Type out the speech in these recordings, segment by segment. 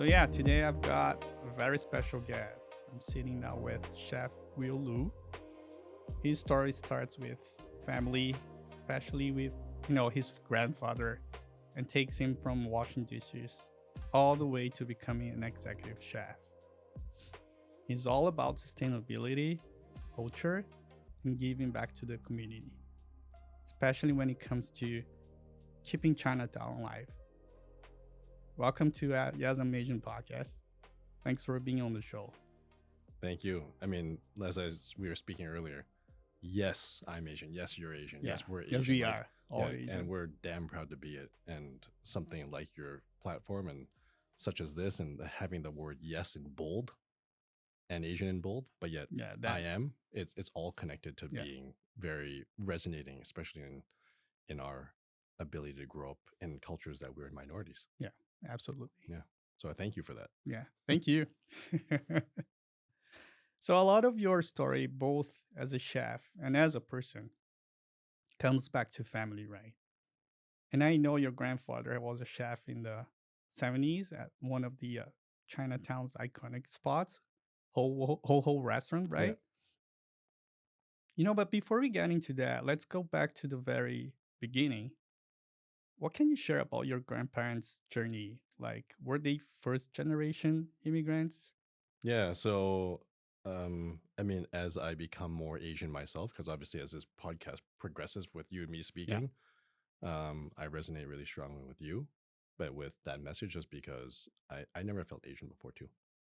So yeah, today I've got a very special guest. I'm sitting now with Chef Will Lew. His story starts with family, especially with his grandfather, and takes him from washing dishes all the way to becoming an executive chef. He's all about sustainability, culture, and giving back to the community, especially when it comes to keeping Chinatown alive. Welcome to Yes I'm Asian podcast. Thanks for being on the show. Thank you. I mean, as we were speaking earlier, yes, I'm Asian. Yes, you're Asian. Yeah. Yes, we're Asian. Yes, we are all yeah, Asian. and we're damn proud to be it. And something like your platform and such as this, and having the word yes in bold and Asian in bold, but yet Yeah, I am. It's all connected to Yeah. being very resonating, especially in our ability to grow up in cultures that we're in minorities. Yeah, absolutely. Yeah. So I thank you for that. Yeah, thank you. So a lot of your story, both as a chef and as a person, comes back to family, right? And I know your grandfather was a chef in the 70s at one of the Chinatown's iconic spots, Ho restaurant, Yeah. right? But before we get into that, let's go back to the very beginning. What can you share about your grandparents' journey? Like, were they first generation immigrants? Yeah, so I mean, as I become more Asian myself, because obviously as this podcast progresses with you and me Yeah. speaking, I resonate really strongly with you, but with that message just because I never felt Asian before too.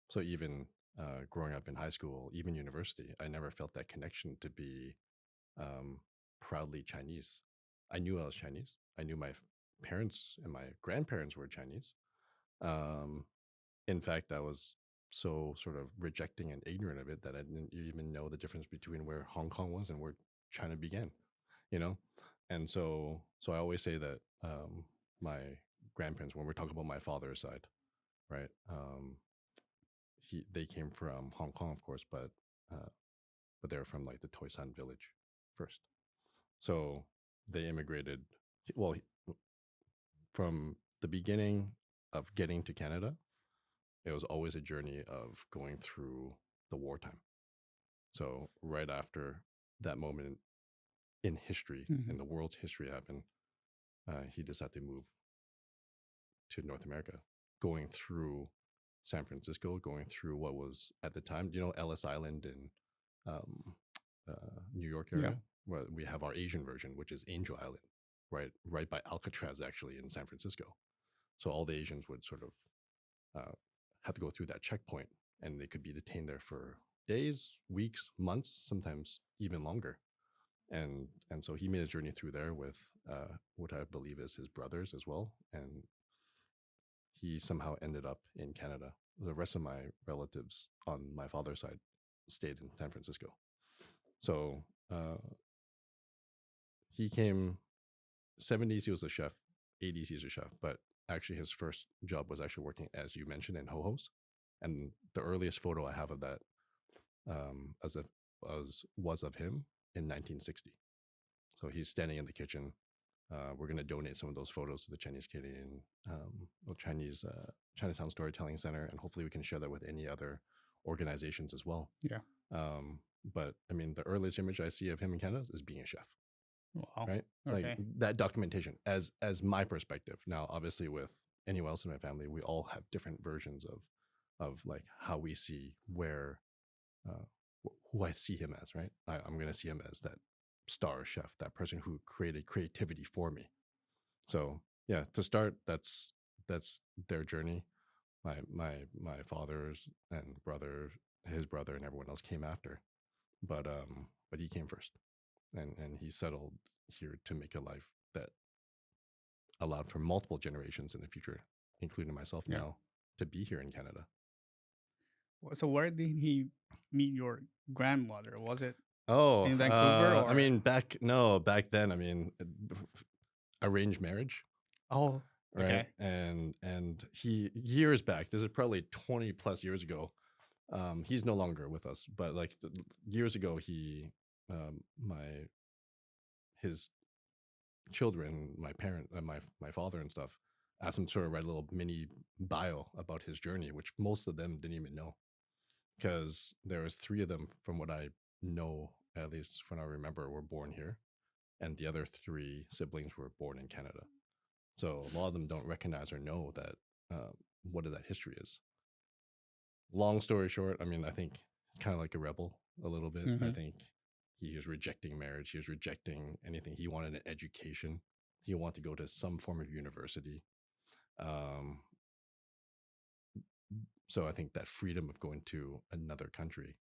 So even growing up in high school, even university, I never felt that connection to be um, proudly Chinese. I knew I was Chinese. I knew my parents and my grandparents were Chinese. Um, in fact, I was so sort of rejecting and ignorant of it that I didn't even know the difference between where Hong Kong was and where China began, you know? And so I always say that my grandparents, when we're talking about my father's side, right? They came from Hong Kong, of course, uh, but they're from like the Toisan village first. So they immigrated, well, from the beginning of getting to Canada, it was always a journey of going through the wartime. So right after that moment in history, Mhm. in the world's history happened, he decided to move to North America, going through San Francisco, going through what was at the time, Ellis Island in um, New York Yeah. area, where we have our Asian version, which is Angel Island, right by Alcatraz, actually in San Francisco. So all the Asians would sort of have to go through that checkpoint, and they could be detained there for days, weeks, months, sometimes even longer. And so he made a journey through there with what I believe is his brothers as well, and he somehow ended up in Canada. The rest of my relatives on my father's side stayed in San Francisco. So he came 70s, he was a chef, 80s, he's a chef, but actually his first job was actually working, as you mentioned, in Ho-Ho's. And the earliest photo I have of that as a, was of him in 1960. So he's standing in the kitchen. We're going to donate some of those photos to the Chinese Canadian or Chinese Chinatown Storytelling Center, and hopefully we can share that with any other organizations as well. Yeah. But I mean, the earliest image I see of him in Canada is being a chef, Wow. right? Okay. Like that documentation, as my perspective. Now, obviously, with anyone else in my family, we all have different versions of like how we see where who I see him as, right? I'm going to see him as that star chef, that person who created creativity for me. So yeah, to start, that's their journey. My father's and brother, his brother, and everyone else came after, but he came first, and he settled here to make a life that allowed for multiple generations in the future, including myself Yeah. now, to be here in Canada. So where did he meet your grandmother? Was it Oh, in Vancouver I or? mean, back then, I mean, arranged marriage, Oh, right? okay. And he years back, this is probably 20 plus years ago. He's no longer with us, but like years ago, my his children, my parent, my father and stuff, asked him to sort of write a little mini bio about his journey, which most of them didn't even know, because there was three of them, from what I know, at least from what I remember, were born here, and the other three siblings were born in Canada. So a lot of them don't recognize or know that what that history is. Long story short, I mean, I think it's kind of like a rebel a little bit. I Hmm. think he was rejecting marriage. He was rejecting anything. He wanted an education. He wanted to go to some form of university. Um, so I think that freedom of going to another country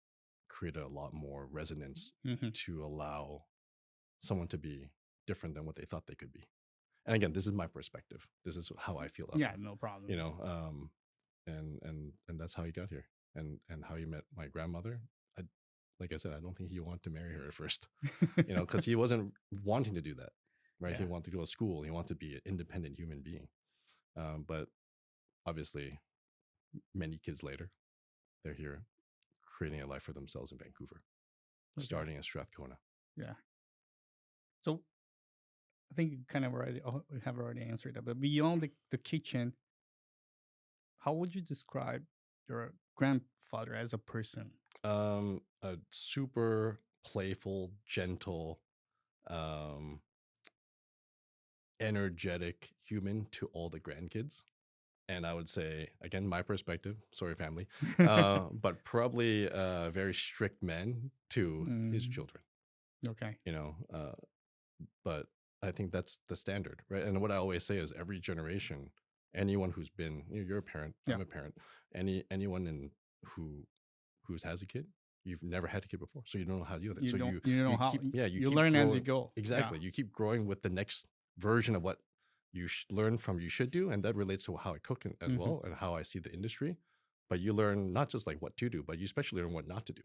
created a lot more resonance Hmm. to allow someone to be different than what they thought they could be. And again, this is my perspective. This is how I feel of Yeah, him. no You problem. know, and that's how he got here, and how he met my grandmother. I, like I said, I don't think he wanted to marry her at first. You know, because he wasn't wanting to do that, right? He Yeah. wanted to go to school. He wanted to be an independent human being. But obviously, many kids later, they're here creating a life for themselves in Vancouver, Okay. starting in Strathcona. Yeah. So I think you kind of already have already answered that. But beyond the kitchen, how would you describe your grandfather as a person? A super playful, gentle, um, energetic human to all the grandkids. And I would say, again, my perspective, sorry, family, but probably a very strict man to his Mm, children, okay. you know. But I think that's the standard, right? And what I always say is every generation, anyone who's been, you're a parent, Yeah. I'm a parent, anyone who has a kid, you've never had a kid before, so you don't know how to deal with it. So You know you how keep, yeah, you you keep learn as you growing. go. Yeah. Exactly, you keep growing with the next version of what you learn from you should do, and that relates to how I cook as Hmm. well, and how I see the industry. But you learn not just like what to do, but you especially learn what not to do,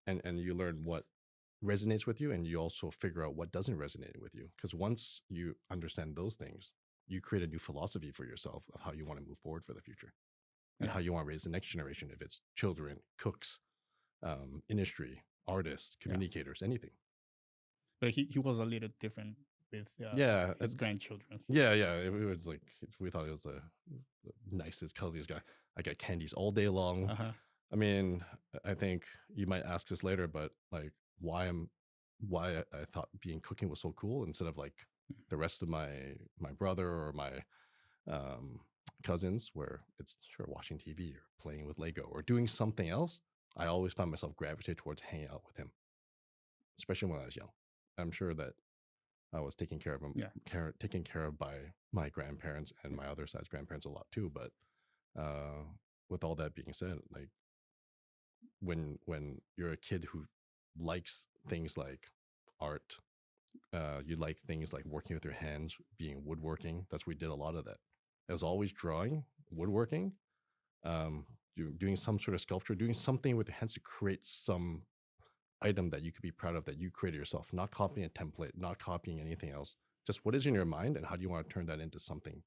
and you learn what resonates with you, and you also figure out what doesn't resonate with you. Because once you understand those things, you create a new philosophy for yourself of how you want to move forward for the future, and Yeah. how you want to raise the next generation, if it's children, cooks, industry, artists, Yeah. communicators, anything. But he was a little different with Yeah, his grandchildren. yeah. It was like we thought he was the nicest, coziest guy. I got candies all day long. Uh huh. I mean, I think you might ask this later, but like, why I thought being cooking was so cool instead of like the rest of my brother or my um, cousins, where it's sure watching TV or playing with Lego or doing something else. I always found myself gravitate towards hanging out with him, especially when I was young. I'm sure that I was taken care of Yeah. taken care of by my grandparents and my other side's grandparents a lot too. But uh, with all that being said, like when you're a kid who likes things like art, you like things like working with your hands, being woodworking. That's where we did a lot of that. It was always drawing, woodworking, um, doing some sort of sculpture, doing something with your hands to create some item that you could be proud of, that you created yourself, not copying a template, not copying anything else. Just what is in your mind, and how do you want to turn that into something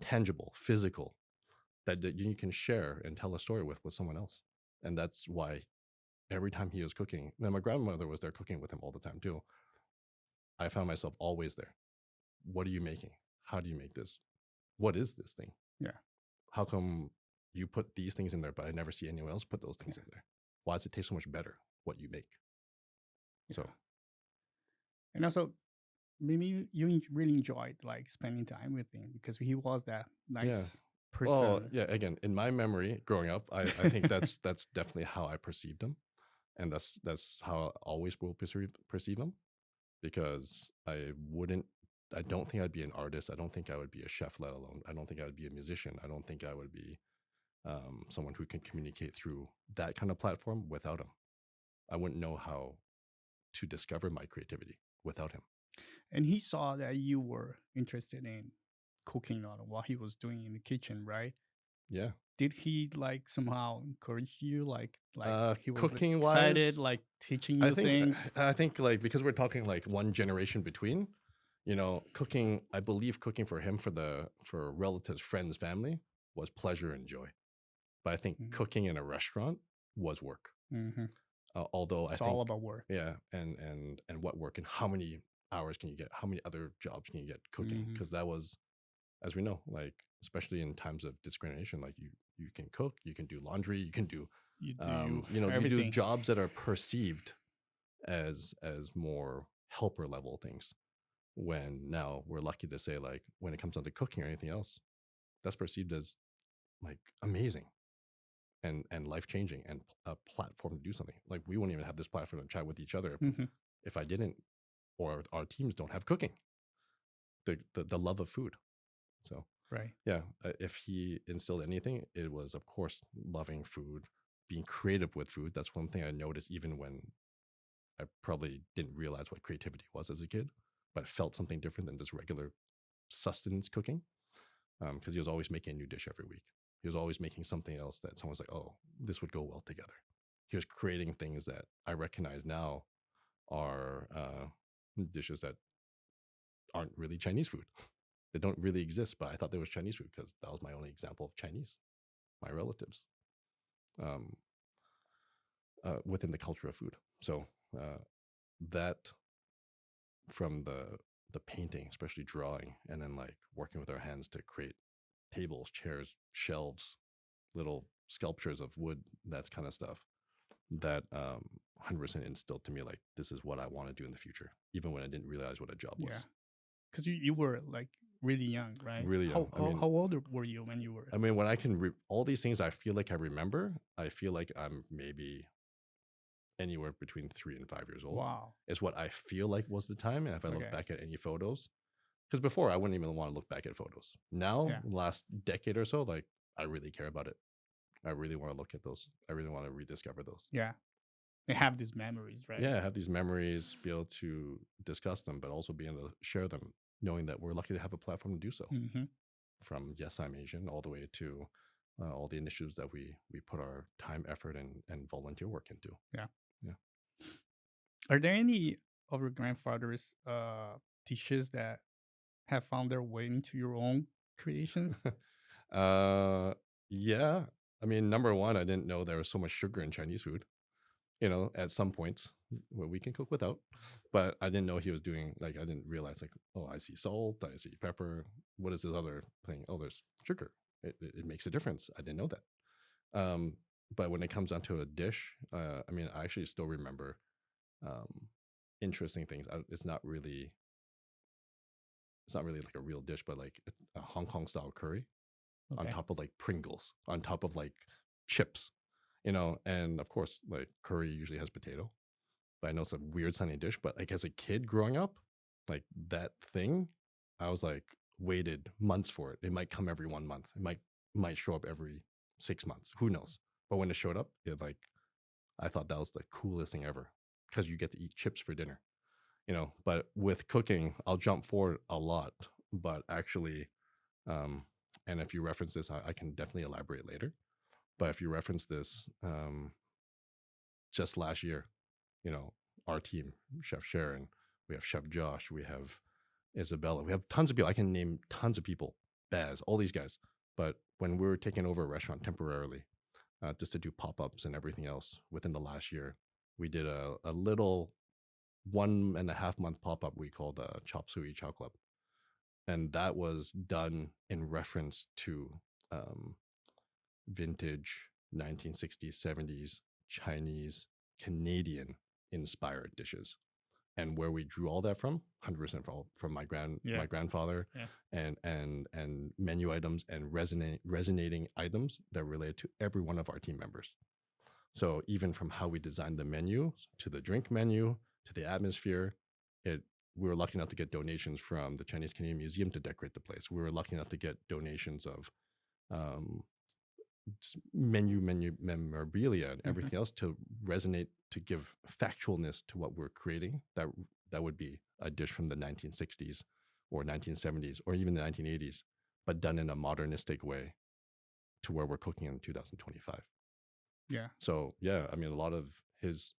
tangible, physical, that you can share and tell a story with someone else. And that's why every time he was cooking, and my grandmother was there cooking with him all the time too, I found myself always there. What are you making? How do you make this? What is this thing? Yeah. How come you put these things in there, but I never see anyone else put those Yeah. things in there? Why does it taste so much better what you make? Yeah. So And also, maybe you really enjoyed like spending time with him because he was that yeah. nice Well, person. yeah, again, in my memory growing up, I think that's definitely how I perceived him. And that's how I always will perceive him, because I don't think I'd be an artist. I don't think I would be a chef, let alone I don't think I would be a musician. I don't think I would be someone who can communicate through that kind of platform without him. I wouldn't know how to discover my creativity without him. And he saw that you were interested in cooking on what he was doing in the kitchen, right? Yeah. Did he like somehow encourage you, like he was like, Cooking excited, wise, like teaching I you think things? I think like, because we're talking like one generation between, cooking, I believe cooking for him, for relatives, friends, family, was pleasure and joy. But I think cooking in a restaurant was work. Mm-hmm. Although I It's all think, about work. yeah, and what work, and how many hours can you get? How many other jobs can you get cooking? Mm-hmm. Because that was as we know, like especially in times of discrimination, like you can cook, you can do laundry, you can do You do you do everything. jobs that are perceived as more helper level things, when now we're lucky to say, like, when it comes down to cooking or anything else, that's perceived as like amazing and life changing and a platform to do something. Like, we wouldn't even have this platform to chat with each other Hmm. if I didn't, or our teams don't have cooking, the love of food. So Right. yeah, if he instilled anything, it was, of course, loving food, being creative with food. That's one thing I noticed even when I probably didn't realize what creativity was as a kid, but it felt something different than just regular sustenance cooking. Because he was always making a new dish every week. He was always making something else that someone's like, oh, this would go well together. He was creating things that I recognize now are dishes that aren't really Chinese food. They don't really exist, but I thought there was Chinese food because that was my only example of Chinese, my relatives, um, within the culture of food. So that, from the painting, especially drawing, and then like working with our hands to create tables, chairs, shelves, little sculptures of wood, that kind of stuff, that 100% instilled to me, like, this is what I want to do in the future, even when I didn't realize what a job Yeah. was. Because you were like really young, right? Really young. How old were you when you were? I mean, when I can all these things, I feel like I remember. I feel like I'm maybe anywhere between 3 and 5 years old. Wow. Is what I feel like was the time. And if I look Okay. back at any photos, because before I wouldn't even want to look back at photos. Now, Yeah. last decade or so, like, I really care about it. I really want to look at those. I really want to rediscover those. Yeah. They have these memories, right? Yeah, have these memories, be able to discuss them, but also be able to share them, knowing that we're lucky to have a platform to do so. Hmm. From Yes, I'm Asian, all the way to all the initiatives that we put our time, effort, and volunteer work into. Yeah. Yeah. Are there any of your grandfather's dishes that have found their way into your own creations? uh, yeah. I mean, number one, I didn't know there was so much sugar in Chinese food. At some points, well, we can cook without, but I didn't know he was doing, like, I didn't realize, like, oh, I see salt, I see pepper. What is this other thing? Oh, there's sugar. It makes a difference. I didn't know that. But when it comes down to a dish, I mean, I actually still remember um, interesting things. It's not really like a real dish, but like a Hong Kong style curry on Okay. top of like Pringles, on top of like chips, and of course, like, curry usually has potato. But I know it's a weird sounding dish. But like, as a kid growing up, like, that thing, I was like, waited months for it. It might come every 1 month. It might show up every 6 months. Who knows? But when it showed up, I thought that was the coolest thing ever, because you get to eat chips for dinner. But with cooking, I'll jump forward a lot. But actually, um, and if you reference this, I can definitely elaborate later. But if you reference this, just last year, you know, our team, Chef Sharon, we have Chef Josh, we have Isabella, we have tons of people. I can name tons of people, Baz, all these guys. But when we were taking over a restaurant temporarily, just to do pop ups and everything else within the last year, we did a little 1.5 month pop up we called Chop Suey Chow Club. And that was done in reference to um, vintage 1960s, 70s Chinese, Canadian inspired dishes. And where we drew all that from, 100% from Yeah. my grandfather, Yeah. and menu items and resonating items that relate to every one of our team members. So even from how we designed the menu, to the drink menu, to the atmosphere, we were lucky enough to get donations from the Chinese Canadian Museum to decorate the place. We were lucky enough to get donations of um, menu memorabilia and Hmm. everything else to resonate, to give factualness to what we're creating. That would be a dish from the 1960s or 1970s or even the 1980s, but done in a modernistic way, to where we're cooking in 2025. Yeah. So yeah, I mean, a lot of his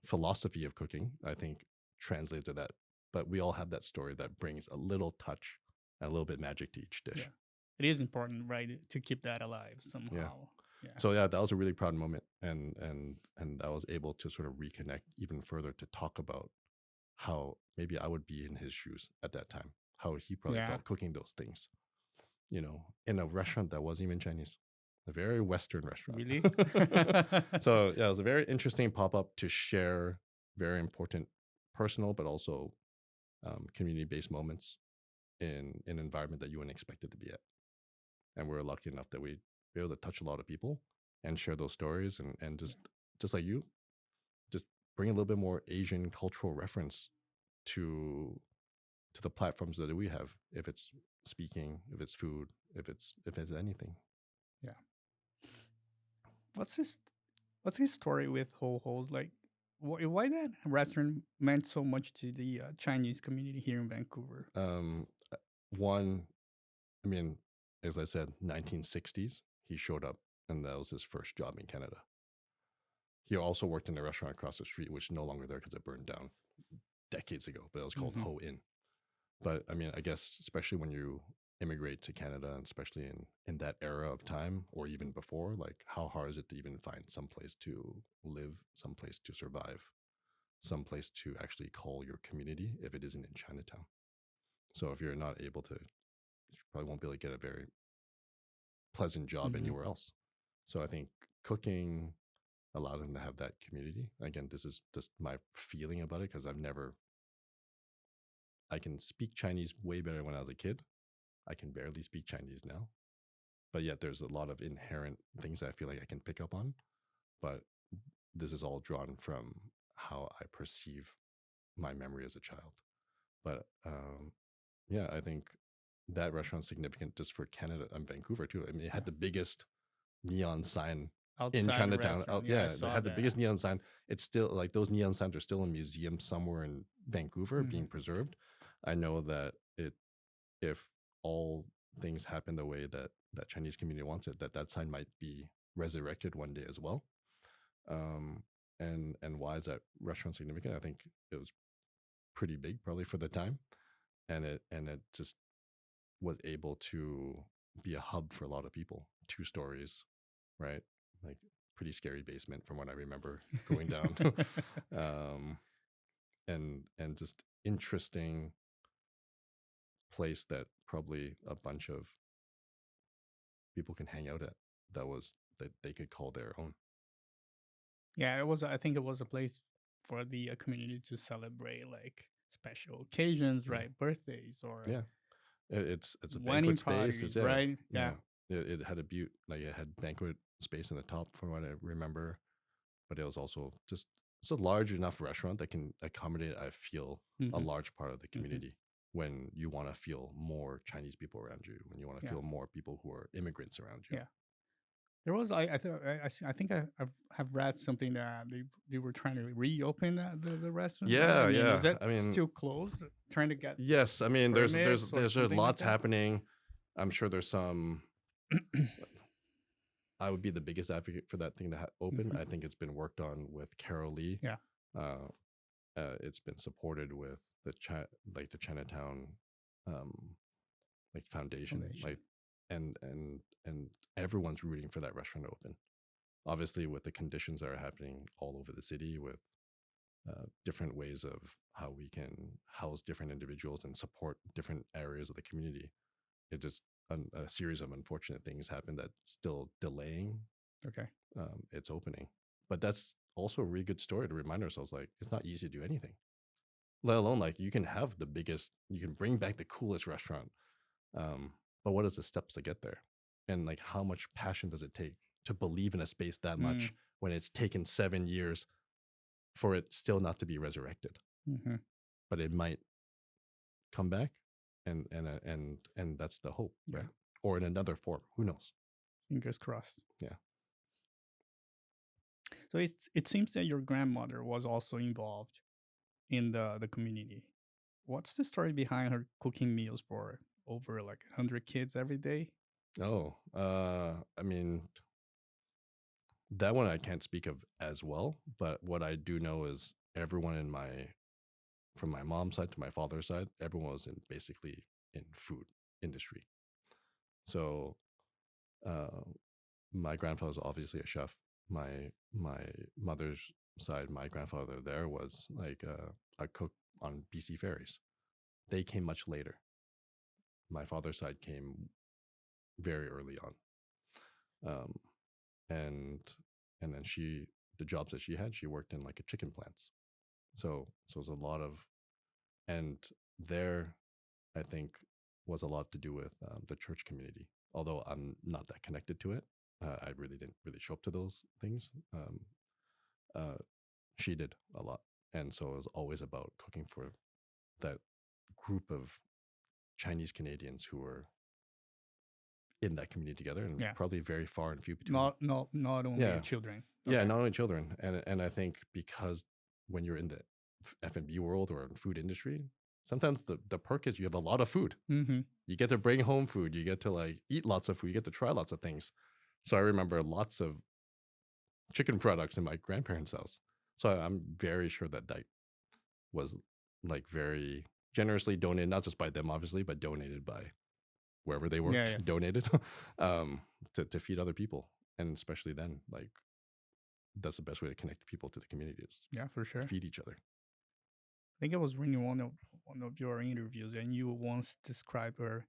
philosophy of cooking, I think, translates to that. But we all have that story that brings a little touch and a little bit magic to each dish. Yeah. It is important, right, to keep that alive Yeah. somehow. Yeah. So yeah, that was a really proud moment, and I was able to sort of reconnect even further to talk about how maybe I would be in his shoes at that time, how he probably Yeah. felt cooking those things. in a restaurant that wasn't even Chinese, a very Western restaurant. Really? So yeah, it was a very interesting pop up to share very important personal, but also community based moments in an environment that you wouldn't expect it to be at. And we were lucky enough that we were able to touch a lot of people and share those stories and just like you, just bring a little bit more Asian cultural reference to the platforms that we have, if it's speaking, if it's food, if it's anything. Yeah. What's his What's his story with Ho Ho's? Like, why that restaurant meant so much to the Chinese community here in Vancouver? Um, one, I mean, as I said, 1960s, he showed up, and that was his first job in Canada. He also worked in a restaurant across the street, which is no longer there because it burned down decades ago, but it was called Hmm. Ho Inn. But I mean, I guess especially when you immigrate to Canada, and especially in that era of time, or even before, like how hard is it to even find some place to live, some place to survive, some place to actually call your community if it isn't in Chinatown? So if you're not able to, you probably won't be able to get a very pleasant job Hmm. anywhere else. So I think cooking allowed him to have that community. Again, this is just my feeling about it because I can speak Chinese way better when I was a kid. I can barely speak Chinese now, but yet there's a lot of inherent things that I feel like I can pick up on. But this is all drawn from how I perceive my memory as a child. But yeah, I think that restaurant's significant just for Canada and Vancouver too. I mean, it Yeah. had the biggest neon sign in Outside the Chinatown. restaurant. Yeah, I Yeah, they saw had the that. biggest neon sign. It's still like those neon signs are still in a museum somewhere in Vancouver Hmm. being preserved. I know that if all things happen the way that Chinese community wants it, that sign might be resurrected one day as well. Um, and why is that restaurant significant? I think it was pretty big, probably for the time, and it just was able to be a hub for a lot of people. 2 stories, right? Like pretty scary basement from what I remember going down. um, and just interesting place that probably a bunch of people can hang out at that they could call their own. Yeah, it was. I think it was a place for the community to celebrate like special occasions, Yeah, right? Birthdays or yeah. It's a wedding banquet space. It's parties, yeah, right? yeah. Yeah. It had a like it had banquet space in the top from what I remember, but it was also just it's a large enough restaurant that can accommodate. I feel a Hmm. large part of the Hmm. community when you want to feel more Chinese people around you, when you want to Yeah. feel more people who are immigrants around you. Yeah. There was I think have read something that they were trying to reopen the restaurant there. I Yeah, mean, is yeah. that I mean, still closed? Trying to get yes. I mean, permits or there's something like lots that? happening. I'm sure there's some. I would be the biggest advocate for that thing to open. Hmm. I think it's been worked on with Carol Lee. Yeah. Uh, it's been supported with like the Chinatown, um, like foundation, Foundation. like and everyone's rooting for that restaurant to open. Obviously, with the conditions that are happening all over the city, with different ways of how we can house different individuals and support different areas of the community, it just a series of unfortunate things happened that's still delaying Okay. its opening. But that's also a really good story to remind ourselves like it's not easy to do anything, let alone like you can have the biggest, you can bring back the coolest restaurant. But what is the steps to get there? And like how much passion does it take to believe in a space that Mm. much when it's taken 7 years for it still not to be resurrected? Hmm. But it might come back, and that's the hope, Yeah. right? Or in another form, who knows? Fingers crossed. Yeah. So it seems that your grandmother was also involved in the community. What's the story behind her cooking meals for over like 100 kids every day? Oh, I mean, that one I can't speak of as well, but what I do know is everyone in from my mom's side to my father's side, everyone was in basically in food industry. So, uh, my grandfather was obviously a chef. My mother's side, my grandfather there was like a cook on BC ferries. They came much later. My father's side came very early on. Um, and and then the jobs that she had, she worked in like a chicken plants. So it was a lot of, and there, I think, was a lot to do with the church community. Although I'm not that connected to it, I really didn't really show up to those things. Uh, she did a lot, and so it was always about cooking for that group of Chinese Canadians who were in that community together, and Yeah. probably very far and few between. Not only Yeah, children. yeah, Okay. not only children, and I think because when you're in the F&B world or in food industry, sometimes the perk is you have a lot of food. Mm-hmm. You get to bring home food. You get to like eat lots of food. You get to try lots of things. So I remember lots of chicken products in my grandparents' house. So I'm very sure that that was like very generously donated, not just by them, obviously, but donated by wherever they Yeah, worked, yeah, donated to feed other people. And especially then, like that's the best way to connect people to the community is yeah, for sure. feed each other. I think I was reading one of your interviews, and you once described her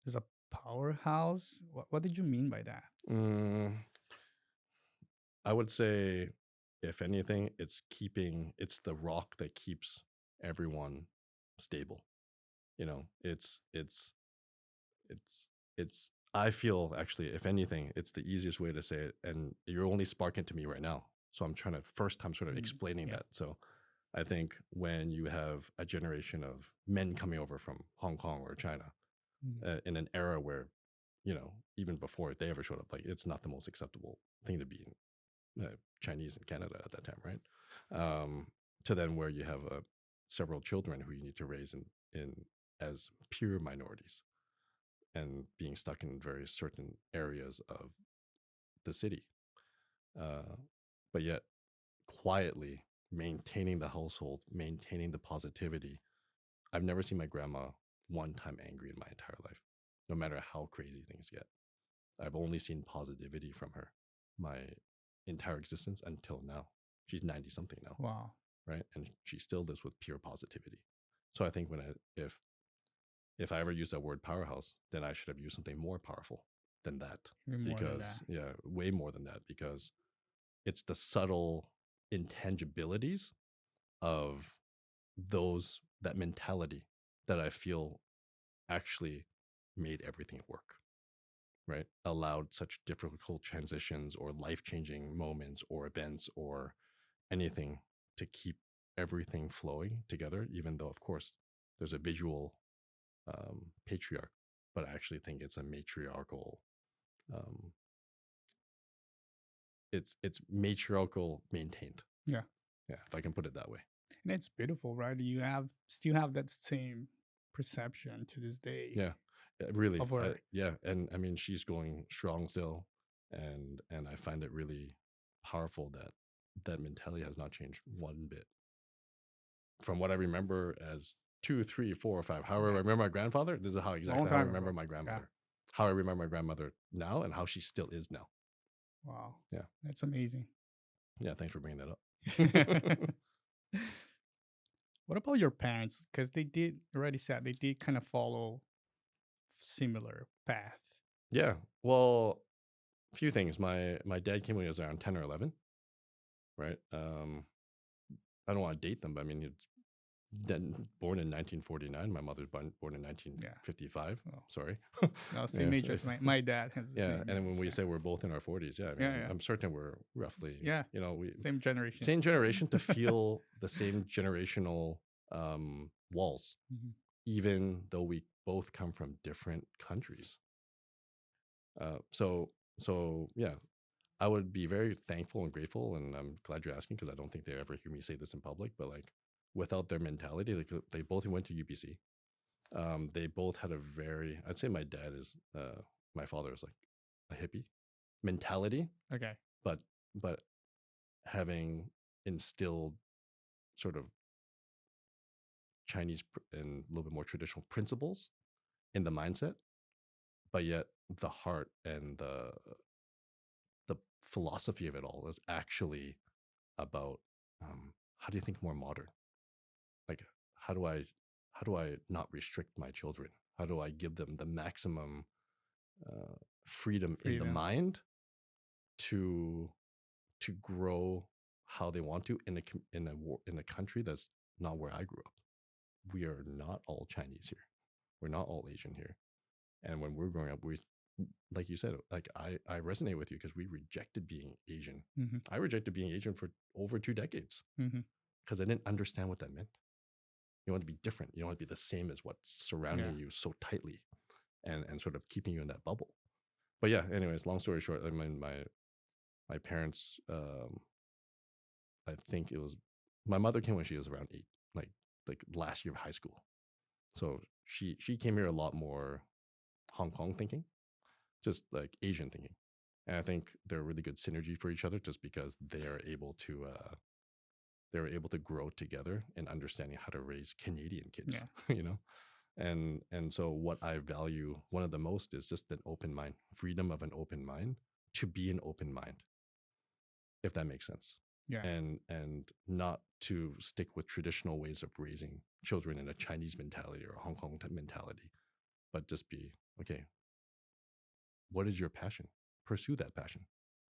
as a powerhouse. What did you mean by that? Mm, I would say, if anything, it's the rock that keeps everyone stable. You know, it's, I feel actually, if anything, it's the easiest way to say it. And you're only sparking to me right now. So I'm trying to first time sort of Mm, explaining yeah. that. So I think when you have a generation of men coming over from Hong Kong or China Mm, in an era where, you know, even before they ever showed up, like it's not the most acceptable thing to be Chinese in Canada at that time, right? To then where you have several children who you need to raise in as pure minorities and being stuck in very certain areas of the city, uh, but yet quietly maintaining the household, maintaining the positivity. I've never seen my grandma one time angry in my entire life, no matter how crazy things get. I've only seen positivity from her my entire existence until now. She's 90 something now, wow. right? And she still lives with pure positivity. So I think if I ever use that word powerhouse, then I should have used something more powerful than that. Even more than that. Because yeah, way more than that, because it's the subtle intangibilities of that mentality that I feel actually made everything work, right? Allowed such difficult transitions or life-changing moments or events or anything to keep everything flowing together, even though of course there's a visual patriarch, but I actually think it's a matriarchal. Um, it's matriarchal maintained. Yeah. Yeah, if I can put it that way. And it's beautiful, right? You still have that same perception to this day Yeah, really. of her. Yeah, and I mean she's going strong still, and I find it really powerful that that mentality has not changed one bit from what I remember as 2, 3, 4, or 5. However, I Yeah. remember my grandfather. This is how Long exactly how I time remember ago. my Yeah. grandmother. How I remember my grandmother now, and how she still is now. Wow. Yeah, That's amazing. yeah. Thanks for bringing that up. What about your parents? Because they did already said they did kind of follow similar path. Yeah. Well, a few things. My dad came when he was around 10 or 11, right? I don't want to date them, but I mean, he's born in 1949. My mother's born in Yeah. 1955. Well, Sorry. no, same Yeah. age as my dad has the Yeah. same And then when age. we Yeah. say we're both in our 40s, yeah, I mean, Yeah. Yeah. I'm certain we're roughly, Yeah. you know, we Same generation. same generation to feel the same generational walls, Mhm. even though we both come from different countries. So yeah, I would be very thankful and grateful, and I'm glad you're asking because I don't think they ever hear me say this in public. But like, without their mentality, like they both went to UBC. They both had a very, I'd say my dad is, my father is like a hippie mentality, Okay. but but having instilled sort of Chinese and a little bit more traditional principles in the mindset, but yet the heart and the philosophy of it all is actually about how do you think more modern? Like how do I not restrict my children? How do I give them the maximum freedom in the Freedom. mind to grow how they want to in a country that's not where I grew up. We are not all Chinese here. We're not all Asian here. And when we're growing up, we, like you said, like I resonate with you because we rejected being Asian. Mm-hmm. I rejected being Asian for over 2 decades Mm-hmm. because I didn't understand what that meant. You want to be different. You don't want to be the same as what's surrounding Yeah. you so tightly and sort of keeping you in that bubble. But yeah, anyways, long story short, I mean, my parents, I think it was my mother came when she was around 8, like last year of high school. So she came here a lot more Hong Kong thinking, just like Asian thinking. And I think they're a really good synergy for each other just because they were able to grow together in understanding how to raise Canadian kids, Yeah. you know? And so what I value one of the most is just an open mind, freedom of an open mind to be an open mind, if that makes sense. Yeah. And not to stick with traditional ways of raising children in a Chinese mentality or a Hong Kong mentality, but just be, okay, what is your passion? Pursue that passion.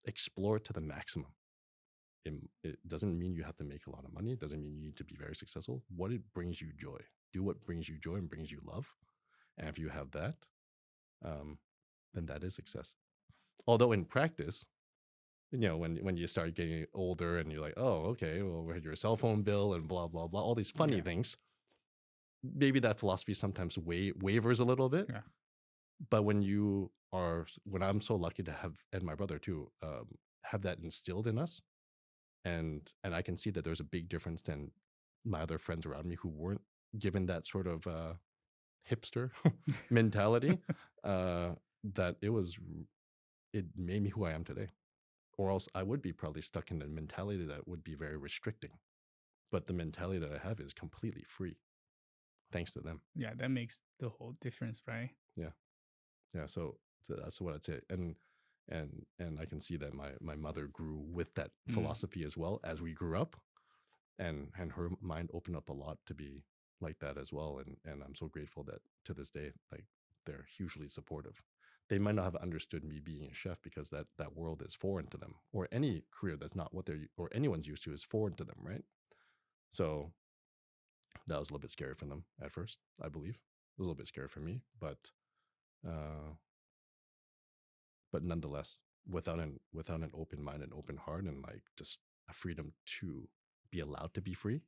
Explore it to the maximum. It doesn't mean you have to make a lot of money. It doesn't mean you need to be very successful. What it brings you joy. Do what brings you joy and brings you love. And if you have that, then that is success. Although in practice, when you start getting older and you're like, oh, okay, well, we had your cell phone bill and blah, blah, blah, all these funny Yeah. things, maybe that philosophy sometimes wavers a little bit. Yeah. But when I'm so lucky to have, and my brother too, have that instilled in us, and I can see that there's a big difference than my other friends around me who weren't given that sort of hipster mentality, that it made me who I am today. Or else I would be probably stuck in a mentality that would be very restricting. But the mentality that I have is completely free, thanks to them. Yeah. That makes the whole difference, right? Yeah, yeah. So that's what I'd say. And I can see that my mother grew with that Mm. philosophy as well as we grew up, and her mind opened up a lot to be like that as well. And I'm so grateful that to this day, like, they're hugely supportive. They might not have understood me being a chef because that world is foreign to them, or any career that's not what they're or anyone's used to is foreign to them, right? So that was a little bit scary for them at first, I believe. It was a little bit scary for me, uh, but nonetheless, without an open mind and open heart and like just a freedom to be allowed to be free,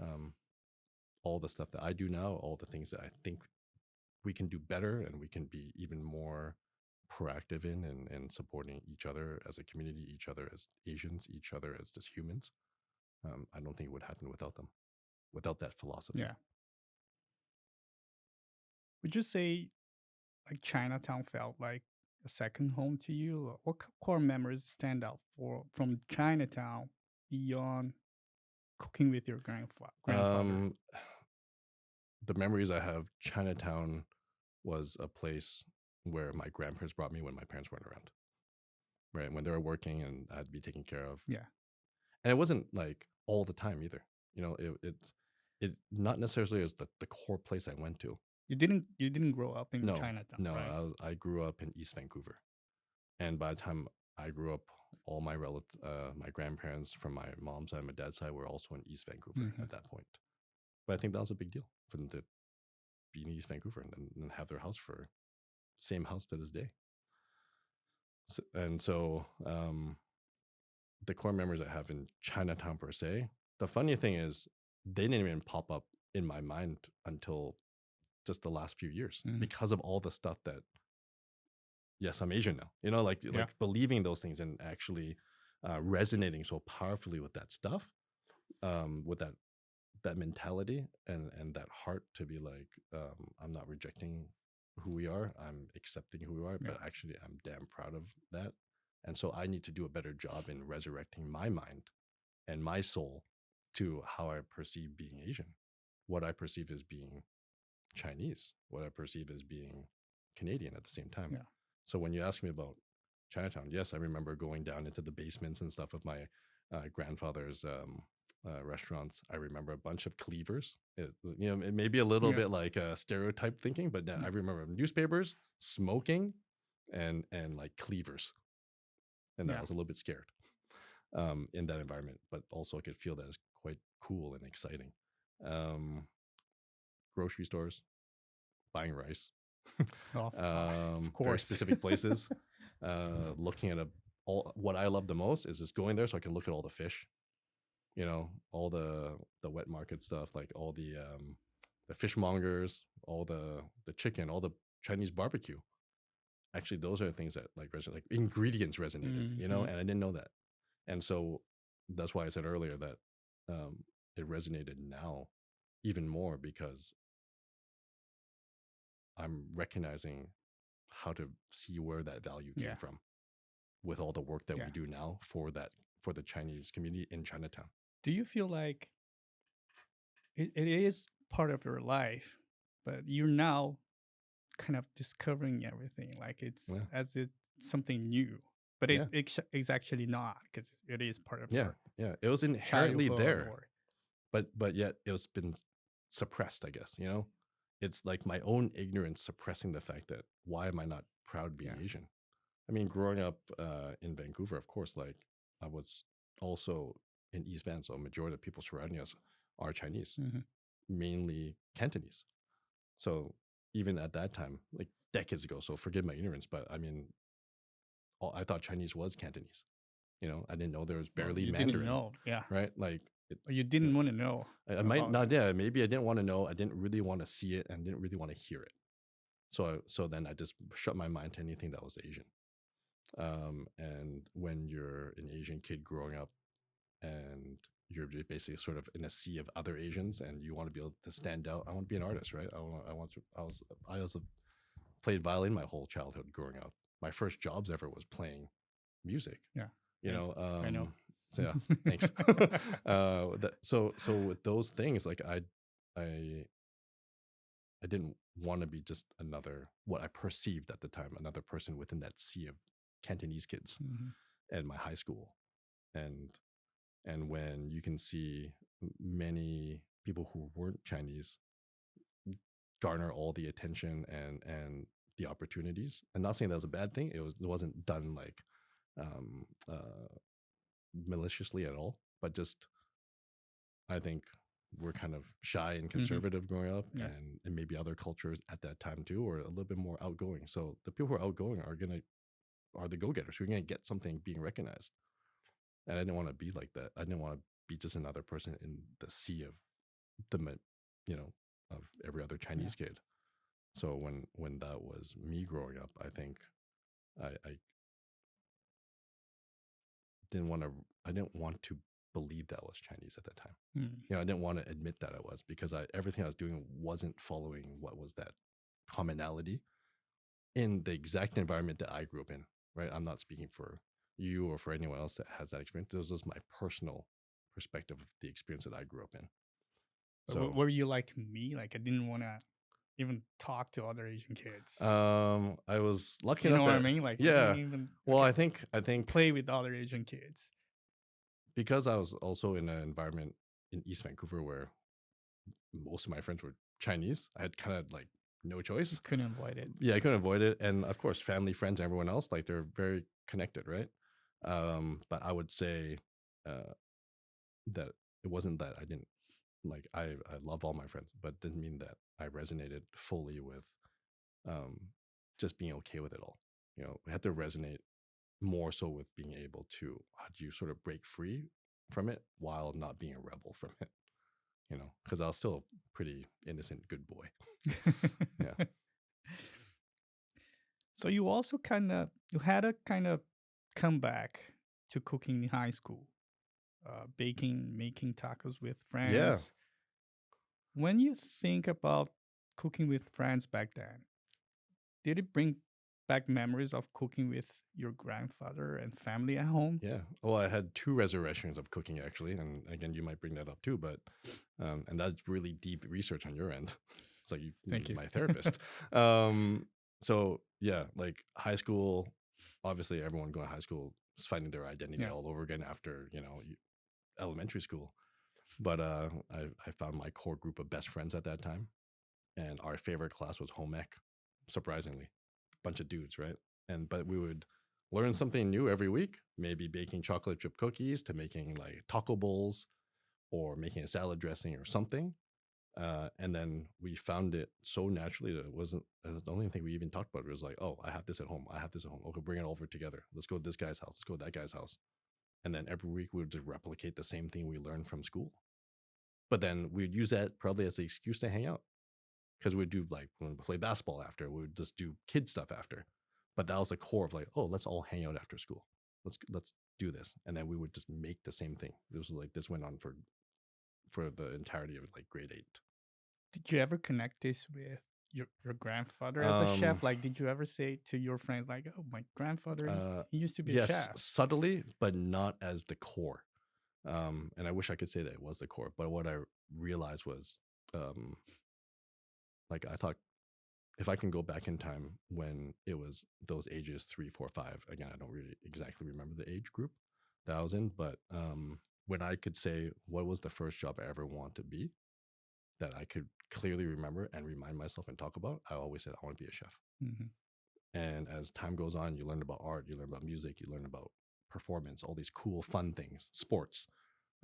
um, all the stuff that I do now, all the things that I think we can do better and we can be even more proactive in and supporting each other as a community, each other as Asians, each other as just humans. I don't think it would happen without them, without that philosophy. Yeah. Would you say like Chinatown felt like a second home to you? Or what core memories stand out from Chinatown beyond cooking with your grandfather? Um, the memories I have, Chinatown was a place where my grandparents brought me when my parents weren't around, right? When they were working and I had to be taken care of. Yeah. And it wasn't like all the time either. It not necessarily as the core place I went to. You didn't grow up in No, Chinatown, no, right? I grew up in East Vancouver, and by the time I grew up, all my grandparents from my mom's side and my dad's side were also in East Vancouver Hmm. at that point. But I think that was a big deal for them to be in East Vancouver and have their house for same house to this day. So the core memories I have in Chinatown per se, the funny thing is they didn't even pop up in my mind until just the last few years Hmm. because of all the stuff that, yes, I'm Asian now, Yeah. like believing those things and actually resonating so powerfully with that stuff, with that mentality and that heart to be like, I'm not rejecting who we are, I'm accepting who we are, Yeah. but actually I'm damn proud of that. And so I need to do a better job in resurrecting my mind and my soul to how I perceive being Asian, what I perceive as being Chinese, what I perceive as being Canadian at the same time. Yeah. So when you ask me about Chinatown, yes, I remember going down into the basements and stuff of my grandfather's restaurants, I remember a bunch of cleavers. It may be a little Yeah. bit like stereotype thinking, but I remember newspapers, smoking, and like cleavers, and I Yeah. was a little bit scared in that environment, but also I could feel that it's quite cool and exciting. Um, Grocery stores, buying rice, Oh, of very course. specific places. Looking at all what I love the most is just going there so I can look at all the fish, all the wet market stuff, like all the fishmongers, all the chicken, all the Chinese barbecue. Actually, those are the things that like ingredients resonated, Hmm. and I didn't know that. And so that's why I said earlier that it resonated now even more because I'm recognizing how to see where that value came Yeah. from with all the work that Yeah. we do now for the Chinese community in Chinatown. Do you feel like it is part of your life, but you're now kind of discovering everything like it's Yeah, as it's something new, but yeah, it's actually not because it is part of yeah, your yeah. It was inherently childhood there, or but yet it's been suppressed. I guess it's like my own ignorance suppressing the fact that why am I not proud being yeah. Asian? I mean, growing up in Vancouver, of course, like I was also in East Van, so a majority of people surrounding us are Chinese, Hmm. mainly Cantonese. So even at that time, like decades ago, so forgive my ignorance, but I mean, I thought Chinese was Cantonese. I didn't know there was Well, barely you didn't Mandarin, know, yeah, right? Like, or you you know, didn't want to know I might about not. Yeah, maybe I didn't want to know. I didn't really want to see it, and didn't really want to hear it. So then I just shut my mind to anything that was Asian. And when you're an Asian kid growing up, and you're basically sort of in a sea of other Asians, and you want to be able to stand out. I want to be an artist, right? I also played violin my whole childhood growing up. My first jobs ever was playing music. yeah. You And know, I know. so yeah, thanks. So with those things, like I I didn't want to be just another what I perceived at the time, another person within that sea of Cantonese kids Mhm. at my high school, and when you can see many people who weren't Chinese garner all the attention and the opportunities. I'm not saying that was a bad thing. It wasn't done like um, maliciously at all, but just I think we're kind of shy and Mhm. conservative growing up, Yeah. and maybe other cultures at that time too, or a little bit more outgoing. So the people who are outgoing are the go getters who are gonna get something being recognized. And I didn't want to be like that. I didn't want to be just another person in the sea of the you know of every other Yeah. Chinese kid. So when that was me growing up, I think I didn't want to I didn't want to believe that I was Chinese at that time. Mm. I didn't want to admit that I was because everything I was doing wasn't following what was that commonality in the exact environment that I grew up in. Right, I'm not speaking for you or for anyone else that has that experience. This was my personal perspective of the experience that I grew up in. But So were you like me? Like I didn't want to even talk to other Asian kids. I was lucky You know enough what I that mean? Like I yeah. didn't even Well, okay I think play with other Asian kids. because I was also in an environment in East Vancouver where most of my friends were Chinese, I had kind of like no You choice. couldn't avoid it. Yeah, I couldn't avoid it, and of course, family, friends, everyone else, like they're very connected, right? But I would say uh, that it wasn't that I didn't like I love all my friends, but didn't mean that I resonated fully with um, just being okay with it all. We had to resonate more so with being able to how do you sort of break free from it while not being a rebel from it. Because I was still a pretty innocent, good boy. Yeah, So you also you had a kind of comeback to cooking in high school, baking, making tacos with yeah, friends. When you think about cooking with friends back then, did it bring back memories of cooking with your grandfather and family at home? yeah. Well, I had two resurrections of cooking actually, and again, you might bring that up too, but and that's really deep research on your end. It's like Thank you. my therapist. um, so yeah, like high school. Obviously, everyone going to high school is finding their identity Yeah. all over again after elementary school. But I found my core group of best friends at that time, and our favorite class was home ec. Surprisingly, bunch of dudes, right? And but we would learn something new every week. Maybe baking chocolate chip cookies to making like taco bowls or making a salad dressing or something. And then we found it so naturally that it was the only thing we even talked about. It was like, oh, I have this at home. I have this at home. Okay, bring it over together. Let's go to this guy's house. Let's go to that guy's house. And then every week we would just replicate the same thing we learned from school. But then we'd use that probably as the excuse to hang out because we'd do like when we play basketball after, we would just do kid stuff after. But that was the core of like, oh, let's all hang out after school. Let's do this, and then we would just make the same thing. This went on for the entirety of like grade 8. Did you ever connect this with your grandfather as a Um, chef? Like, did you ever say to your friends, like, "Oh, my grandfather, uh, he used to be a yes, chef"? subtly, but not as the core. And I wish I could say that it was the core, but what I realized was, um, like I thought if I can go back in time when it was those ages 3, 4, 5, again, I don't really exactly remember the age group that I was in, but when I could say what was the first job I ever wanted to be that I could clearly remember and remind myself and talk about, I always said I want to be a chef. Hmm. And as time goes on, you learn about art, you learn about music, you learn about performance, all these cool, fun things, sports.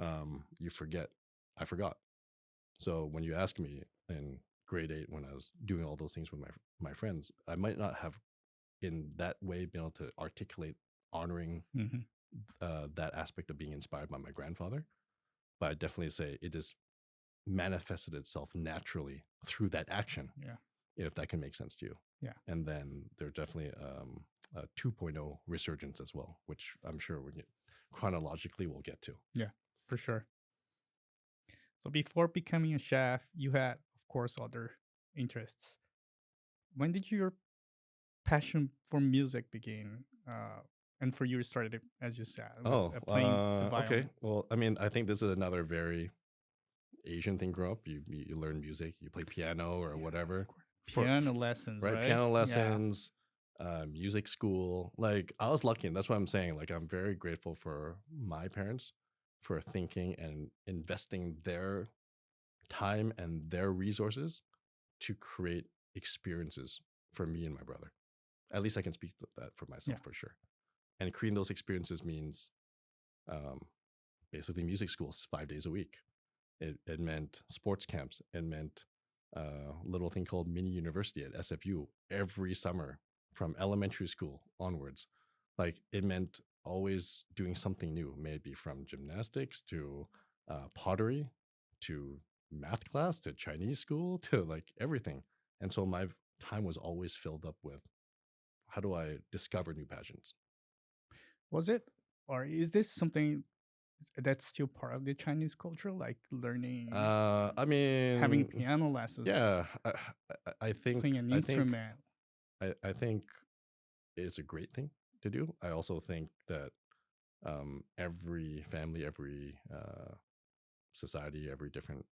You forget. I forgot. So when you ask me in grade 8, when I was doing all those things with my friends, I might not have in that way been able to articulate honoring Hmm. that aspect of being inspired by my grandfather, but I definitely say it just manifested itself naturally through that action, Yeah, if that can make sense to you. yeah, And then there's definitely a 2.0 resurgence as well, which I'm sure we get chronologically we'll get to. yeah, for sure. So before becoming a chef, you had, of course, other interests. When did your passion for music begin? And for you, it started, as you said, with Oh, playing the okay. violin. Well, I mean, I think this is another very Asian thing. Grow up, you learn music, you play piano or Yeah, of whatever course. for Piano lessons, right right? piano Yeah. lessons, music school. Like I was lucky, and that's what I'm saying. Like I'm very grateful for my parents for thinking and investing their time and their resources to create experiences for me and my brother. At least I can speak to that for myself Yeah. for sure. And creating those experiences means um, basically music schools 5 days a week. It meant sports camps. It meant a little thing called mini university at SFU every summer from elementary school onwards. Like it meant always doing something new, maybe from gymnastics to pottery to math class to Chinese school to like everything. And so my time was always filled up with how do I discover new passions? Was it, or is this something that's still part of the Chinese culture, like learning, I having mean, piano lessons, yeah, I think playing an I think instrument? I think it's a great thing to do. I also think that every family, every society, every different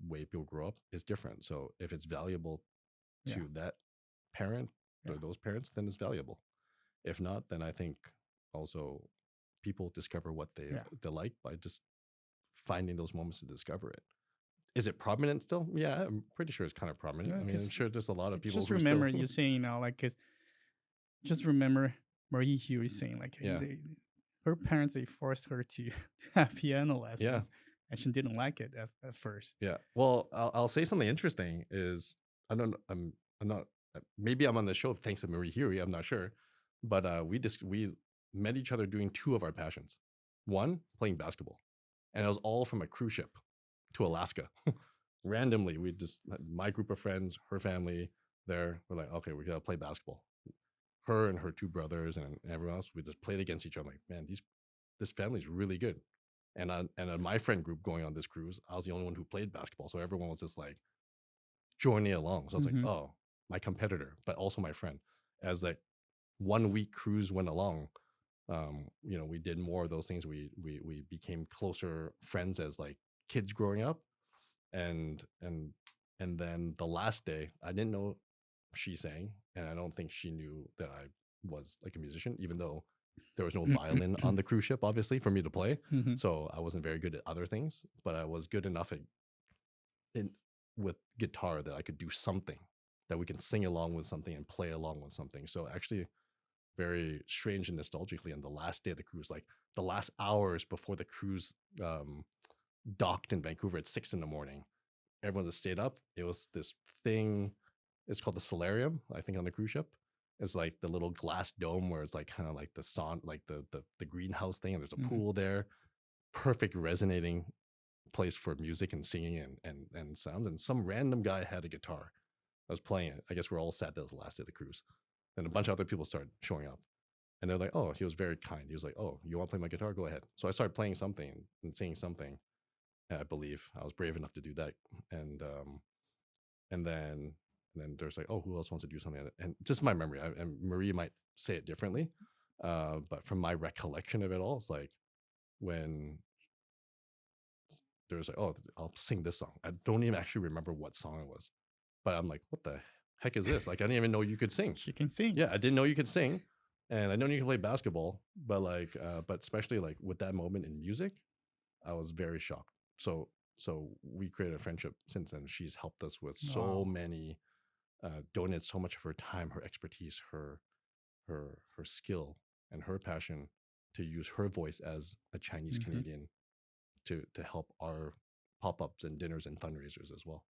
way people grow up is different. So if it's valuable Yeah. to that parent Yeah. or those parents, then it's valuable. If not, then I think also people discover what Yeah. they like by just finding those moments to discover it. Is it prominent still? Yeah, I'm pretty sure it's kind of prominent. I mean, I'm Because sure there's a lot of people just who still, remember you saying now, like, 'cause just remember Marie Huey saying, like, yeah, her parents, they forced her to have piano yeah, lessons, and she didn't like it at first. yeah. Well, I'll say something interesting. Is I don't, I'm not. Maybe I'm on the show thanks to Marie Huey. I'm not sure, but we met each other doing two of our passions. One, playing basketball, and it was all from a cruise ship to Alaska. Randomly, we just my group of friends, her family, there. We're like, okay, we gotta play basketball. Her and her two brothers and everyone else, we just played against each other. I'm like, man, this family's really good. And my friend group going on this cruise, I was the only one who played basketball, so everyone was just like joining along. So I was like, Hmm. oh, my competitor, but also my friend. As that 1 week cruise went along, we did more of those things. We became closer friends as like kids growing up, and and and then the last day, I didn't know she sang, and I don't think she knew that I was like a musician, even though There was no violin on the cruise ship, obviously, for me to play. Hmm. So I wasn't very good at other things, but I was good enough in with guitar that I could do something, that we can sing along with something and play along with something. So actually, very strange and nostalgically, on the last day of the cruise, like the last hours before the cruise docked in Vancouver at 6 in the morning, everyone just stayed up. It was this thing. It's called the solarium, I think, on the cruise ship. It's like the little glass dome where it's like kind of like the like the greenhouse thing, and there's a Hmm. pool there. Perfect resonating place for music and singing and sounds. And some random guy had a guitar. I was playing it. I guess we're all sad that was the last day of the cruise. Then a bunch of other people started showing up. And they're like, oh, he was very kind. He was like, oh, you want to play my guitar? Go ahead. So I started playing something and singing something. I believe I was brave enough to do that. And and then and then there's like, oh, who else wants to do something? And just my memory, and Marie might say it differently, but from my recollection of it all, it's like when there's like, oh, I'll sing this song. I don't even actually remember what song it was, but I'm like, what the heck is this? Like, I didn't even know you could sing. She can sing. Yeah, I didn't know you could sing, and I know you can play basketball, but like, but especially like with that moment in music, I was very shocked. So we created a friendship since then. She's helped us with so Wow. many, donated so much of her time, her expertise, her skill, and her passion to use her voice as a Chinese Hmm. Canadian to help our pop-ups and dinners and fundraisers as well.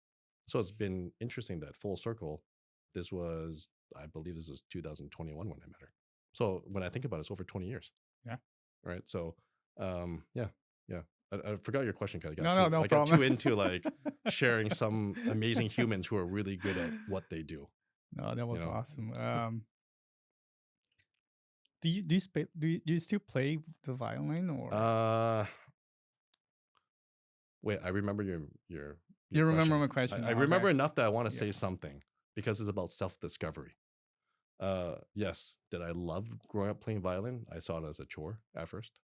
So it's been interesting that full circle. This was, I believe, this was 2021 when I met her. So when I think about it, it's over 20 years, Yeah. right? So, yeah, yeah. I forgot your question because No, no, no I got too problem. into like sharing some amazing humans who are really good at what they do. No, that You was know, awesome. Do you still play the violin, or uh, wait, I remember your you remember question. my question I now? Okay. remember enough that I want to Yeah. say something because it's about self-discovery. Yes, did I love growing up playing violin? I saw it as a chore at first.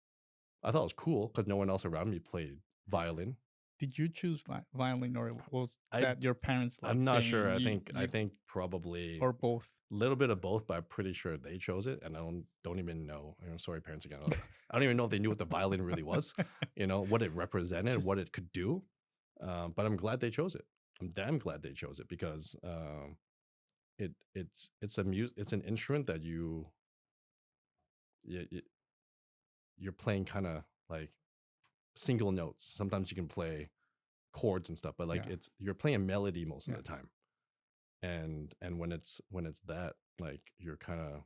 I thought it was cool because no one else around me played violin. Did you choose violin, or was I that your parents like I'm not saying sure. you I you think probably or both? a little bit of both, but I'm pretty sure they chose it, and I don't even know. I'm sorry, parents again. I don't even know if they knew what the violin really was. You know what it represented, what Just it could do. But I'm glad they chose it. I'm damn glad they chose it because it's an instrument that you you're playing kind of like single notes. Sometimes you can play chords and stuff, but like yeah, you're playing a melody most of yeah, the time. And when it's that, like, you're kind of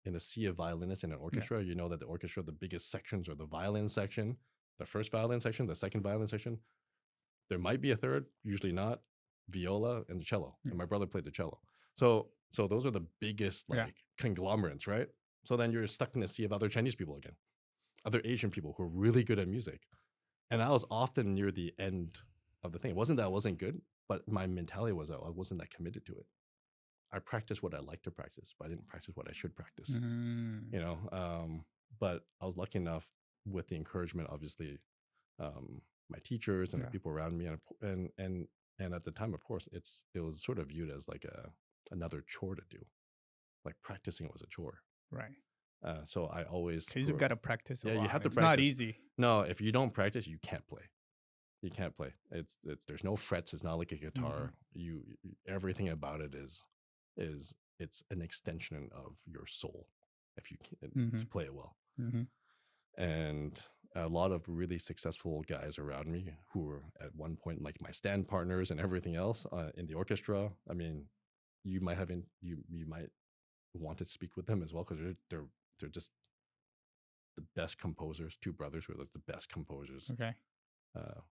in a sea of violinists in an yeah. orchestra. You know that the orchestra, the biggest sections are the violin section, the first violin section, the second violin section. There might be a third, usually not, viola and the cello. Yeah. And my brother played the cello. So those are the biggest Yeah. like conglomerates, right? So then you're stuck in a sea of other Chinese people again, other Asian people who are really good at music. And I was often near the end of the thing. It wasn't that I wasn't good, but my mentality was that I wasn't that committed to it. I practiced what I like to practice, but I didn't practice what I should practice. Mm, You know, but I was lucky enough with the encouragement, obviously, my teachers and the yeah. people around me, and at the time, of course, it was sort of viewed as like another chore to do. Like practicing was a chore. Right. So I always Because you grew up. got to practice a Yeah, you lot. have to It's not practice. easy. No, if you don't practice, you can't play. You can't play. It's there's no frets. It's not like a Hmm. guitar. Everything about it is it's an extension of your soul if you can Hmm. to play it well. Hmm. And a lot of really successful guys around me who were at one point like my stand partners and everything else in the orchestra. I mean, you might want to speak with them as well because they're just the best composers. Two brothers who are like the best composers. Okay. Uh,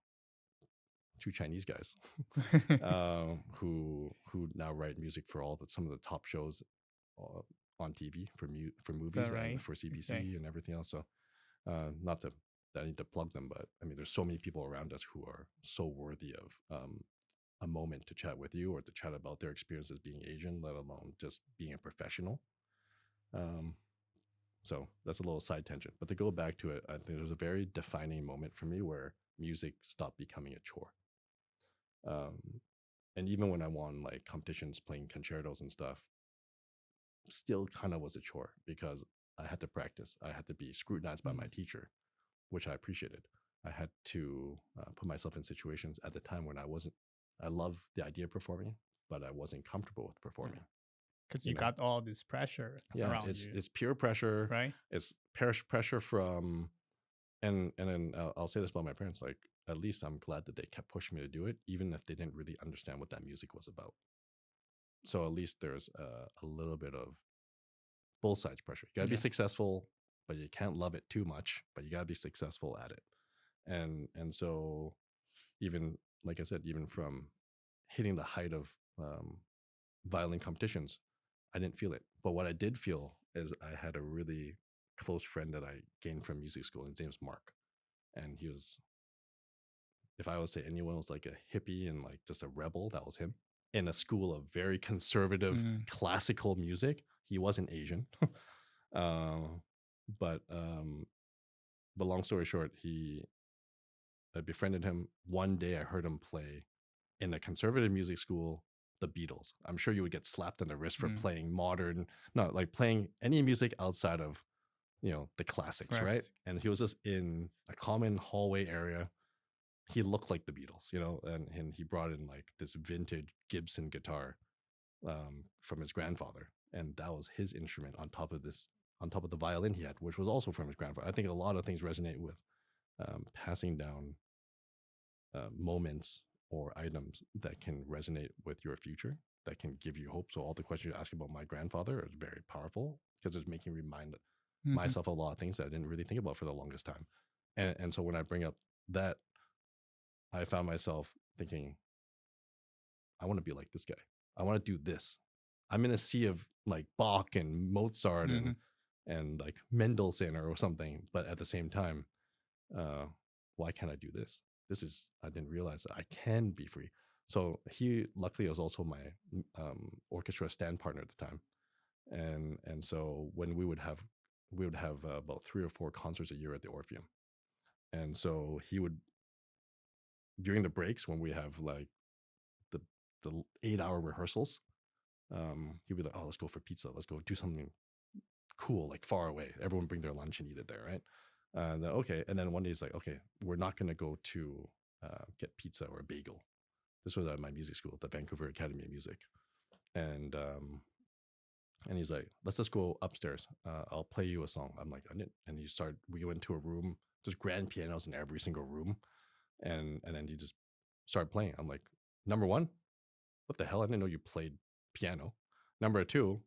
Two Chinese guys who now write music for some of the top shows uh, on TV for Is that movies and right? for Okay. CBC and everything else. So not to that I need to plug them, but I mean, there's so many people around us who are so worthy of a moment to chat with you or to chat about their experiences being Asian, let alone just being a professional. Um, so that's a little side tangent. But to go back to it, I think there's a very defining moment for me where music stopped becoming a chore. Um, and even when I won like competitions playing concertos and stuff, still kind of was a chore because I had to practice. I had to be scrutinized by my Mm. teacher, which I appreciated. I had to put myself in situations at the time when I wasn't. I love the idea of performing, but I wasn't comfortable with Yeah. performing. Because You you know, got all this pressure yeah, around you, it's peer pressure. right? It's pressure from, and then I'll say this about my parents. Like, at least I'm glad that they kept pushing me to do it, even if they didn't really understand what that music was about. So at least there's a little bit of both sides pressure. You gotta be Yeah. successful, but you can't love it too much. But you gotta be successful at it. And so, even like I said, even from hitting the height of violin competitions, I didn't feel it. But what I did feel is I had a really close friend that I gained from music school. His name's Mark, and he was, if I would say anyone was like a hippie and like just a rebel, that was him. In a school of very conservative Mm. classical music, he wasn't Asian. um, but but long story short, I befriended him. One day I heard him play in a conservative music school the Beatles. I'm sure you would get slapped on the wrist for Mm. playing modern, not like playing any music outside of, the classics, right? Correct. And he was just in a common hallway area. He looked like the Beatles, and he brought in like this vintage Gibson guitar from his grandfather, and that was his instrument on top of the violin he had, which was also from his grandfather. I think a lot of things resonate with passing down moments or items that can resonate with your future, that can give you hope. So all the questions you ask about my grandfather is very powerful because it's making me remind Hmm. myself of a lot of things that I didn't really think about for the longest time. And so when I bring up that, I found myself thinking, I want to be like this guy. I want to do this. I'm in a sea of like Bach and Mozart Hmm. and like Mendelssohn or something, but at the same time, uh, why can't I do this? I didn't realize that I can be free. So he luckily was also my orchestra stand partner at the time. And so when we would have about 3 or 4 concerts a year at the Orpheum. And so he would, during the breaks when we have like the, the 8-hour rehearsals, he'd be like, oh, let's go for pizza. Let's go do something cool, like far away. Everyone bring their lunch and eat it there, right? Okay. And then one day he's like, okay, we're not going to go to get pizza or a bagel. This was at my music school, the Vancouver Academy of Music. And he's like, let's just go upstairs. I'll play you a song. I'm like, I didn't. And we went to a room, there's grand pianos in every single room. And then he just started playing. I'm like, number one, what the hell? I didn't know you played piano. Number two,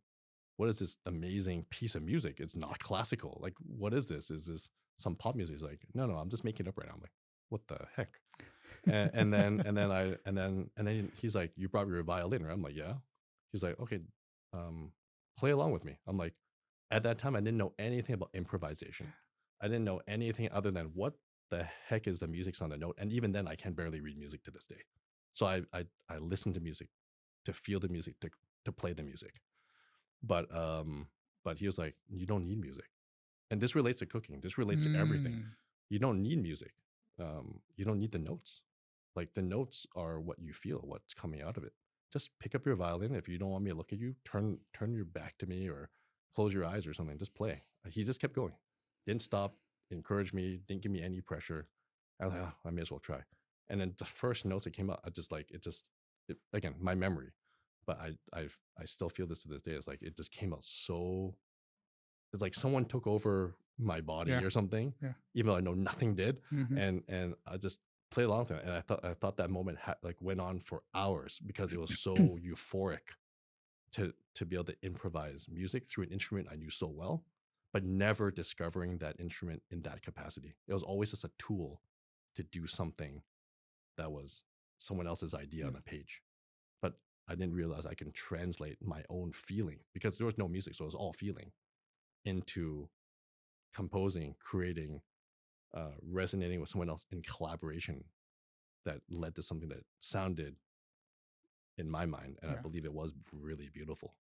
what is this amazing piece of music? It's not classical. Like, what is this? Is this some pop music? He's like, no, I'm just making it up right now. I'm like, what the heck? And then he's like, you brought your violin, right? I'm like, yeah. He's like, okay, um, play along with me. I'm like, at that time, I didn't know anything about improvisation. I didn't know anything other than what the heck is the music's on the note. And even then, I can barely read music to this day. So I listen to music to feel the music, to play the music. But he was like, you don't need music. And this relates to cooking. This relates to everything. Mm. You don't need music. You don't need the notes. Like, the notes are what you feel, what's coming out of it. Just pick up your violin. If you don't want me to look at you, turn your back to me or close your eyes or something. Just play. He just kept going. Didn't stop. Encouraged me. Didn't give me any pressure. I was like, oh, I may as well try. And then the first notes that came out, again, my memory. But I still feel this to this day. It's like it just came out so. It's like someone took over my body Yeah. or something, Yeah. even though I know nothing did, Hmm. and I just played along with it. And I thought that moment went on for hours because it was so euphoric to be able to improvise music through an instrument I knew so well, but never discovering that instrument in that capacity. It was always just a tool to do something that was someone else's idea on a page. But I didn't realize I can translate my own feeling because there was no music, so it was all feeling into composing, creating, resonating with someone else in collaboration that led to something that sounded in my mind, and I Yeah. believe it was really beautiful.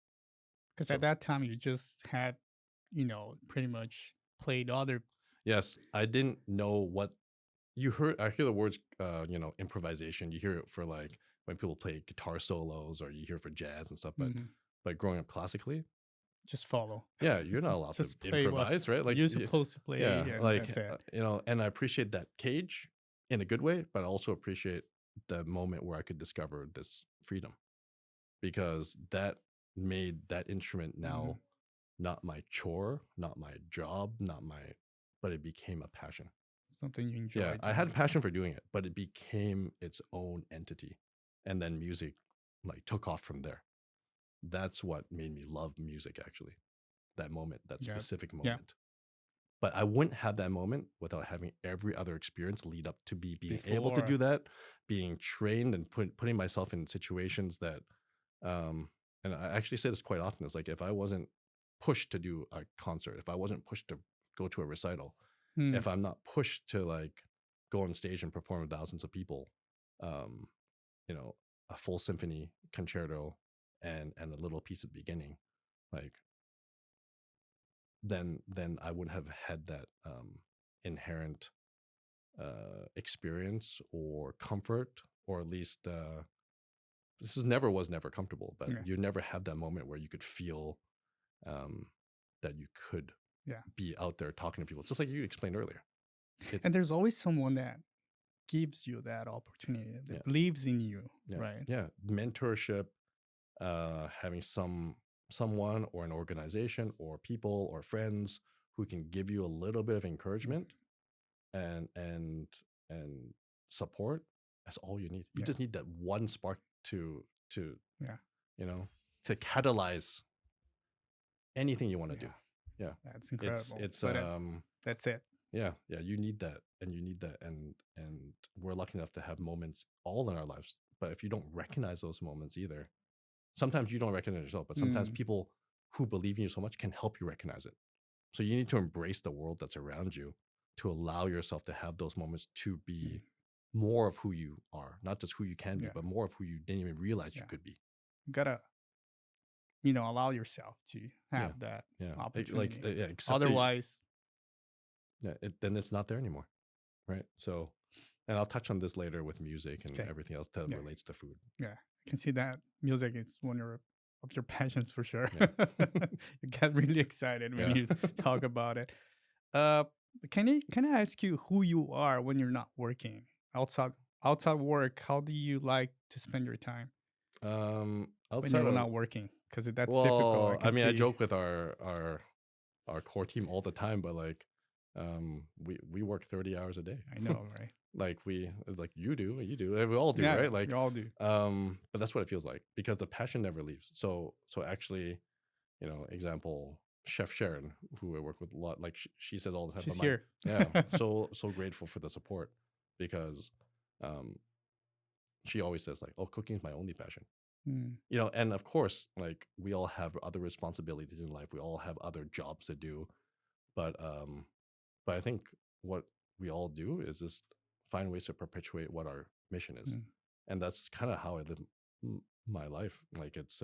Because at So that time you just had, pretty much played other. yes, I didn't know what you heard. I hear the words, improvisation. You hear it for like when people play guitar solos, or you hear it for jazz and stuff. But Mhm. growing up classically, just follow. Yeah, you're not allowed to Just play what improvise, right? Like, you're supposed to play, yeah, and like, that's it. and I appreciate that cage in a good way, but I also appreciate the moment where I could discover this freedom, because that made that instrument Mhm. now not my chore, not my job, not my, but it became a passion. Something you Yeah, enjoy I had doing. a passion for doing it, but it became its own entity. And then music like took off from there. That's what made me love music, actually. That moment, that Yeah. specific Yeah. moment. But I wouldn't have that moment without having every other experience lead up to being able to do Before. that, being trained and putting myself in situations that, um, and I actually say this quite often. It's like, if I wasn't pushed to do a concert, if I wasn't pushed to go to a recital, Hmm. if I'm not pushed to like go on stage and perform with thousands of people, um, you know, a full symphony concerto and a little piece at the beginning, like, then I wouldn't have had that inherent experience or comfort, or at least this is never was never comfortable, but Yeah. you never had that moment where you could feel um, that you could Yeah. be out there talking to people, just like you explained earlier. It's And there's always someone that gives you that opportunity, yeah, that believes in you, yeah, right? yeah. Mentorship, having someone or an organization or people or friends who can give you a little bit of Mm. encouragement and and support. That's all you need. You Yeah. just need that one spark to Yeah. you know to catalyze anything you want to do. Yeah. Yeah, That's it's incredible. it's But um that's it. yeah, you need that, and you need that, and we're lucky enough to have moments all in our lives. But if you don't recognize those moments either, sometimes you don't recognize yourself, but sometimes Mm. people who believe in you so much can help you recognize it. So you need to embrace the world that's around you to allow yourself to have those moments to Mm. be more of who you are, not just who you can be, Yeah. but more of who you didn't even realize you Yeah. could be. You gotta, allow yourself to Yeah. have that Yeah. opportunity. Yeah, accept that. Otherwise, Yeah, then it's not there anymore. Right. So, and I'll touch on this later with music and okay. everything else that Yeah. relates to food. Yeah. I can see that music is one of your passions for sure. Yeah. You get really excited when Yeah. you talk about it. Uh, can I ask you who you are when you're not working outside outside work? How do you like to spend your time when Outside you're of, not working? Because that's difficult. I well, I can mean, I see. joke with our core team all the time, but like, we work 30 hours a day. I know, right? Like, it's like you do, we all do, Yeah, right? we Like, all do. but that's what it feels like, because the passion never leaves. So actually, example, Chef Sharon, who I work with a lot, like she says all the time, She's but my, here. yeah, so grateful for the support, because um she always says like, oh, cooking is my only passion. Mm, And of course, like, we all have other responsibilities in life, we all have other jobs to do, but I think what we all do is just find ways to perpetuate what our mission is. mm, And that's kind of how I live my life. Like, it's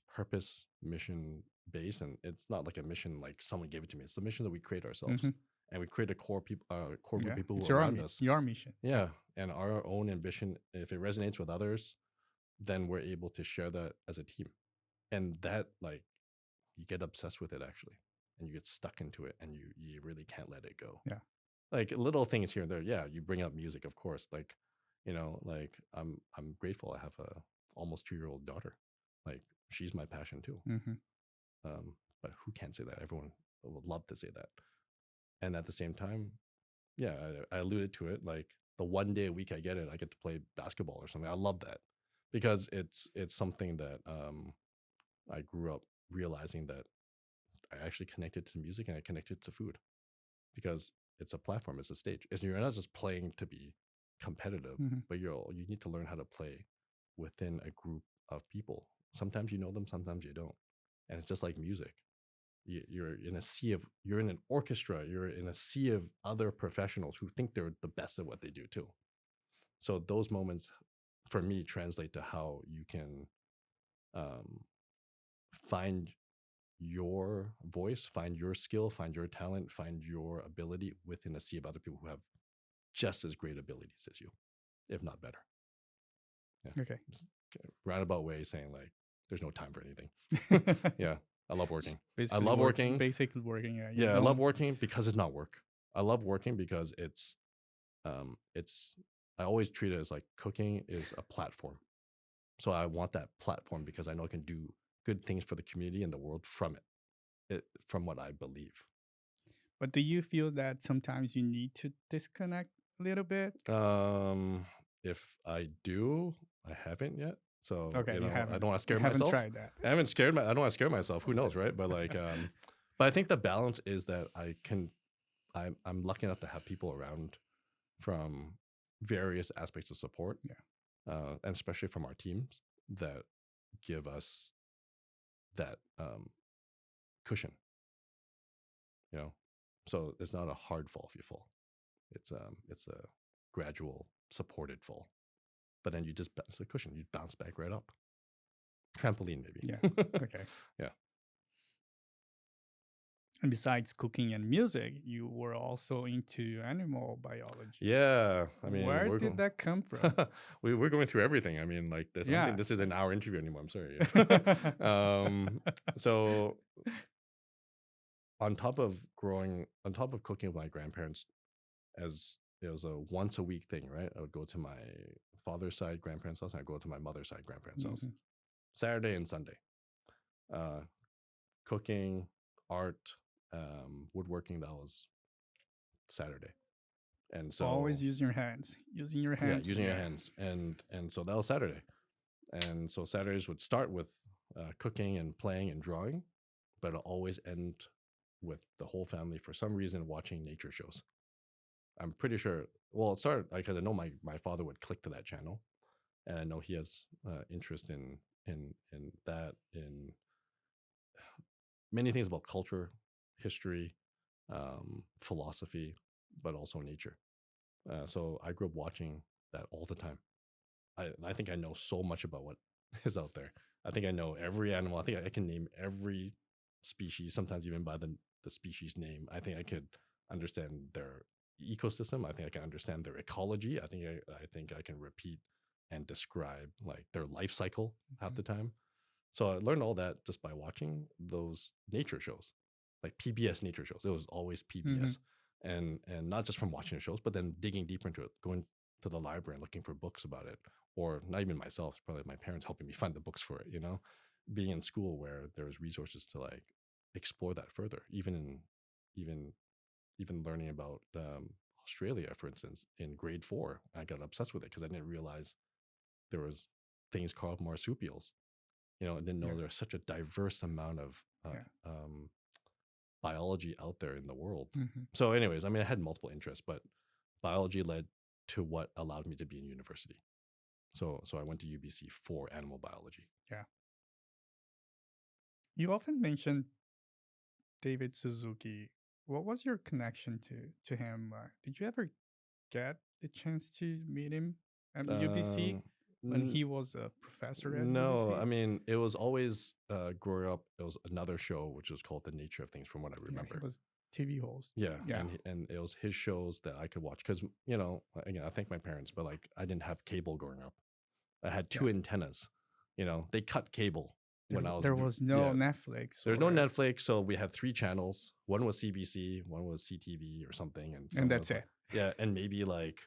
purpose, mission based, and it's not like a mission like someone gave it to me. It's the mission that we create ourselves, hmm. and we create a core group Yeah, of people it's who are around us. your mission. Yeah, and our own ambition, if it resonates with others, then we're able to share that as a team, and that, like, you get obsessed with it, actually, and you get stuck into it, and you really can't let it go. Yeah. Like, little things here and there. Yeah, you bring up music, of course. Like, like, I'm grateful I have a almost 2-year-old daughter. Like, she's my passion too. Hmm. But who can't say that? Everyone would love to say that. And at the same time, yeah, I alluded to it. Like, the one day a week I get it, I get to play basketball or something. I love that, because it's something that I grew up realizing that I actually connected to music, and I connected to food, because it's a platform, it's a stage. You're not just playing to be competitive, Hmm. but you need to learn how to play within a group of people. Sometimes you know them, sometimes you don't, and it's just like music. You're in an orchestra. You're in a sea of other professionals who think they're the best at what they do too. So those moments, for me, translate to how you can um, find your voice, find your skill, find your talent, find your ability within a sea of other people who have just as great abilities as you, if not better. Yeah. Okay. Roundabout way saying, like, there's no time for anything. Yeah, I love Just working. I basically love work, working. basically working. Yeah, you Yeah, I love don't. working because it's not work. I love working because it's I always treat it as like cooking is a platform. So I want that platform because I know I can do good things for the community and the world from from what I believe. But do you feel that sometimes you need to disconnect a little bit? Um, if I do, I haven't yet. So, Okay, I don't want to you scare haven't myself. tried that. I don't want to scare myself. Who knows, right? But but I think the balance is that I'm lucky enough to have people around from various aspects of support, Yeah. and especially from our teams that give us that cushion, you know. So it's not a hard fall if you fall. It's a gradual supported fall. But then it's a cushion. You bounce back right up. Trampoline, Yeah. maybe. Okay. Yeah. And besides cooking and music, you were also into animal biology. Yeah. I mean, Where did that come from? we're going through everything. I mean, like this. I don't Yeah. think this is an hour interview anymore. I'm sorry. So on top of cooking with my grandparents, as it was a once a week thing, right? I would go to my father's side grandparents' house, and I'd go to my mother's side grandparents' house, Mhm. Saturday and Sunday. Uh, Cooking, art, woodworking. That was Saturday, and so Always using your hands. Using your yeah, hands. using your Yeah. hands, and so that was Saturday, and so Saturdays would start with cooking and playing and drawing, but it'll always end with the whole family for some reason watching nature shows. I'm pretty sure. Well, it started because I know my father would click to that channel, and I know he has interest in that in many things about culture, history, philosophy, but also nature. So I grew up watching that all the time. I think I know so much about what is out there. I think I know every animal. I think I can name every species, sometimes even by the species name. I think I could understand their ecosystem. I think I can understand their ecology. I think I can repeat and describe like their life cycle half Mhm. the time. So I learned all that just by watching those nature shows, like PBS nature shows. It was always Mhm. PBS, and not just from watching the shows, but then digging deeper into it, going to the library and looking for books about it, or not even myself. It's probably my parents helping me find the books for it. Being in school where there was resources to like explore that further, even even learning about Australia, for instance, in grade 4, I got obsessed with it because I didn't realize there was things called marsupials. I didn't know Yeah. there's such a diverse amount of Yeah. biology out there in the world. Mhm. So, anyways, I mean, I had multiple interests, but biology led to what allowed me to be in university. So I went to UBC for animal biology. Yeah. You often mention David Suzuki. What was your connection to him? Did you ever get the chance to meet him at UBC Um, when n- he was a professor at no, I UBC? mean, it was always growing up. It was another show which was called The Nature of Things, from what I Yeah, he remember. was TV host. Yeah, Yeah. and it was his shows that I could watch because again, I thank my parents, but like I didn't have cable growing up. I had Yeah. two antennas. They cut cable when I was There was no yeah. Netflix There's no or Netflix, so we had three channels. One was CBC, one was CTV or something, and and some that's was like it. yeah, and maybe like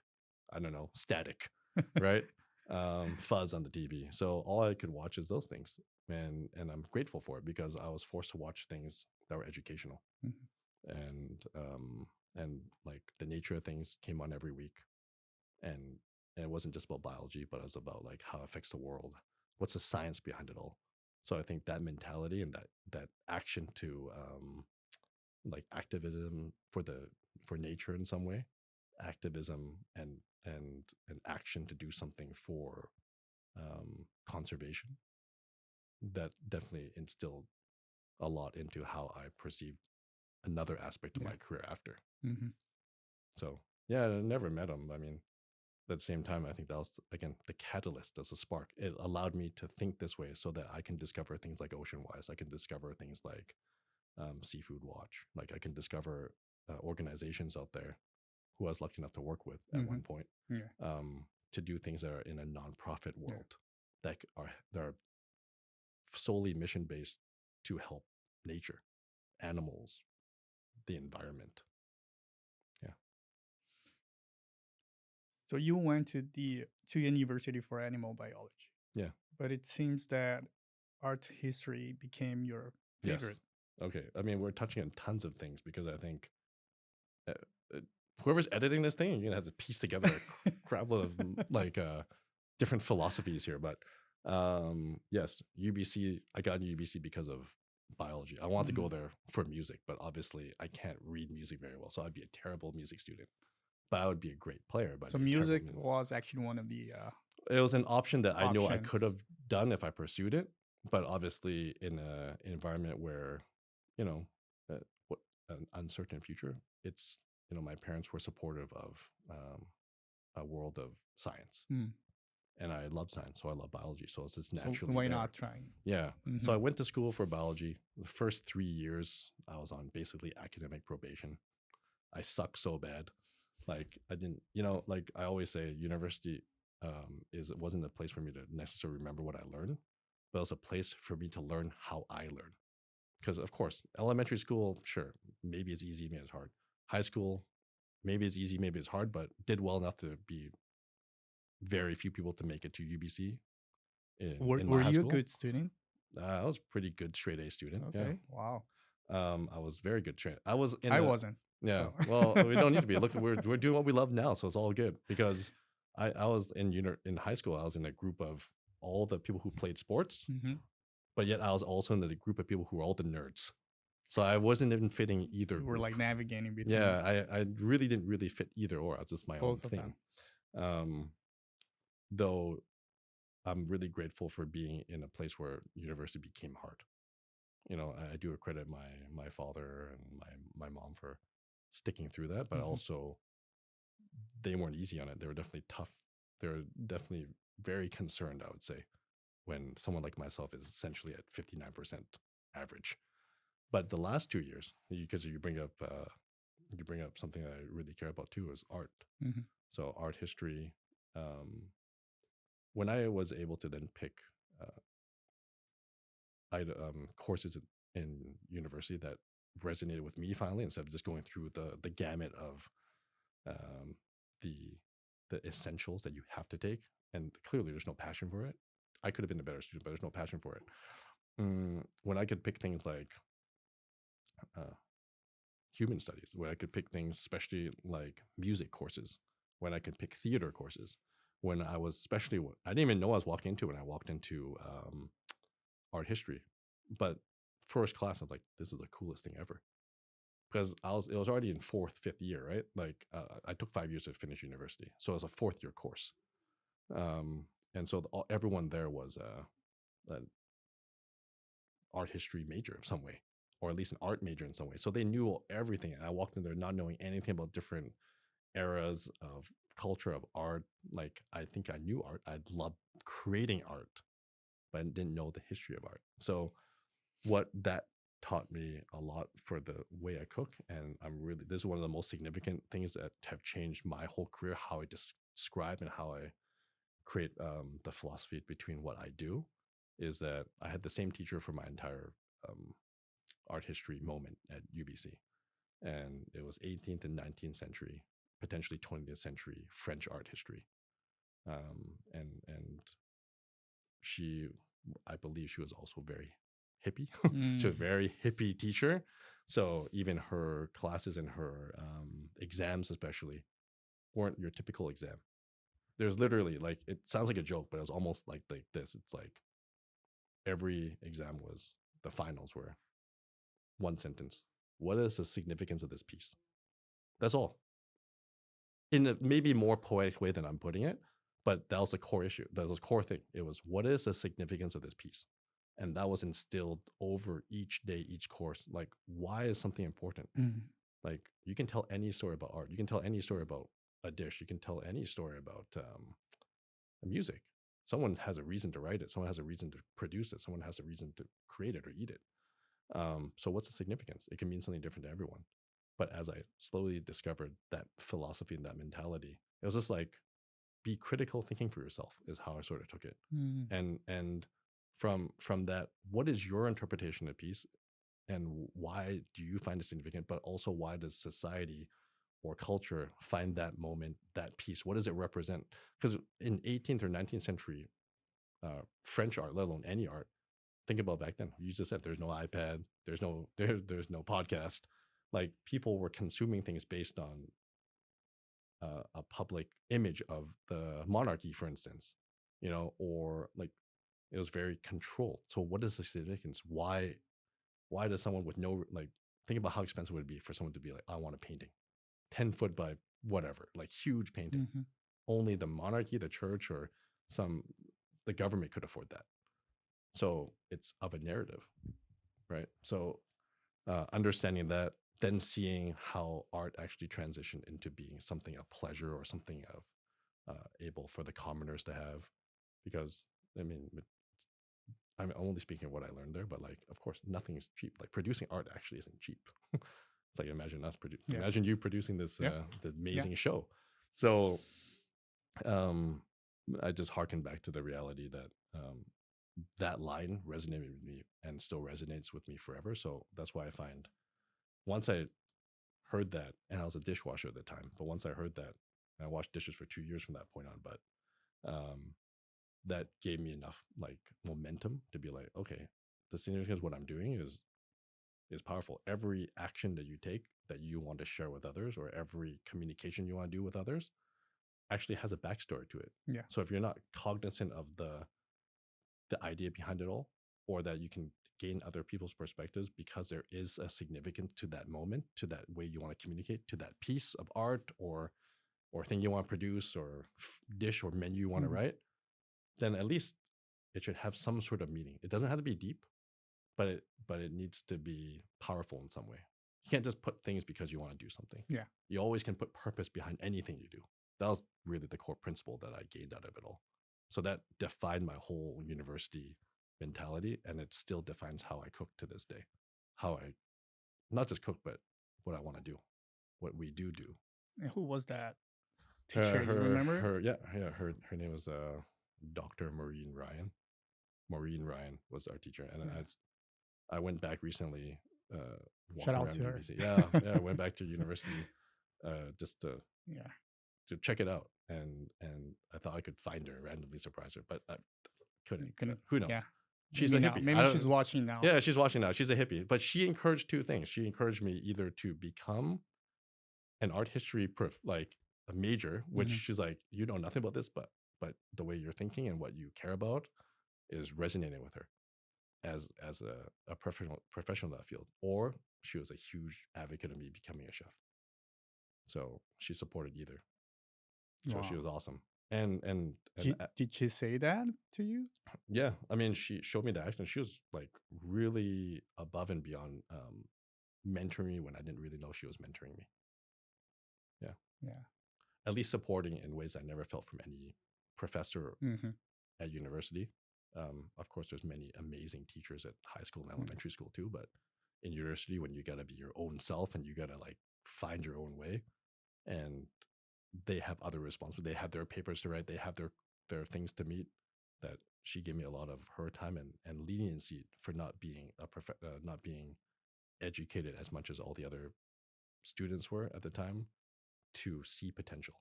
I don't know, static, right? Fuzz on the TV. So all I could watch is those things, and I'm grateful for it because I was forced to watch things that were educational, Mhm. and like the nature of things came on every week, and and it wasn't just about biology, but it was about like how it affects the world. What's the science behind it all? So I think that mentality and that action to like activism for nature in some way, activism and action to do something for conservation, that definitely instilled a lot into how I perceived another aspect of Yeah. my career after. Hmm. So yeah, I never met him. I mean, at the same time, I think that was again the catalyst as a spark. It allowed me to think this way so that I can discover things like Ocean Wise. I can discover things like Seafood Watch. Like I can discover organizations out there who I was lucky enough to work with at Hmm. one point, Yeah. to do things that are in a nonprofit Yeah. world that are solely mission based to help nature, animals, the environment. Yeah. So you went to university for animal biology, Yeah. but it seems that art history became your Yes. favorite. Okay. I mean, we're touching on tons of things because I think uh, uh, whoever's editing this thing, you're gonna have to piece together a crap load of like different philosophies here. But yes, UBC. I got into UBC because of biology. I wanted to go Mhm. there for music, but obviously I can't read music very well, so I'd be a terrible music student. But I would be a great player. But I'd So be a terrible. music was actually one of the It was an option that I know I options. could have done if I pursued it, but obviously in an environment where, you know, what an uncertain future. It's my parents were supportive of a world of science, Mm. and I love science, so I love biology. So it's just So naturally why there. not trying? Yeah. So Hmm. I went to school for biology. The first 3 years, I was on basically academic probation. I sucked so bad. Like I didn't, like I always say, university it wasn't a place for me to necessarily remember what I learned, but it was a place for me to learn how I learn. Because of course, elementary school, sure, maybe it's easy, maybe it's hard. High school, maybe it's easy, maybe it's hard, but did well enough to be very few people to make it to UBC in my Were high you a school. good student? I was a pretty good straight A student. Yeah. Okay. Wow. I was very good trained. I was in I a wasn't. yeah. So Well, we don't need to be. Look, we're doing what we love now, so it's all good. Because I was in high school. I was in a group of all the people who played sports, Mhm. but yet I was also in the group of people who were all the nerds. So I wasn't even fitting either You were group. like navigating between Yeah, I really didn't really fit either or. It's just my own both of thing. them. Um, though I'm really grateful for being in a place where university became hard. I do credit my father and my mom for sticking through that, but Mhm. also they weren't easy on it. They were definitely tough. They were definitely very concerned, I would say, when someone like myself is essentially at 59% average. But the last 2 years, because you bring up something that I really care about too, is art. Mhm. So art history. Um, when I was able to then pick uh, courses in university that resonated with me finally, instead of just going through the gamut of um, the the essentials that you have to take, and clearly there's no passion for it. I could have been a better student, but there's no passion for it. When I could pick things like uh, human studies, when I could pick things, especially like music courses, when I could pick theater courses, when I was especially, I didn't even know I was walking into when I walked into art history, but first class, I was like, this is the coolest thing ever. Because it was already in fourth, fifth year, right? Like I took 5 years to finish university, so it was a fourth year course. Um, and so everyone there was an art history major of some way, or at least an art major in some way. So they knew everything, and I walked in there not knowing anything about different eras of culture of art. Like I think I knew art. I loved creating art, but I didn't know the history of art. So what that taught me a lot for the way I cook, and this is one of the most significant things that have changed my whole career, how I describe and how I create the philosophy between what I do, is that I had the same teacher for my entire art history moment at UBC, and it was 18th and 19th century, potentially 20th century French art history, and she, I believe she was also very hippie. She was a Mm. very hippie teacher. So even her classes and her exams, especially, weren't your typical exam. There's literally like, it sounds like a joke, but it was almost like this. It's like every exam was, the finals were one sentence. What is the significance of this piece? That's all. In a maybe more poetic way than I'm putting it, but that was the core issue. That was the core thing. It was, what is the significance of this piece? And that was instilled over each day, each course. Like, why is something important? Mm. Like, you can tell any story about art. You can tell any story about a dish. You can tell any story about music. Someone has a reason to write it. Someone has a reason to produce it. Someone has a reason to create it or eat it. So what's the significance? It can mean something different to everyone. But as I slowly discovered that philosophy and that mentality, it was just like, be critical thinking for yourself is how I sort of took it. Mm. And from that, what is your interpretation of peace, and why do you find it significant? But also, why does society or culture find that moment, that piece? What does it represent? Because in 18th or 19th century French art, let alone any art, think about back then. You just said there's no iPad, there's no podcast. Like people were consuming things based on a public image of the monarchy, for instance, or like it was very controlled. So what is the significance? Why does someone with no like think about how expensive it would be for someone to be like, I want a painting, 10 foot by whatever, like huge painting. Hmm. Only the monarchy, the church, or some the government could afford that. So it's of a narrative, right? So understanding that, then seeing how art actually transitioned into being something of pleasure or something of able for the commoners to have, because I mean, I'm only speaking of what I learned there, but like, of course, nothing is cheap. Like producing art actually isn't cheap. It's like imagine us Yeah. imagine you producing this Yeah. the amazing show. So I just harken back to the reality that that line resonated with me and still resonates with me forever. So that's why I find once I heard that, and I was a dishwasher at the time, but once I heard that, I washed dishes for 2 years from that point on. But um, that gave me enough like momentum to be like, okay, the significance of what I'm doing is powerful. Every action that you take that you want to share with others, or every communication you want to do with others, actually has a backstory to it. Yeah. So if you're not cognizant of the idea behind it all, or that you can gain other people's perspectives because there is a significance to that moment, to that way you want to communicate, to that piece of art or thing you want to produce, or dish or menu you want to Mhm. write, then at least it should have some sort of meaning. It doesn't have to be deep, but it needs to be powerful in some way. You can't just put things because you want to do something. Yeah. You always can put purpose behind anything you do. That was really the core principle that I gained out of it all. So that defined my whole university mentality, and it still defines how I cook to this day. How I not just cook, but what I want to do, what we do. And who was that teacher? You remember? Her name was Dr. Maureen Ryan. Maureen Ryan was our teacher, and Yeah. I went back recently, Shout walking out around to her. UBC. Yeah, I went back to university just Yeah. to check it out, and I thought I could find her, randomly surprise her, but I couldn't. You couldn't. Who knows? Yeah. She's a Maybe now. hippie. Maybe she's watching now. Yeah, she's watching now. She's a hippie, but she encouraged two things. She encouraged me either to become an art history like a major, which Mhm. she's like, you know nothing about this, but the way you're thinking and what you care about is resonating with her as a professional in that field. Or she was a huge advocate of me becoming a chef. So she supported either. So she Wow. was awesome. And Did she say that to you? yeah, I mean, she showed me the action. She was like really above and beyond mentoring me when I didn't really know she was mentoring me. Yeah. Yeah. At least supporting in ways I never felt from any professor Hmm. at university. Of course, there's many amazing teachers at high school and elementary school too, but in university, when you got to be your own self and you got to like find your own way, and they have other responsibilities, they have their papers to write, they have their things to meet. That she gave me a lot of her time and leniency for not being not being educated as much as all the other students were at the time, to see potential.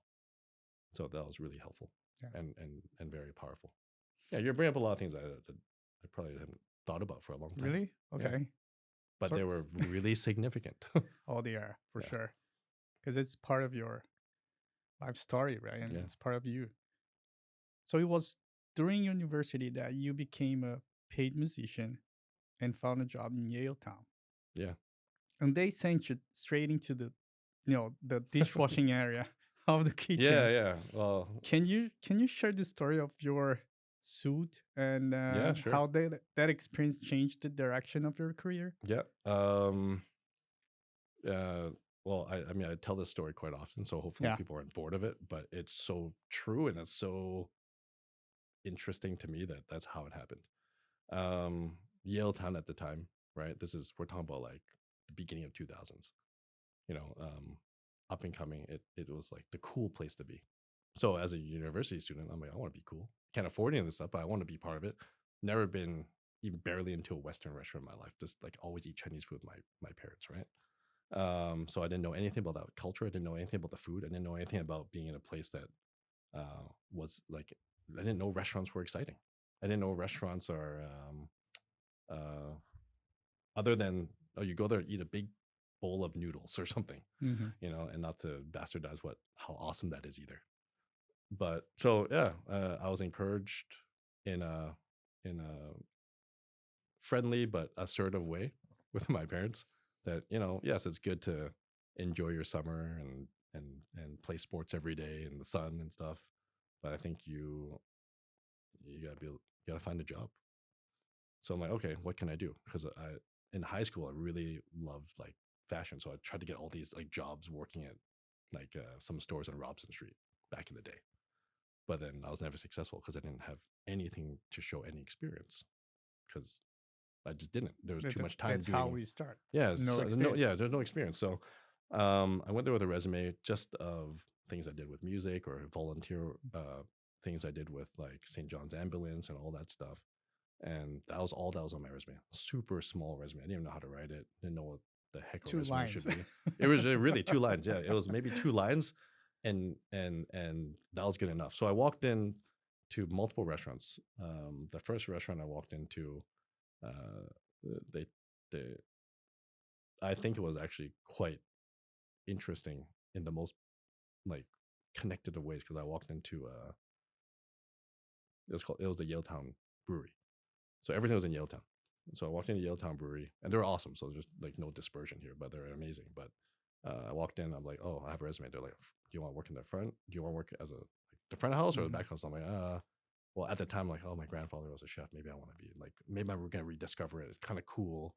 So that was really helpful. Yeah. And very powerful. Yeah, you're bringing up a lot of things I probably hadn't thought about for a long time. Really? Okay. Yeah. But they were really significant. Oh, they are for Yeah. sure, because it's part of your life story, right? And Yeah. it's part of you. So it was during university that you became a paid musician and found a job in Yaletown. Yeah. And they sent you straight into the dishwashing area of the kitchen. Yeah. Well, Can you share the story of your suit and yeah, sure. how that experience changed the direction of your career? Yeah. Well, I mean, I tell this story quite often, so hopefully Yeah. people aren't bored of it, but it's so true and it's so interesting to me that that's how it happened. Yaletown at the time, right? We're talking about like the beginning of 2000s, up and coming. It was like the cool place to be. So as a university student, I'm like, I want to be cool. Can't afford any of this stuff, but I want to be part of it. never been even barely into a Western restaurant in my life. Just like always eat Chinese food with my parents, right? So I didn't know anything about that culture. I didn't know anything about the food. I didn't know anything about being in a place that was like, I didn't know restaurants were exciting. I didn't know restaurants are uh, other than, oh, you go there and eat a big bowl of noodles or something, Mm-hmm. and not to bastardize how awesome that is either. But so yeah, I was encouraged in a friendly but assertive way with my parents that, yes, it's good to enjoy your summer and play sports every day in the sun and stuff, but I think you gotta find a job. So I'm like, okay, what can I do? Because I in high school I really loved like fashion, so I tried to get all these like jobs working at like some stores on Robson Street back in the day. But then I was never successful because I didn't have anything to show any experience because I just didn't. There was too much time That's how doing. we start. Yeah, No no, experience. yeah. There's no experience. So I went there with a resume just of things I did with music or volunteer things I did with like St. John's Ambulance and all that stuff. And that was all that was on my resume. Super small resume. I didn't even know how to write it. Didn't know what the heck a Two resume lines. should be. It was really 2 lines. Yeah, it was maybe 2 lines, and that was good enough. So I walked in to multiple restaurants. The first restaurant I walked into, uh, they they I think it was actually quite interesting in the most like connected of ways because I walked into it was the Yaletown Brewery. So everything was in Yaletown. So I walked into Yaletown Brewery, and they were awesome. So there's like no dispersion here, but they're amazing. But I walked in, I'm like, oh, I have a resume. They're like, do you want to work in the front? Do you want to work as the front of house or the Mm-hmm. back house? I'm like, well, at the time, like, oh, my grandfather was a chef. Maybe I want to be like, maybe we're gonna rediscover it. It's kind of cool.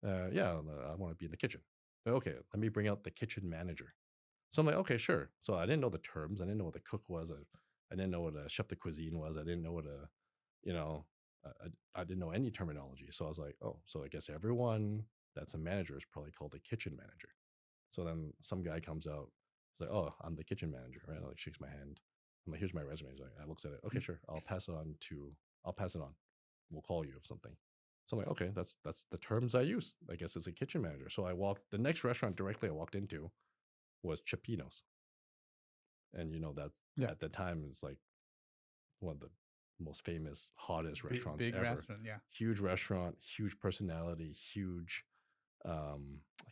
Yeah, I want to be in the kitchen. Okay, let me bring out the kitchen manager. So I'm like, okay, sure. So I didn't know the terms. I didn't know what a cook was. I didn't know what a chef de cuisine was. I didn't know what you know, I didn't know any terminology. So I was like, oh, so I guess everyone that's a manager is probably called a kitchen manager. So then some guy comes out. He's like, oh, I'm the kitchen manager, right? Like shakes my hand. I'm like, here's my resume. He's like, I looks at it. Okay, sure. I'll pass it on. We'll call you of something. So I'm like, okay, that's the terms I use. I guess it's a kitchen manager. So I walked the next restaurant directly I walked into was Chipino's. And that Yeah. at the time is like one of the most famous, hottest restaurants Big ever. restaurant. Yeah. Huge restaurant, huge personality, huge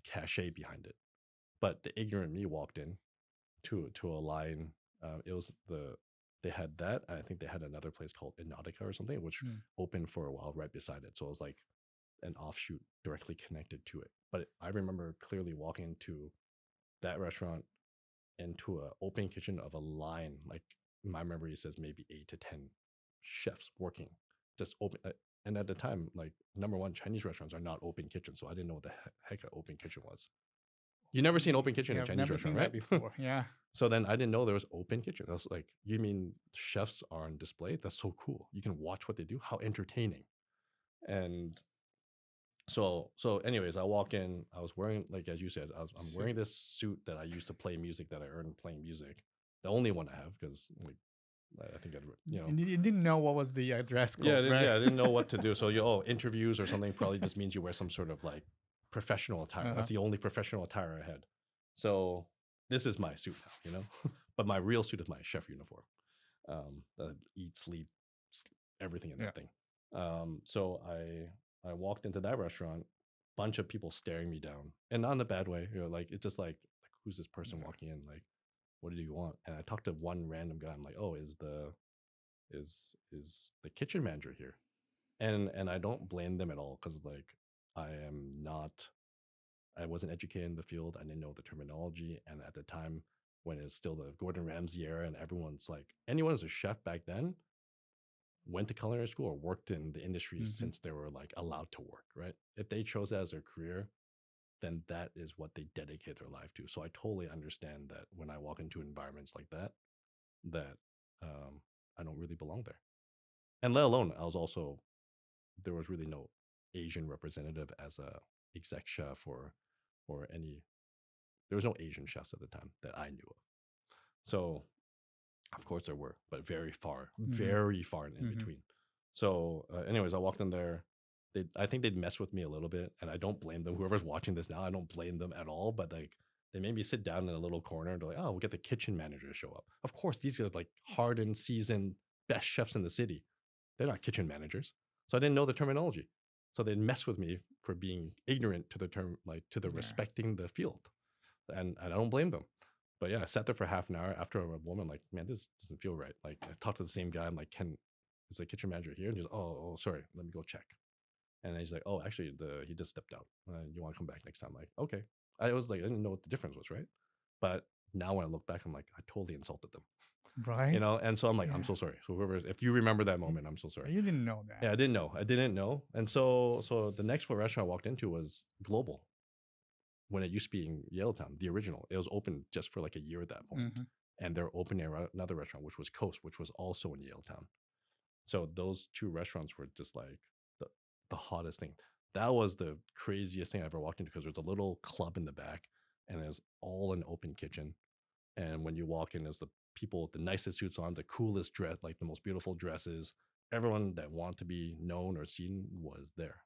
cachet behind it. But the ignorant me walked in to a line. It was they had that, and I think they had another place called Inautica or something, which Mm. opened for a while right beside it. So it was like an offshoot directly connected to it. But I remember clearly walking into that restaurant into a open kitchen of a line. Like my memory says, maybe 8 to 10 chefs working, just open. And at the time, like number one, Chinese restaurants are not open kitchen, so I didn't know what the heck an open kitchen was. You never seen open kitchen Yeah, in a I've Chinese never seen restaurant, that right? before. Yeah. So then I didn't know there was open kitchen. I was like, you mean chefs are on display? That's so cool. You can watch what they do. How entertaining. And so anyways, I walk in, I was wearing, like as you said, I'm wearing this suit that I used to play music, that I earned playing music, the only one I have, because like I think And you didn't know what was the dress code, right? yeah, I didn't know what to do. So interviews or something probably just means you wear some sort of like professional attire. Uh-huh. That's the only professional attire I had. So this is my suit now, but my real suit is my chef uniform. Eat, sleep, everything in Yeah. that thing. So I walked into that restaurant, bunch of people staring me down, and not in a bad way. Like it's just like who's this person Okay. walking in? Like, what do you want? And I talked to one random guy. I'm like, oh, is the kitchen manager here? And I don't blame them at all, because like I wasn't educated in the field. I didn't know the terminology, and at the time when it's still the Gordon Ramsay era, and everyone's like, anyone who's a chef back then went to culinary school or worked in the industry Mm-hmm. since they were like allowed to work, right? If they chose that as their career, then that is what they dedicate their life to. So I totally understand that when I walk into environments like that I don't really belong there. And let alone, there was really no Asian representative as a exec chef or any. There was no Asian chefs at the time that I knew of. So of course there were, but very far Mm-hmm. in Mm-hmm. between. So, anyways, I walked in there. I think they'd mess with me a little bit, and I don't blame them. Whoever's watching this now, I don't blame them at all. But like, they made me sit down in a little corner. And they're like, "Oh, we'll get the kitchen manager to show up." Of course, these are like hardened, seasoned, best chefs in the city. They're not kitchen managers, so I didn't know the terminology. So they'd mess with me for being ignorant to the term, like to the Yeah. respecting the field, and I don't blame them. But yeah, I sat there for half an hour. After a woman, I'm like, man, this doesn't feel right. Like, I talked to the same guy. I'm like, is the kitchen manager here? And he's, oh, sorry, let me go check. And he's like, oh, actually, he just stepped out. You want to come back next time? I'm like, okay. I was like, I didn't know what the difference was, right? But now when I look back, I'm like, I totally insulted them, Right? And so I'm like, I'm Yeah. so sorry. So whoever, if you remember that moment, I'm so sorry. You didn't know that. Yeah, I didn't know. I didn't know. And so the next restaurant I walked into was Global, when it used to be in Yaletown, the original. It was open just for like a year at that point. Mhm. And they're opening another restaurant, which was Coast, which was also in Yaletown. So those two restaurants were just like the, the hottest thing. That was the craziest thing I ever walked into, because there's a little club in the back and it's all an open kitchen. And when you walk in, there's the people with the nicest suits on, the coolest dress, like the most beautiful dresses. Everyone that wanted to be known or seen was there,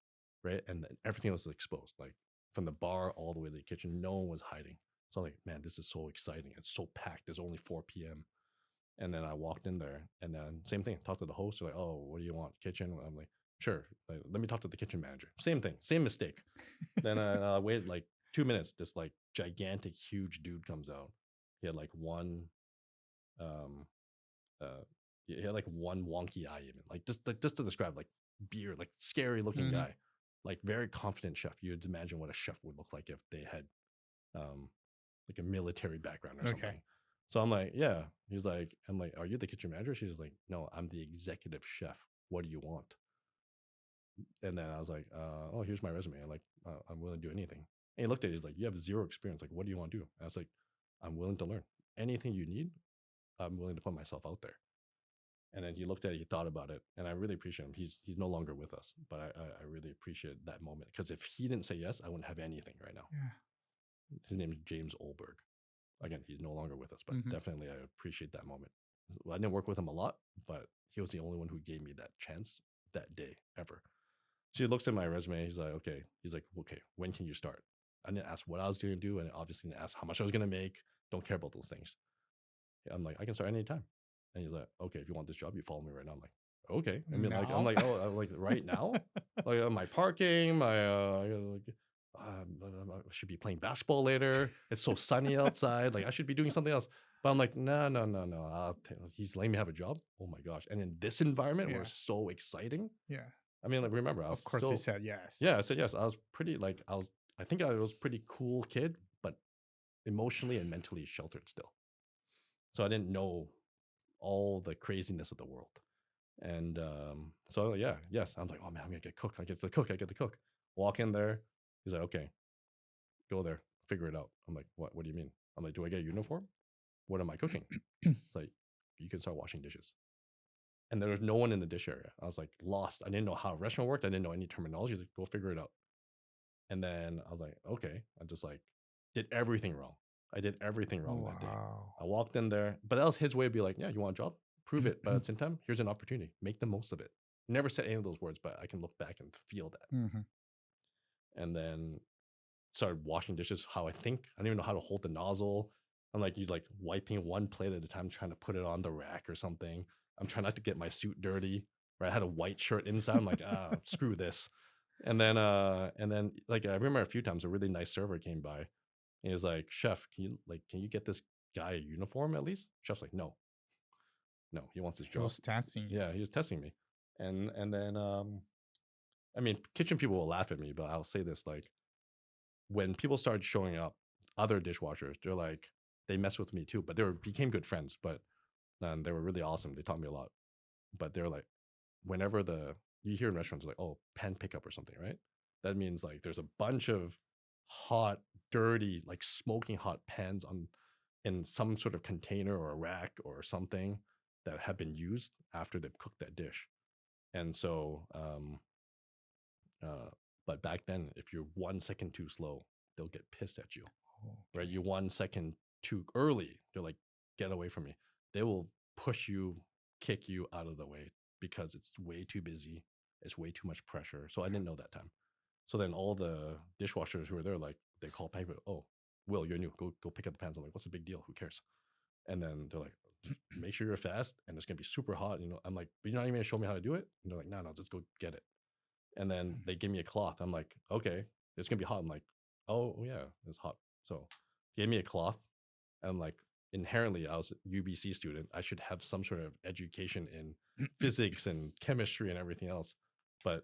right? And then everything was exposed, like from the bar all the way to the kitchen. No one was hiding. So I'm like, man, this is so exciting. It's so packed. It's only 4 p.m. And then I walked in there, and then same thing. Talked to the host. They're like, "Oh, what do you want? Kitchen?" I'm like, "Sure." Like, let me talk to the kitchen manager. Same thing. Same mistake. Then I waited like 2 minutes. This like gigantic, huge dude comes out. He had like one, um, he had like one wonky eye, even like just to describe, like beard, like scary looking Mhm. guy, like very confident chef. You'd imagine what a chef would look like if they had um like a military background or Okay. something. So I'm like, yeah. I'm like, are you the kitchen manager? She's like, no, I'm the executive chef. What do you want? And then I was like, oh, here's my resume. I'm willing to do anything. And he looked at it. He's like, you have zero experience. Like, what do you want to do? And I was like, I'm willing to learn anything you need. I'm willing to put myself out there. And then he looked at it. He thought about it, and I really appreciate him. He's no longer with us, but I really appreciate that moment, because if he didn't say yes, I wouldn't have anything right now. Yeah. His name is James Olberg. Again, he's no longer with us, but Mhm. definitely I appreciate that moment. I didn't work with him a lot, but he was the only one who gave me that chance that day ever. So he looks at my resume. He's like, okay. He's like, okay, when can you start? I didn't ask what I was going to do, and obviously didn't ask how much I was going to make. Don't care about those things. I'm like, I can start anytime. And he's like, okay, if you want this job, you follow me right now. I'm like, okay. I mean, like, I'm Now? like, oh, I'm like right now, like my parking, I should be playing basketball later. It's so sunny outside. Like, I should be doing something else. But I'm like, no, no, no, no. He's letting me have a job. Oh my gosh! And in this environment, where Yeah. it's so exciting. Yeah. I mean, like, remember, I was Of course you still, said yes. yeah, I said yes. I was pretty, like, I think I was pretty cool kid, but emotionally and mentally sheltered still. So I didn't know all the craziness of the world. And so yeah, yes, I'm like, oh man, I'm gonna get cook. I get to cook. I get to cook. Walk in there. He's like, okay, go there, figure it out. I'm like, what? What do you mean? I'm like, do I get a uniform? What am I cooking? It's like, you can start washing dishes. And there was no one in the dish area. I was like lost. I didn't know how a restaurant worked. I didn't know any terminology. Like, go figure it out. And then I was like, okay. I just like did everything wrong. I did everything wrong that day. Wow. I walked in there, but that was his way of being like, yeah, you want a job? Prove it. But at the same time, here's an opportunity. Make the most of it. Never said any of those words, but I can look back and feel that. Mhm. And then started washing dishes how I think. I don't even know how to hold the nozzle. I'm like, you like wiping one plate at a time, trying to put it on the rack or something. I'm trying not to get my suit dirty. Right. I had a white shirt inside. I'm like, screw this. And then like I remember a few times a really nice server came by and he was like, Chef, can you get this guy a uniform at least? Chef's like, no, he wants his He job. was testing you. Yeah, he was testing me. And then I mean, kitchen people will laugh at me, but I'll say this, like, when people started showing up, other dishwashers, they're like, they mess with me too, but became good friends. But they were really awesome. They taught me a lot. But they're like, whenever you hear in restaurants like, oh, pan pickup or something, right? That means like there's a bunch of hot, dirty, like smoking hot pans in some sort of container or a rack or something that have been used after they've cooked that dish. And so, uh, but back then, if you're 1 second too slow, they'll get pissed at you, right? Okay. You're 1 second too early, they're like, get away from me. They will push you, kick you out of the way because it's way too busy. It's way too much pressure. So I didn't know that time. So then all the dishwashers who were there, like they call paper, oh, Will, you're new. Go pick up the pans. I'm like, what's the big deal? Who cares? And then they're like, just make sure you're fast and it's gonna be super hot. I'm like, but you're not even gonna show me how to do it? And they're like, no, just go get it. And then they give me a cloth. I'm like, okay, it's gonna be hot. I'm like, oh yeah, it's hot. So gave me a cloth. And I'm like, inherently, I was a UBC student. I should have some sort of education in physics and chemistry and everything else. But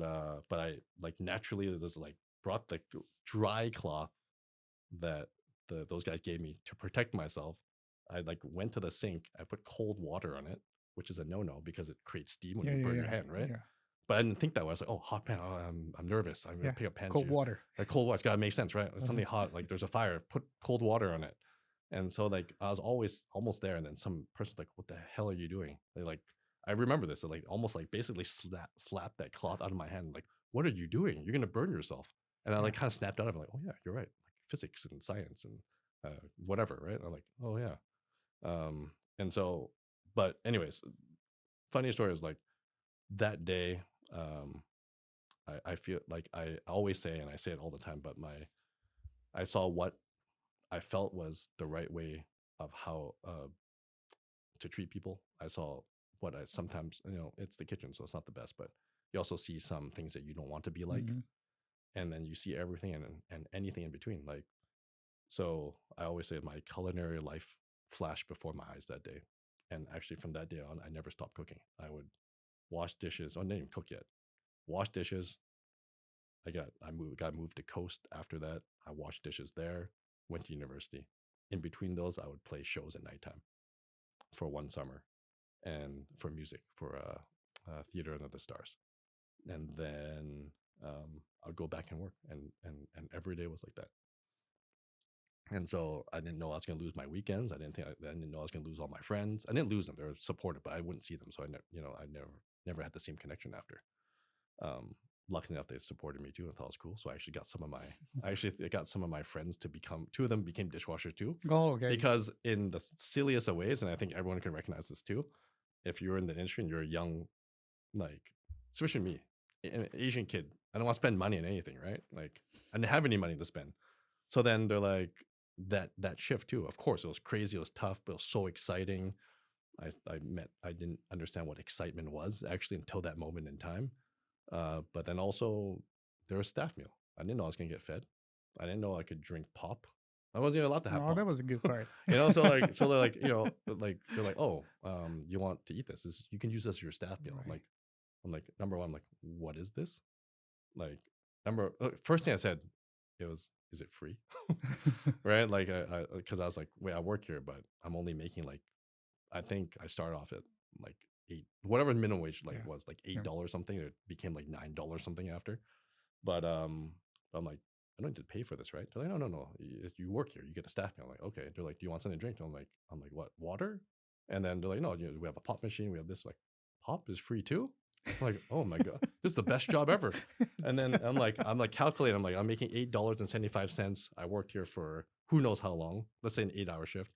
I like naturally just like brought the dry cloth that those guys gave me to protect myself. I like went to the sink. I put cold water on it, which is a no because it creates steam when you burn your hand, right? Yeah. But I didn't think that way. I was like, oh, hot pan. Oh, I'm nervous. I'm gonna pick up pans. Cold water. Like cold water. It's gotta make sense, right? Something hot. Like there's a fire. Put cold water on it. And so like I was always almost there, and then some person's like, "What the hell are you doing?" They like, I remember this. They like almost like basically slapped that cloth out of my hand. Like, what are you doing? You're gonna burn yourself. And I like kind of snapped out of it. Like, oh yeah, you're right. Like physics and science and whatever, right? And I'm like, oh yeah. And so, but anyways, funny story is like that day. I feel like I always say, and I say it all the time, but I saw what I felt was the right way of how to treat people. I saw what I sometimes, it's the kitchen, so it's not the best, but you also see some things that you don't want to be like, and then you see everything and anything in between. Like, so I always say my culinary life flashed before my eyes that day, and actually from that day on, I never stopped cooking. I would wash dishes. Oh, I didn't even cook yet. Wash dishes. Got moved to Coast after that. I washed dishes there. Went to university. In between those, I would play shows at nighttime for one summer, and for music for Theater Under the Stars. And then I'd go back and work, and every day was like that. And so I didn't know I was going to lose my weekends. I didn't know I was going to lose all my friends. I didn't lose them; they were supportive, but I wouldn't see them. So I never had the same connection after. Luckily enough, they supported me too and thought it was cool. So I actually got some of my friends to become, two of them became dishwashers too. Oh, okay. Because in the silliest of ways, and I think everyone can recognize this too, if you're in the industry and you're a young, like, especially me, an Asian kid, I don't want to spend money on anything, right? Like, I didn't have any money to spend. So then they're like, that shift too. Of course, it was crazy, it was tough, but it was so exciting. I didn't understand what excitement was actually until that moment in time. But then also there was staff meal. I didn't know I was gonna get fed. I didn't know I could drink pop. I wasn't even allowed to have pop. That was a good part. So they're like, they're like, oh, you want to eat this? You can use this as your staff meal. Right. I'm like, number one, I'm like, what is this? Like, first thing I said, is it free? Right? Like, because I was like, wait, I work here, but I'm only making like, I think I started off at like $8, whatever minimum wage was, like $8 something. It became like $9 something after. But I'm like, I don't need to pay for this, right? They're like, no. You work here, you get a staff meal. I'm like, okay. They're like, do you want something to drink? I'm like, what, water? And then they're like, no, we have a pop machine. We have this. Like, pop is free too? I'm like, oh my God, this is the best job ever. And then I'm like calculating. I'm like, I'm making $8.75. I worked here for who knows how long. Let's say an 8-hour shift.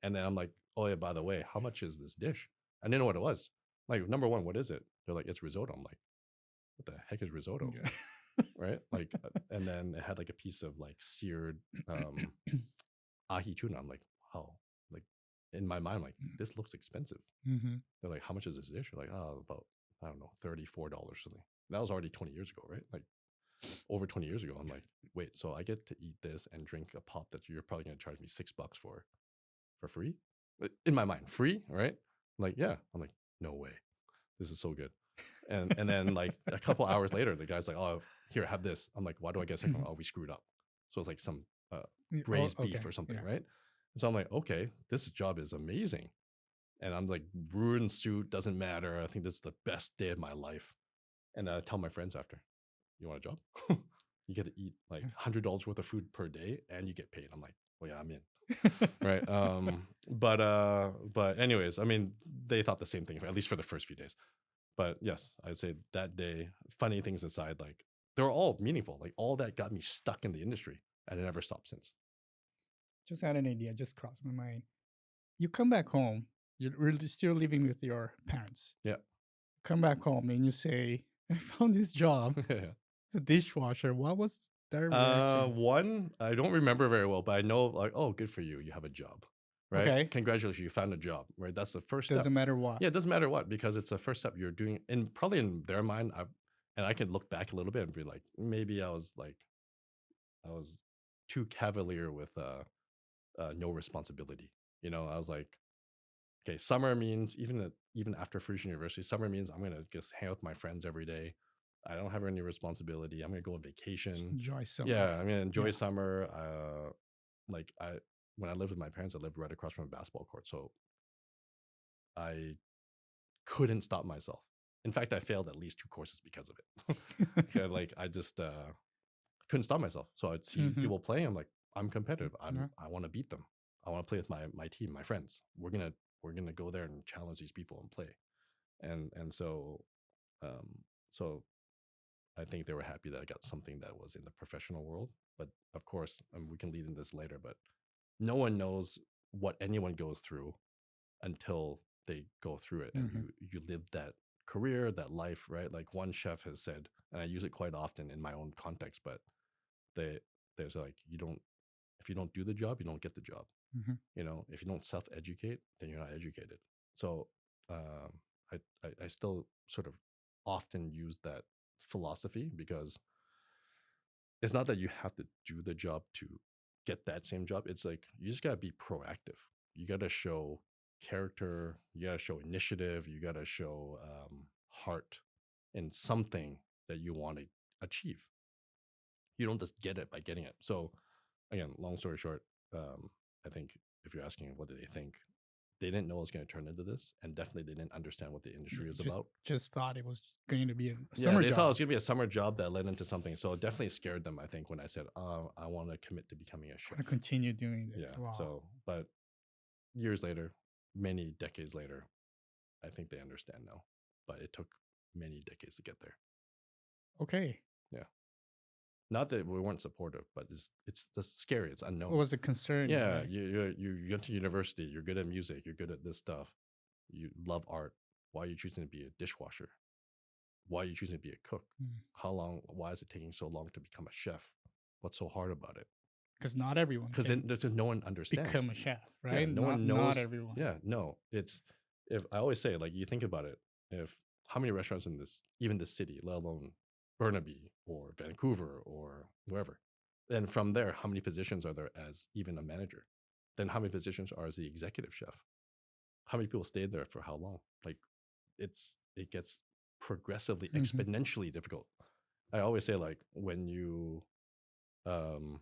And then I'm like, oh yeah, by the way, how much is this dish? I didn't know what it was. Like, number one, what is it? They're like, it's risotto. I'm like, what the heck is risotto? Yeah. Right? Like, and then it had like a piece of like seared ahi tuna. I'm like, wow. Like, in my mind, I'm like, this looks expensive. They're like, how much is this dish? You're like, oh, about, I don't know, $34 something. That was already 20 years ago, right? Like, over 20 years ago. I'm like, wait, so I get to eat this and drink a pop that you're probably going to charge me $6 for free? In my mind, free, right? I'm like, yeah. I'm like, no way. This is so good. And then like a couple hours later, the guy's like, oh, here, have this. I'm like, why do I get second one? Oh, we screwed up. So it's like some braised beef or something, right? And so I'm like, okay, this job is amazing. And I'm like, ruined suit, doesn't matter. I think this is the best day of my life. And I tell my friends after, you want a job? You get to eat like $100 worth of food per day and you get paid. I'm like, well, yeah, I'm in. Right. But anyways, I mean, they thought the same thing, at least for the first few days. But yes, I'd say that day, funny things aside, like they were all meaningful. Like all that got me stuck in the industry, and it never stopped since. Just had an idea, just crossed my mind. You come back home, you're really still living with your parents. Yeah. come back home and you say, I found this job, the dishwasher, what was their reaction? One, I don't remember very well, but I know like, oh, good for you. You have a job, right? Okay. Congratulations, you found a job, right? That's the first step. Doesn't matter what. Yeah, it doesn't matter what, because it's the first step you're doing. And probably in their mind, and I can look back a little bit and be like, maybe I was too cavalier with no responsibility. I was like, okay, summer means even after Fuji University, summer means I'm gonna just hang out with my friends every day. I don't have any responsibility. I'm gonna go on Just vacation. enjoy summer. Yeah, I'm gonna enjoy Yeah. summer. Like I when I lived with my parents, I lived right across from a basketball court, so I couldn't stop myself. In fact, I failed at least 2 courses because of it. Okay, like I just couldn't stop myself. So I'd see Mhm. people playing. I'm like, I'm competitive. Yeah. I want to beat them. I want to play with my team, my friends. We're gonna go there and challenge these people and play. And um so I think they were happy that I got something that was in the professional world. But of course, we can lead in this later. But no one knows what anyone goes through until they go through it, and Mhm. you live that career, that life, right? Like one chef has said, and I use it quite often in my own context, but they there's like, you don't if you don't do the job, you don't get the job. Mhm. If you don't self-educate, then you're not educated. So um I still sort of often use that philosophy, because it's not that you have to do the job to get that same job. It's like you just gotta be proactive. You gotta show character. You gotta show initiative. You gotta show heart in something that you want to achieve. You don't just get it by getting it. So again, long story short, I think if you're asking what did they think, they didn't know it was going to turn into this, and definitely they didn't understand what the industry is Just about. just thought it was going to be a Yeah, summer they thought it job. was going to be a summer job that led into something. So it definitely scared them, I think, when I said, I want to commit to becoming a I chef. want to continue doing this. Yeah. Wow. So, but years later, many decades later, I think they understand now. But it took many decades to get there. Okay. Yeah. Not that we weren't supportive, but it's just scary. It's unknown. What was the concern? Yeah, Right? you went to university. You're good at music. You're good at this stuff. You love art. Why are you choosing to be a dishwasher? Why are you choosing to be a cook? Mm. How long? Why is it taking so long to become a chef? What's so hard about it? Because not everyone Because can there's just no one understands. become a chef, Yeah, right? no not one knows. not everyone. Yeah, no. It's if I always say, like, you think about it. If how many restaurants in even this city, let alone Burnaby or Vancouver or wherever, then from there, how many positions are there as even a manager? Then how many positions are as the executive chef? How many people stayed there for how long? Like, it gets progressively Mhm. exponentially difficult. I always say, like, um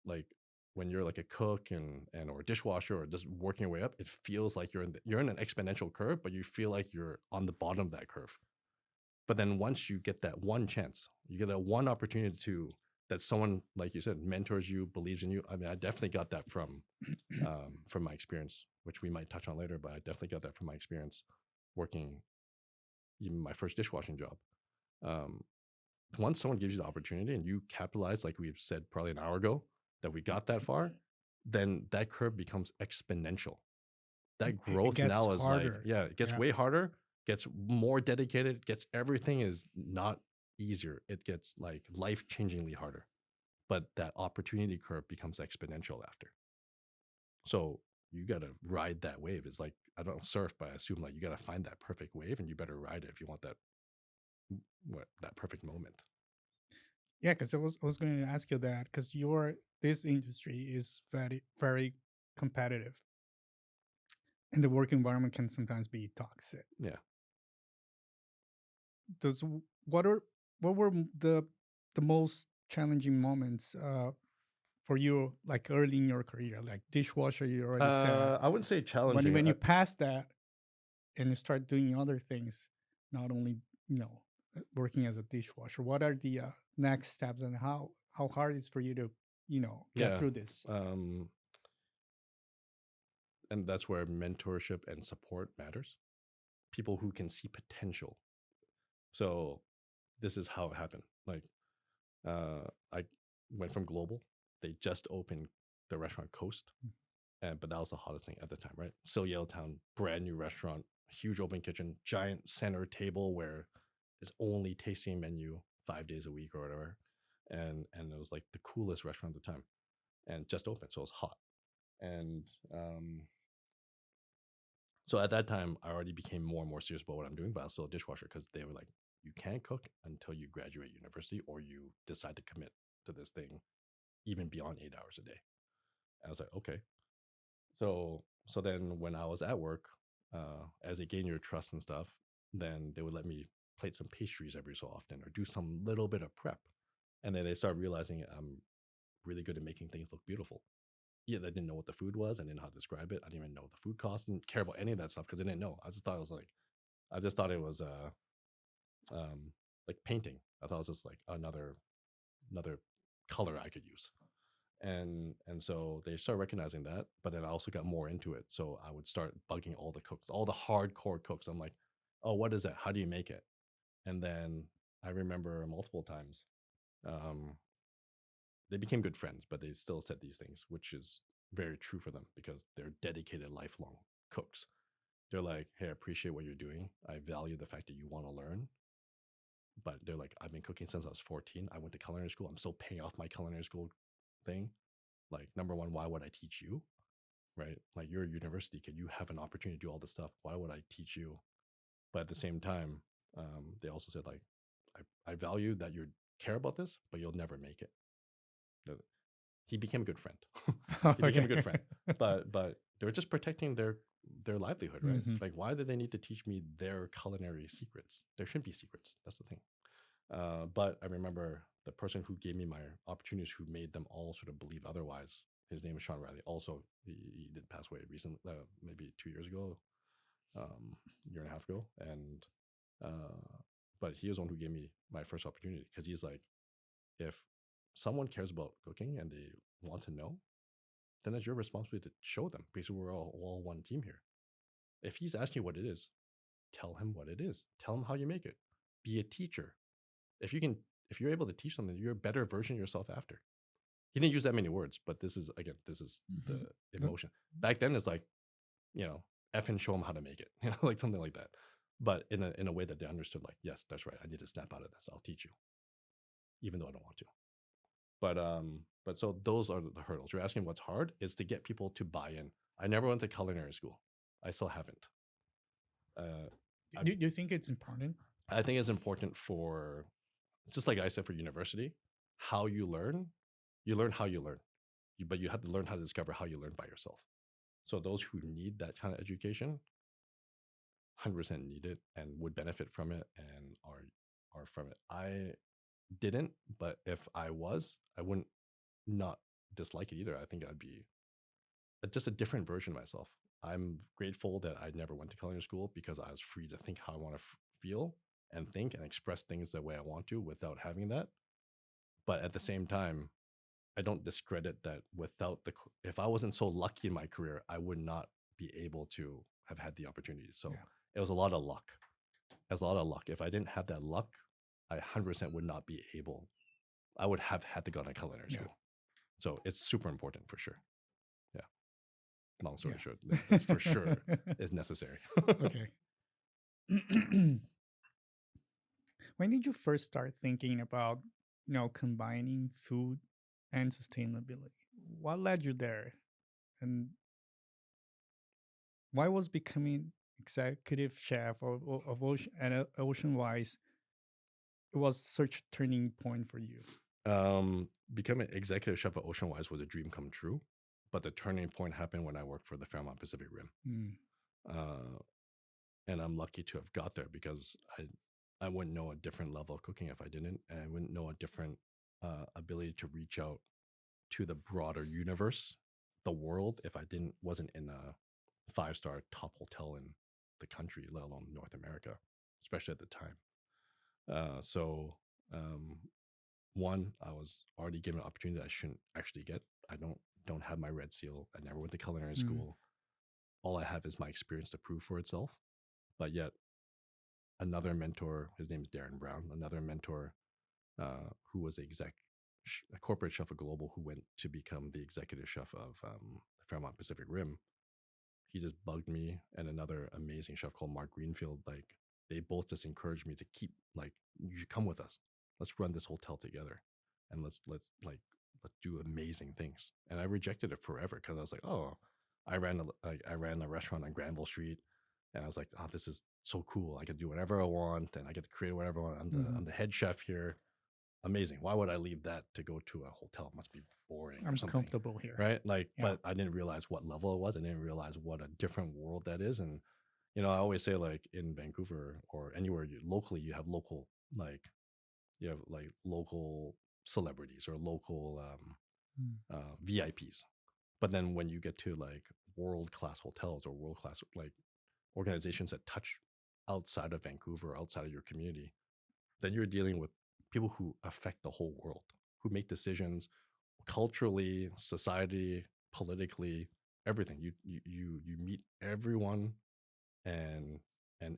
like when you're like a cook and or a dishwasher or just working your way up, it feels like you're in an exponential curve, but you feel like you're on the bottom of that curve. But then once you get that one chance, you get that one opportunity to that someone, like you said, mentors you, believes in you. I mean, I definitely got that from my experience, which we might touch on later. But I definitely got that from my experience working even my first dishwashing job. Um, Once someone gives you the opportunity and you capitalize, like we've said probably an hour ago, that we got that far, then that curve becomes exponential. That It growth gets now is like, harder. yeah, it gets Yeah. way harder, gets more dedicated, gets everything is not easier. It gets like life changingly harder. But that opportunity curve becomes exponential after. So you got to ride that wave. It's like, I don't surf, but I assume like you got to find that perfect wave and you better ride it if you want that perfect moment. Yeah, because I was going to ask you that because this industry is very very competitive, and the work environment can sometimes be toxic. Yeah. Does what are what were the most challenging moments for you, like early in your career, like dishwasher? You already said I wouldn't say when challenging. you pass that and you start doing other things, not only working as a dishwasher. What are the next steps, and how hard is for you to get Yeah. through this? And that's where mentorship and support matters. People who can see potential. So this is how it happened. Like, I went from global. They just opened the restaurant Coast, but that was the hottest thing at the time, right? Still Yellowtown, brand new restaurant, huge open kitchen, giant center table where it's only tasting menu 5 days a week or whatever. And it was like the coolest restaurant at the time, and just open, so it was hot. And so at that time, I already became more and more serious about what I'm doing, but I was still a dishwasher because they were like, you can't cook until you graduate university or you decide to commit to this thing even beyond 8 hours a day. And I was like, okay. So then when I was at work, as they gain your trust and stuff, then they would let me plate some pastries every so often or do some little bit of prep. And then they start realizing I'm really good at making things look beautiful. Yeah, I didn't know what the food was. I didn't know how to describe it. I didn't even know the food cost. Didn't care about any of that stuff because I didn't know. I just thought it was like painting. I thought it was just like another color I could use. And so they started recognizing that, but then I also got more into it. So I would start bugging all the cooks, all the hardcore cooks. I'm like, oh, what is that? How do you make it? And then I remember multiple times, um, they became good friends, but they still said these things, which is very true for them because they're dedicated, lifelong cooks. They're like, hey, I appreciate what you're doing. I value the fact that you want to learn. But they're like, I've been cooking since I was 14. I went to culinary school. I'm still paying off my culinary school thing. Like, number one, why would I teach you? Right? Like, you're a university kid. You have an opportunity to do all this stuff. Why would I teach you? But at the same time, they also said, like, I value that you care about this, but you'll never make it. He became a good friend. He became a good friend. But they were just protecting their livelihood, right? Mhm. Like, why did they need to teach me their culinary secrets? There shouldn't be secrets. That's the thing. But I remember the person who gave me my opportunities, who made them all sort of believe otherwise. His name is Sean Riley. Also, he did pass away recently, maybe 2 years ago, year and a half ago. And but he was the one who gave me my first opportunity because he's like, if someone cares about cooking and they want to know, then it's your responsibility to show them because we're all one team here. If he's asking you what it is, tell him what it is. Tell him how you make it. Be a teacher. If you're able to teach something, you're a better version of yourself after. He didn't use that many words, but this is the Mhm. emotion. Back then, it's like, F and show them how to make it, like something like that. But in a way that they understood, like, yes, that's right. I need to snap out of this. I'll teach you, even though I don't want to. But so those are the hurdles. You're asking what's hard is to get people to buy in. I never went to culinary school. I still haven't. Uh, Do you think it's important? I think it's important for, just like I said, for university, how you learn how you learn. But you have to learn how to discover how you learn by yourself. So those who need that kind of education, 100% need it and would benefit from it and are from it. I didn't, but if I was, I wouldn't not dislike it either. I think I'd be just a different version of myself. I'm grateful that I never went to culinary school because I was free to think how I want to feel and think and express things the way I want to without having that. But at the same time, I don't discredit that without if I wasn't so lucky in my career, I would not be able to have had the opportunity. So Yeah. it was a lot of luck. It was a lot of luck. If I didn't have that luck, I 100% would not be able. I would have had to go to culinary Yeah. school. So it's super important for sure. Yeah. Long story Yeah. short, that's for sure is necessary. Okay. When did you first start thinking about, combining food and sustainability? What led you there? And why was becoming executive chef of Ocean Wise, it was such a turning point for you? Becoming executive chef at Ocean Wise was a dream come true, but the turning point happened when I worked for the Fairmont Pacific Rim. Mm. Uh, and I'm lucky to have got there because I wouldn't know a different level of cooking if I didn't, and I wouldn't know a different ability to reach out to the broader universe, the world, if I wasn't in a 5-star top hotel in the country, let alone North America, especially at the time. So one, I was already given an opportunity that I shouldn't actually get. I don't have my red seal. I never went to culinary Mm. school. All I have is my experience to prove for itself. But yet, another mentor, his name is Darren Brown, another mentor who was a corporate chef of Global, who went to become the executive chef of the Fairmont Pacific Rim. he just bugged me and another amazing chef called Mark Greenfield. Like they both just encouraged me to keep like you should come with us. Let's run this hotel together, and let's do amazing things. And I rejected it forever because I was like, oh, I ran a restaurant on Granville Street, and I was like, oh, this is so cool. I can do whatever I want, and I get to create whatever I want. I'm the head chef here. Amazing. Why would I leave that to go to a hotel? It must be boring or I'm something, comfortable here. right? Like, Yeah. but I didn't realize what level it was. I didn't realize what a different world that is. And I always say like in Vancouver or anywhere locally, you have local celebrities or local VIPs. But then when you get to like world class hotels or world class like organizations that touch outside of Vancouver, outside of your community, then you're dealing with people who affect the whole world, who make decisions culturally, society, politically, everything. You meet everyone and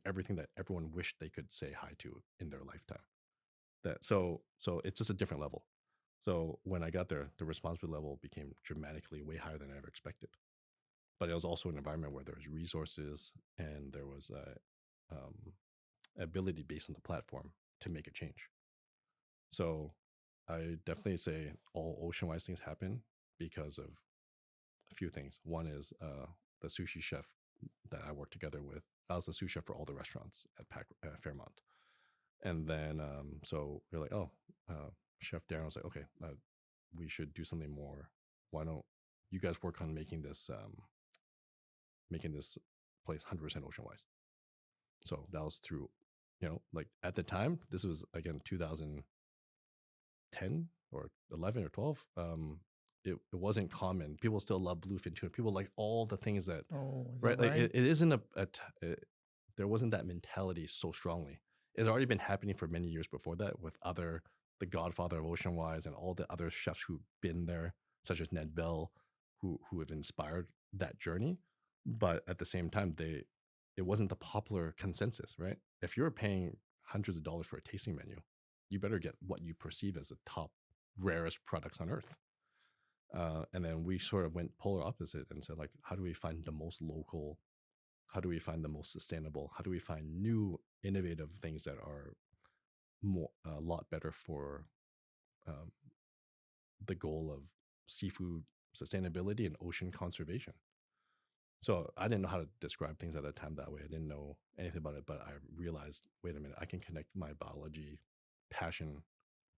everything that everyone wished they could say hi to in their lifetime. So it's just a different level. So when I got there, the responsibility level became dramatically way higher than I ever expected. But it was also an environment where there was resources and there was a ability based on the platform to make a change. So I definitely say all ocean-wise things happen because of a few things. One is the sushi chef that I worked together with. I was the sous chef for all the restaurants at Fairmont. And then, so we're like, oh, Chef Darren was like, okay, we should do something more. Why don't you guys work on making this place 100% ocean-wise? So that was through, like at the time, this was again 2010 or 11 or 12. It wasn't common. People still love bluefin tuna. People like all the things that, Is right? that Like right? it isn't there wasn't that mentality so strongly. It's already been happening for many years before that with the Godfather of Ocean Wise and all the other chefs who've been there, such as Ned Bell, who have inspired that journey. But at the same time, it wasn't the popular consensus, right? If you're paying hundreds of dollars for a tasting menu, you better get what you perceive as the top rarest products on earth. And then we sort of went polar opposite and said, like, how do we find the most local? How do we find the most sustainable? How do we find new innovative things that are a lot better for um, the goal of seafood sustainability and ocean conservation? So I didn't know how to describe things at that time that way. I didn't know anything about it, but I realized, wait a minute, I can connect my biology passion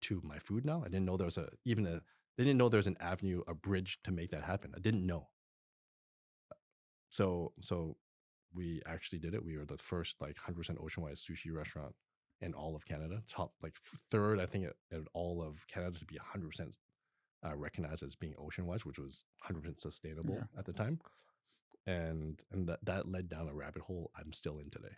to my food now. I didn't know there was they didn't know there's an avenue, a bridge to make that happen. I didn't know. So we actually did it. We were the first like 100% ocean-wise sushi restaurant in all of Canada. Top like third, I think, in all of Canada to be 100% recognized as being ocean-wise, which was 100% sustainable at the time. And that led down a rabbit hole I'm still in today.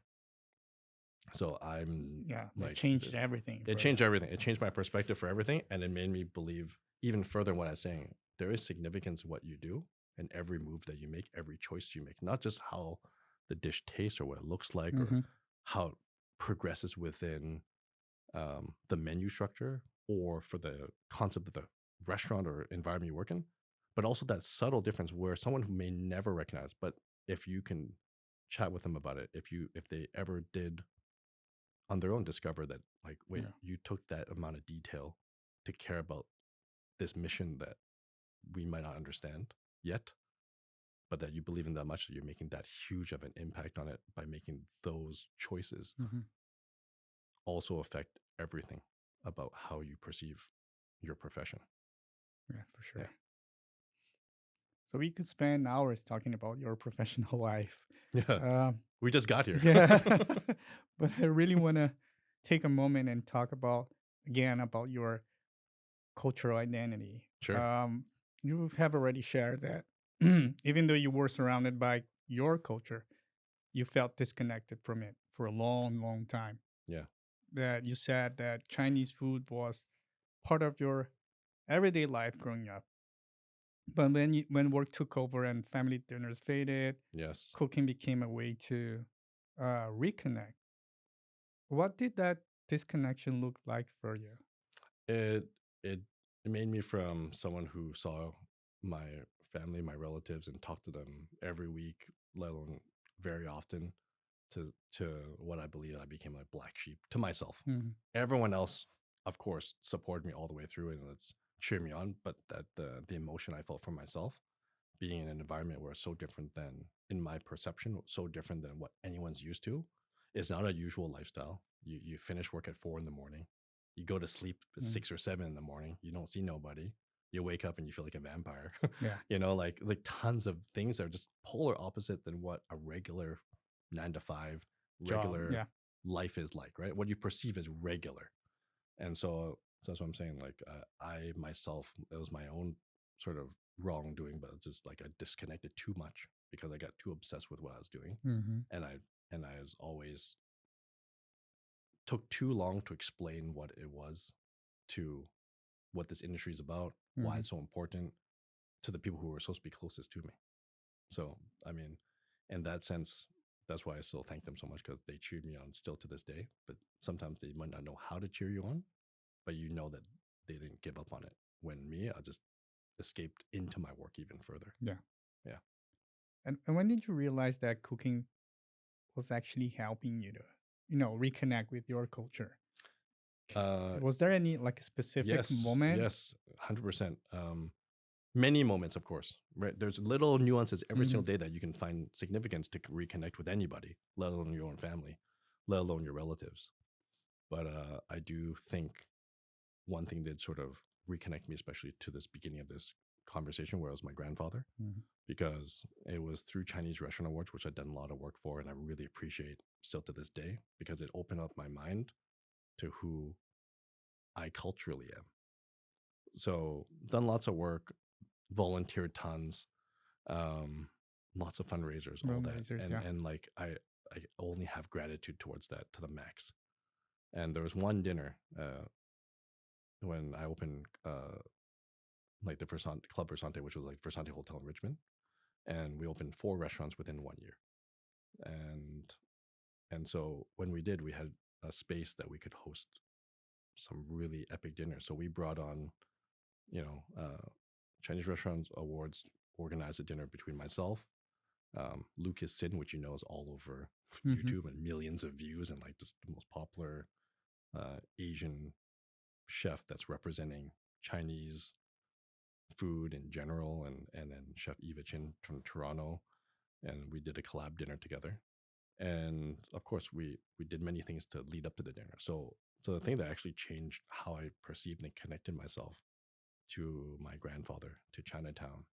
So it changed everything. It changed everything. It changed my perspective for everything, and it made me believe even further what I was saying. There is significance in what you do, and every move that you make, every choice you make, not just how the dish tastes or what it looks like or how it progresses within the menu structure or for the concept of the restaurant or environment you work in, but also that subtle difference where someone who may never recognize, but if you can chat with them about it, if they ever did on their own discover that, like, wait, you took that amount of detail to care about this mission that we might not understand yet, but that you believe in that much that you're making that huge of an impact on it by making those choices also affect everything about how you perceive your profession. Yeah, for sure. Yeah. So we could spend hours talking about your professional life. Yeah. We just got here. Yeah. But I really want to take a moment and talk about your cultural identity. Sure. You have already shared that even though you were surrounded by your culture, you felt disconnected from it for a long, long time. Yeah. That you said that Chinese food was part of your everyday life growing up. But when work took over and family dinners faded, yes, cooking became a way to reconnect. What did that disconnection look like for you? It made me from someone who saw my family, my relatives, and talked to them every week, let alone very often, to what I believe I became like black sheep to myself. Mhm. Everyone else, of course, supported me all the way through and it's cheered me on, but that the emotion I felt for myself, being in an environment where it's so different than, in my perception, so different than what anyone's used to, is not a usual lifestyle. You finish work at 4 in the morning, you go to sleep at Mhm. 6 or 7 in the morning, you don't see nobody, you wake up and you feel like a vampire. Yeah. Like tons of things that are just polar opposite than what a regular 9 to 5 Job. regular Yeah. life is like, right? What you perceive as regular. And so that's what I'm saying. Like I myself, it was my own sort of wrongdoing, but it's just like I disconnected too much because I got too obsessed with what I was doing, Mhm. and I was always took too long to explain what it was, to what this industry is about, why Mhm. it's so important to the people who were supposed to be closest to me. So I mean, in that sense, that's why I still thank them so much because they cheered me on still to this day. But sometimes they might not know how to cheer you on, but you know that they didn't give up on it. When me, I just escaped into my work even further. Yeah. Yeah. And when did you realize that cooking was actually helping you to, reconnect with your culture? Uh, Was there any like a specific yes, moment? yes, 100%. Many moments, of course, right? There's little nuances every single Mhm. day that you can find significance to reconnect with anybody, let alone your own family, let alone your relatives. But I do think one thing that sort of reconnect me, especially to this beginning of this conversation, where it was my grandfather, Mhm. because it was through Chinese Restaurant Awards, which I've done a lot of work for, and I really appreciate still to this day, because it opened up my mind to who I culturally am. So done lots of work, volunteered tons, um, lots of fundraisers, all that, Fundraisers, and yeah. like I only have gratitude towards that to the max. And there was one dinner when I opened like the Club Versante, which was like Versante Hotel in Richmond, and we opened 4 restaurants within 1 year. And so when we did, we had a space that we could host some really epic dinners. So we brought on, you know, Chinese Restaurants Awards organized a dinner between myself, Lucas Sin, which is all over Mhm. YouTube and millions of views, and like just the most popular Asian chef that's representing Chinese food in general, and then Chef Eva Chin from Toronto, and we did a collab dinner together. And of course, we did many things to lead up to the dinner. So the thing that actually changed how I perceived and connected myself to my grandfather, to Chinatown,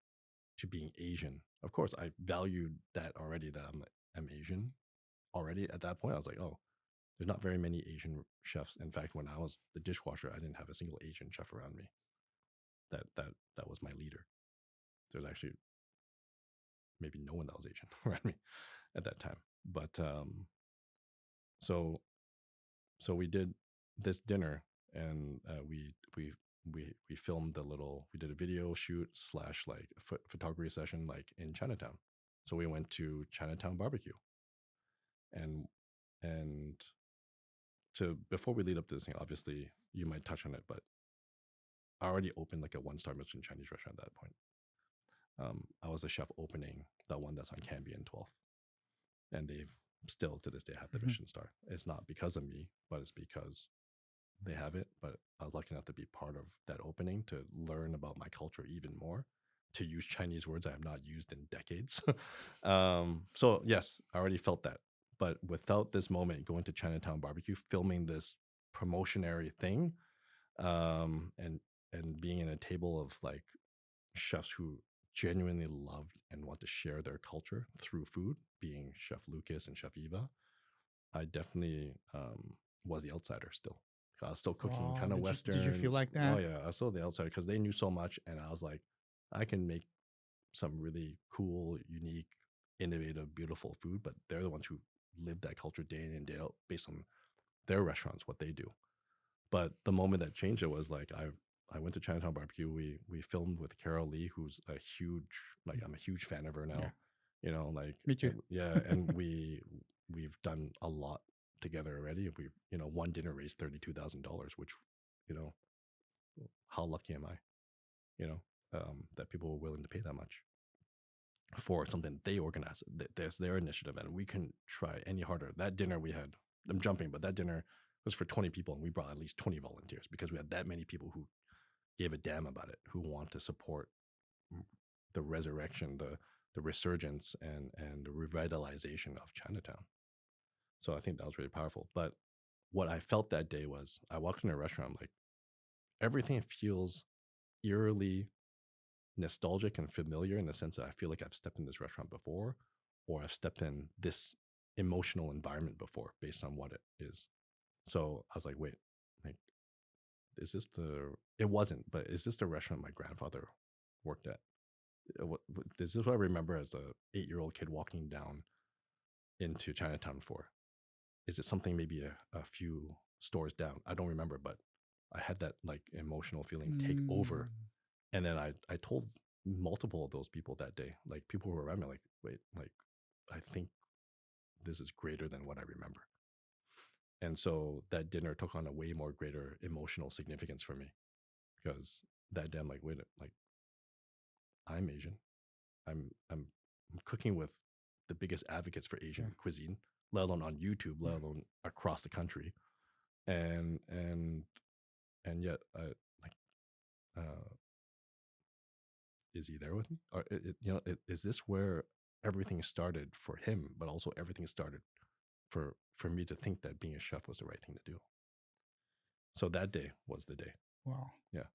to being Asian. Of course, I valued that already, that I'm Asian already. At that point, I was like, oh, there's not very many Asian chefs. In fact, when I was the dishwasher, I didn't have a single Asian chef around me. That was my leader. There's actually maybe no one that was Asian around me at that time. But so so we did this dinner, and we filmed we did a video shoot slash like a photography session like in Chinatown. So we went to Chinatown barbecue, and and to before we lead up to this thing, obviously you might touch on it, but I already opened like a 1-star Michelin Chinese restaurant at that point. I was the chef opening the one that's on Cambie in 12th, and they've still to this day have the Mhm. Michelin star. It's not because of me, but it's because they have it. But I was lucky enough to be part of that opening, to learn about my culture even more, to use Chinese words I have not used in decades. So yes, I already felt that. But without this moment, going to Chinatown barbecue, filming this promotionary thing, and being in a table of like chefs who genuinely loved and want to share their culture through food, being Chef Lucas and Chef Eva, I definitely was the outsider still. I was still cooking Oh, kind of did you feel Western. like Oh that? yeah, I was still the outsider because they knew so much, and I was like, I can make some really cool, unique, innovative, beautiful food, but they're the ones who live that culture day in and day out based on their restaurants, what they do. But the moment that changed it was like I went to Chinatown barbecue. We filmed with Carol Lee, who's a huge, like, I'm a huge fan of her Yeah. now. Like, Me too. yeah, and we've done a lot together already. We've, one dinner raised $32,000, which, you know, how lucky am I? You know, that people were willing to pay that much. for something they organize. There's their initiative, and we couldn't try any harder. That dinner we had, I'm jumping, but that dinner was for 20 people, and we brought at least 20 volunteers because we had that many people who gave a damn about it, who want to support the resurrection, the resurgence, and the revitalization of Chinatown. So I think that was really powerful. But what I felt that day was I walked in a restaurant, like everything feels eerily nostalgic and familiar in the sense that I feel like I've stepped in this restaurant before, or I've stepped in this emotional environment before based on what it is. So I was like, wait, like, is this the, it wasn't, but is this the restaurant my grandfather worked at? Is this what I remember as a 8-year-old kid walking down into Chinatown for? Is it something maybe a few stores down? I don't remember, but I had that like emotional feeling take over. And then I told multiple of those people that day, like people who were around me, like, wait, like, I think this is greater than what I remember. And so that dinner took on a way more greater emotional significance for me because that day I'm like, wait, like, I'm Asian. I'm cooking with the biggest advocates for Asian cuisine, let alone on YouTube, let alone across the country. And yet like is he there with me? Or is this where everything started for him, but also everything started for me to think that being a chef was the right thing to do. So that day was the day. Wow. Yeah.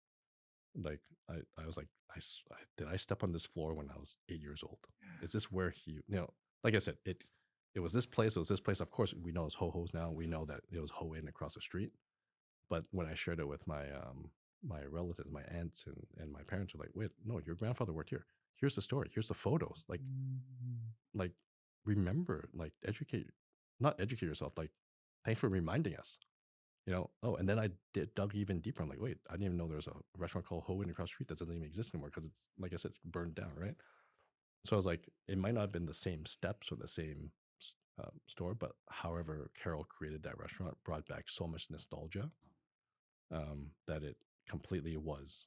Like I was like, did I step on this floor when I was 8 years old? Is this where he, like I said, it was this place. It was this place. Of course, we know it's Ho Ho's now. We know that it was Ho In across the street. But when I shared it with my my relatives, my aunts and my parents were like, wait, no, your grandfather worked here. Here's the story. Here's the photos. Like remember, like not educate yourself. Like, thanks for reminding us. Oh, and then I dug even deeper. I'm like, wait, I didn't even know there's a restaurant called Ho In across the street that doesn't even exist anymore because it's, like I said, it's burned down, right? So I was like, it might not have been the same steps or the same store, but however Carol created that restaurant brought back so much nostalgia that it completely was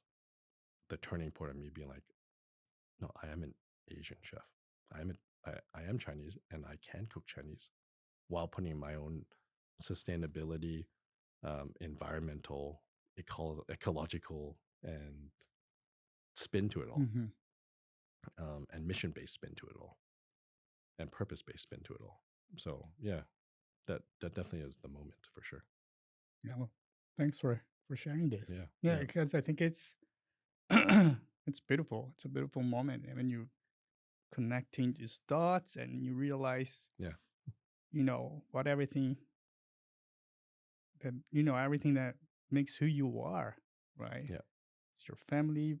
the turning point of me being like, no, I am an Asian chef. I am Chinese and I can cook Chinese while putting my own sustainability, environmental, ecological, and spin to it all, and mission based spin to it all, and purpose based spin to it all. So yeah, that definitely is the moment for sure. Yeah. Well, thanks for sharing this. Yeah. Yeah, because I think it's it's beautiful. It's a beautiful moment, and when you connecting these dots and you realize, Yeah. What everything that everything that makes who you are, right? Yeah. It's your family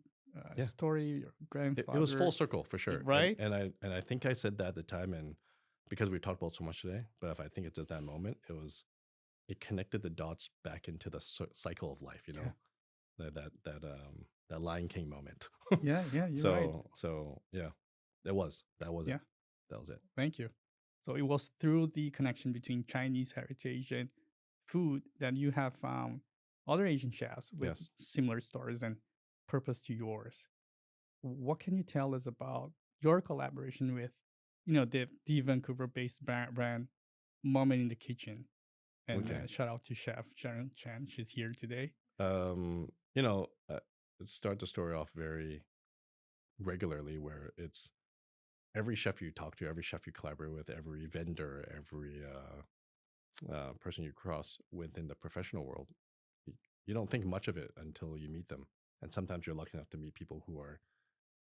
story, your grandfather. It was full circle for sure, right? And I think I said that at the time, and because we talked about so much today, but if I think it's at that moment, it connected the dots back into the cycle of life, that Lion King moment. Yeah, you're right. So yeah, that was it. That was it. Thank you. So it was through the connection between Chinese heritage and food that you have found other Asian chefs with similar stories and purpose to yours. What can you tell us about your collaboration with, the Vancouver-based brand Moment in the Kitchen? And shout out to Chef Sharon Chan. She's here today. Start the story off very regularly where it's every chef you talk to, every chef you collaborate with, every vendor, every person you cross within the professional world, you don't think much of it until you meet them. And sometimes you're lucky enough to meet people who are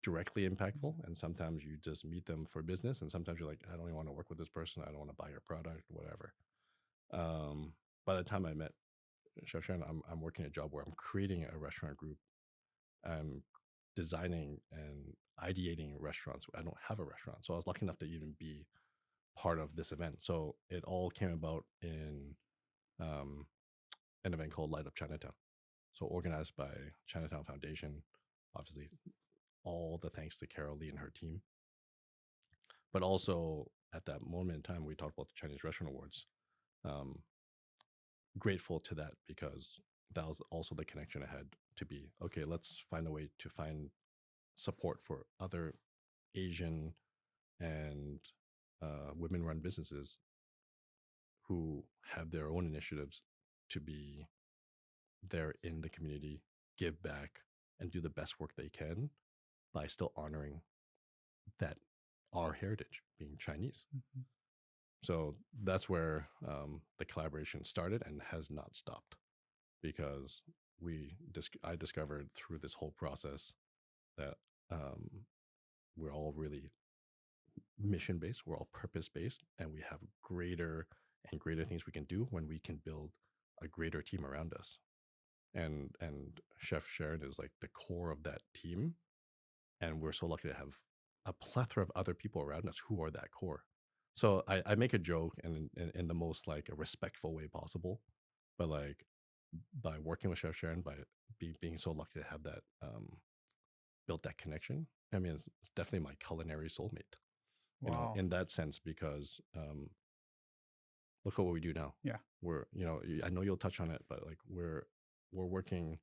directly impactful, and sometimes you just meet them for business, and sometimes you're like, I don't even want to work with this person. I don't want to buy your product, whatever. By the time I met Chef Sharon, I'm working a job where I'm creating a restaurant group. I'm designing and ideating restaurants. I don't have a restaurant, so I was lucky enough to even be part of this event. So it all came about in an event called Light Up Chinatown. So organized by Chinatown Foundation, obviously all the thanks to Carol Lee and her team. But also at that moment in time, we talked about the Chinese Restaurant Awards. Grateful to that because that was also the connection I had to be, okay, let's find a way to find support for other Asian and women-run businesses who have their own initiatives to be there in the community, give back, and do the best work they can by still honoring that our heritage being Chinese. Mhm. So that's where the collaboration started and has not stopped, because I discovered through this whole process that we're all really mission based, we're all purpose based, and we have greater and greater things we can do when we can build a greater team around us. And Chef Sharon is like the core of that team, and we're so lucky to have a plethora of other people around us who are that core. So I make a joke in the most like a respectful way possible, but like by working with Chef Sharon, by being so lucky to have that built that connection. I mean, it's definitely my culinary soulmate, Wow. in that sense, because look at what we do now. Yeah. We're, I know you'll touch on it, but like we're working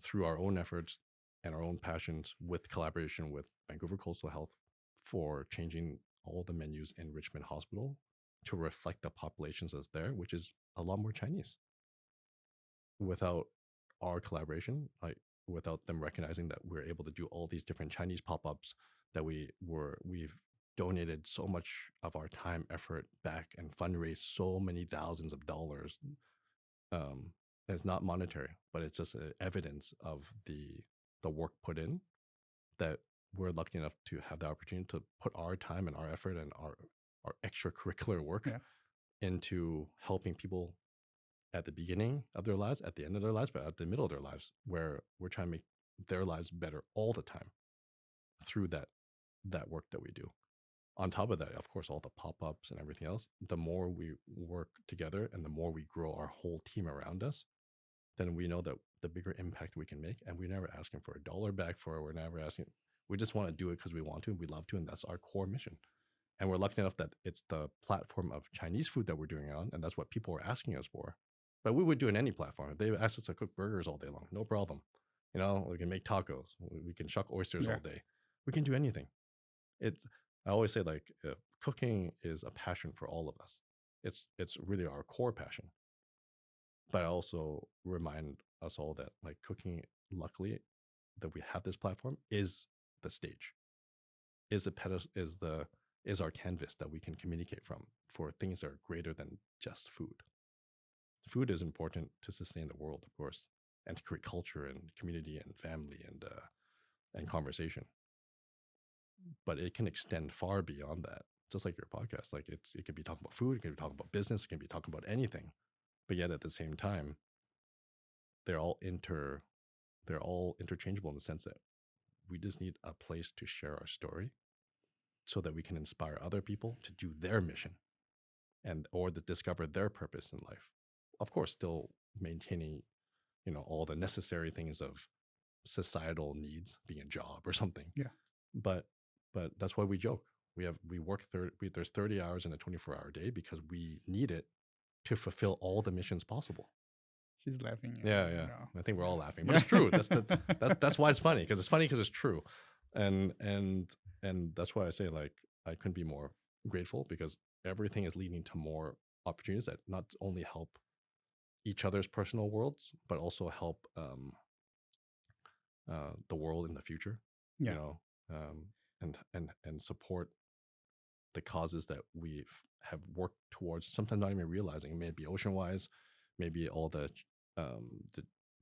through our own efforts and our own passions with collaboration with Vancouver Coastal Health for changing all the menus in Richmond Hospital to reflect the populations that's there, which is a lot more Chinese. Without our collaboration, like without them recognizing that we're able to do all these different Chinese pop-ups, that we've donated so much of our time, effort back, and fundraised so many thousands of dollars. It's not monetary, but it's just evidence of the work put in, that we're lucky enough to have the opportunity to put our time and our effort and our extracurricular work Yeah. into helping people at the beginning of their lives, at the end of their lives, but at the middle of their lives, where we're trying to make their lives better all the time through that work that we do. On top of that, of course, all the pop-ups and everything else, the more we work together and the more we grow our whole team around us, then we know that the bigger impact we can make. And we're never asking for $1 back for it. We're never asking, we just want to do it because we want to, and we love to, and that's our core mission. And we're lucky enough that it's the platform of Chinese food that we're doing it on, and that's what people are asking us for. But we would do it in any platform. If they asked us to cook burgers all day long, no problem. We can make tacos. We can shuck oysters Yeah. all day. We can do anything. I always say, like, cooking is a passion for all of us. It's really our core passion. But I also remind us all that, like, cooking, luckily, that we have this platform, is the stage, is our canvas that we can communicate from for things that are greater than just food. Food is important to sustain the world, of course, and to create culture and community and family and conversation. But it can extend far beyond that. Just like your podcast, like it could be talking about food, it could be talking about business, it can be talking about anything. But yet at the same time, they're all interchangeable in the sense that we just need a place to share our story so that we can inspire other people to do their mission or to discover their purpose in life. Of course, still maintaining, all the necessary things of societal needs, being a job or something. Yeah. But that's why we joke. We work there's 30 hours in a 24-hour day because we need it to fulfill all the missions possible. She's laughing. Yeah. I think we're all laughing, but Yeah. it's true. That's why it's funny, because it's funny because it's true. And that's why I say, like, I couldn't be more grateful, because everything is leading to more opportunities that not only help each other's personal worlds, but also help the world in the future. Yeah. And support the causes that we have worked towards, sometimes not even realizing. Maybe ocean-wise, maybe all the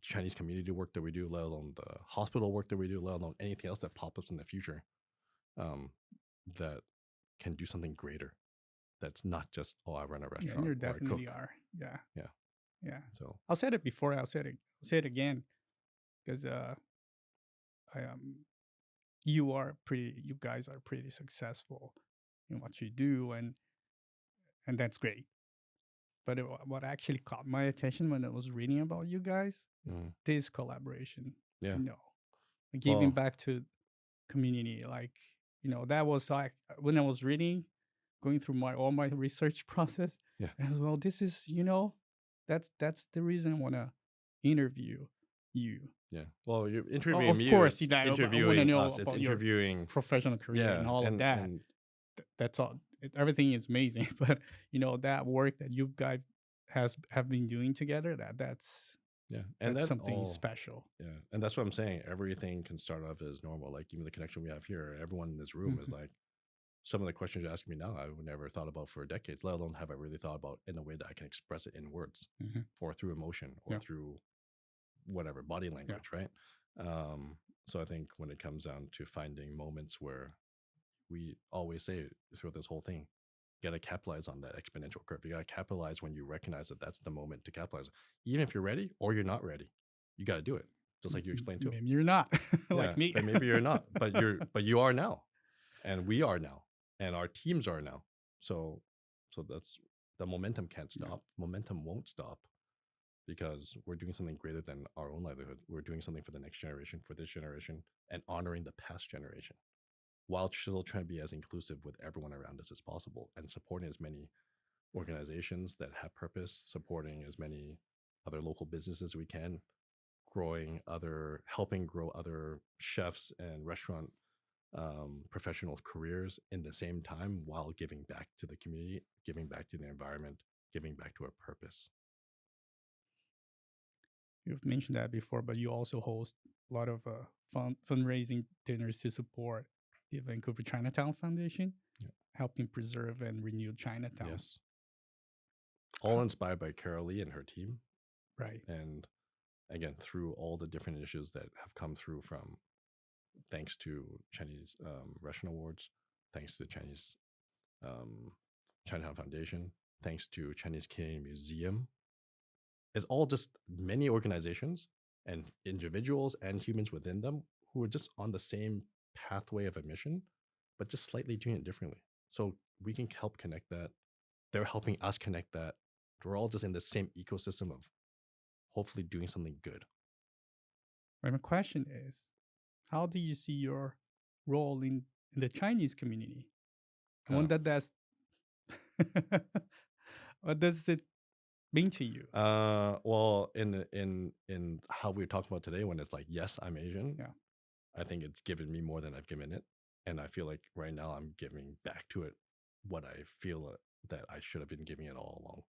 Chinese community work that we do, let alone the hospital work that we do, let alone anything else that pops up in the future, that can do something greater. That's not just, I run a restaurant. Yeah, and you or I definitely cook. are. Yeah. Yeah. Yeah. So I'll say it before. I'll say it again, because you guys are pretty successful in what you do, and that's great. But what actually caught my attention when I was reading about you guys is this collaboration. Yeah. Giving back to community. Like, that was like when I was reading, going through all my research process. Yeah. And well, this is, that's the reason I want to interview you. Yeah. Well, you're interviewing of me. course, It's I wanna interviewing know us. It's about your interviewing professional career and all of that. that's all. Everything is amazing, but that work that you guys have been doing together, Yeah, and that's that something all. special. Yeah, and that's what I'm saying. Everything can start off as normal. Like even the connection we have here, everyone in this room is Hmm. like some of the questions you're asking me now. I would never thought about for decades. Let alone have I really thought about in a way that I can express it in words, Hmm. or through emotion, or Yeah, through whatever body yeah. language, right? Um, so I think when it comes down to finding moments where we always say throughout this whole thing, you got to capitalize on that exponential curve. You got to capitalize when you recognize that that's the moment to capitalize. Even if you're ready or you're not ready, you got to do it. Just like you explained too. Maybe you're not Yeah, like me. but maybe you're not, but you are now, and we are now, and our teams are now. So, so that's the momentum can't Yeah. stop. Momentum won't stop because we're doing something greater than our own livelihood. We're doing something for the next generation, for this generation, and honoring the past generation, while still trying to be as inclusive with everyone around us as possible and supporting as many organizations that have purpose, supporting as many other local businesses we can, helping grow other chefs and restaurant professional careers in the same time while giving back to the community, giving back to the environment, giving back to our purpose. You've mentioned that before, but you also host a lot of fundraising dinners to support the Vancouver Chinatown Foundation, Yeah. helping preserve and renew Chinatown. Yes. All inspired by Carol Lee and her team. Right. And again, through all the different issues that have come through from thanks to Chinese Restaurant Awards, thanks to Chinese Chinatown Foundation, thanks to Chinese Canadian Museum. It's all just many organizations and individuals and humans within them who are just on the same pathway of a mission, but just slightly doing it differently. So we can help connect that. They're helping us connect that. We're all just in the same ecosystem of hopefully doing something good. Right. My question is, how do you see your role in the Chinese community? I Oh. wonder that's what does it mean to you? Well, in how we're talking about today, when it's like, yes, I'm Asian, Yeah. I think it's given me more than I've given it, and I feel like right now I'm giving back to it what I feel that I should have been giving it all along,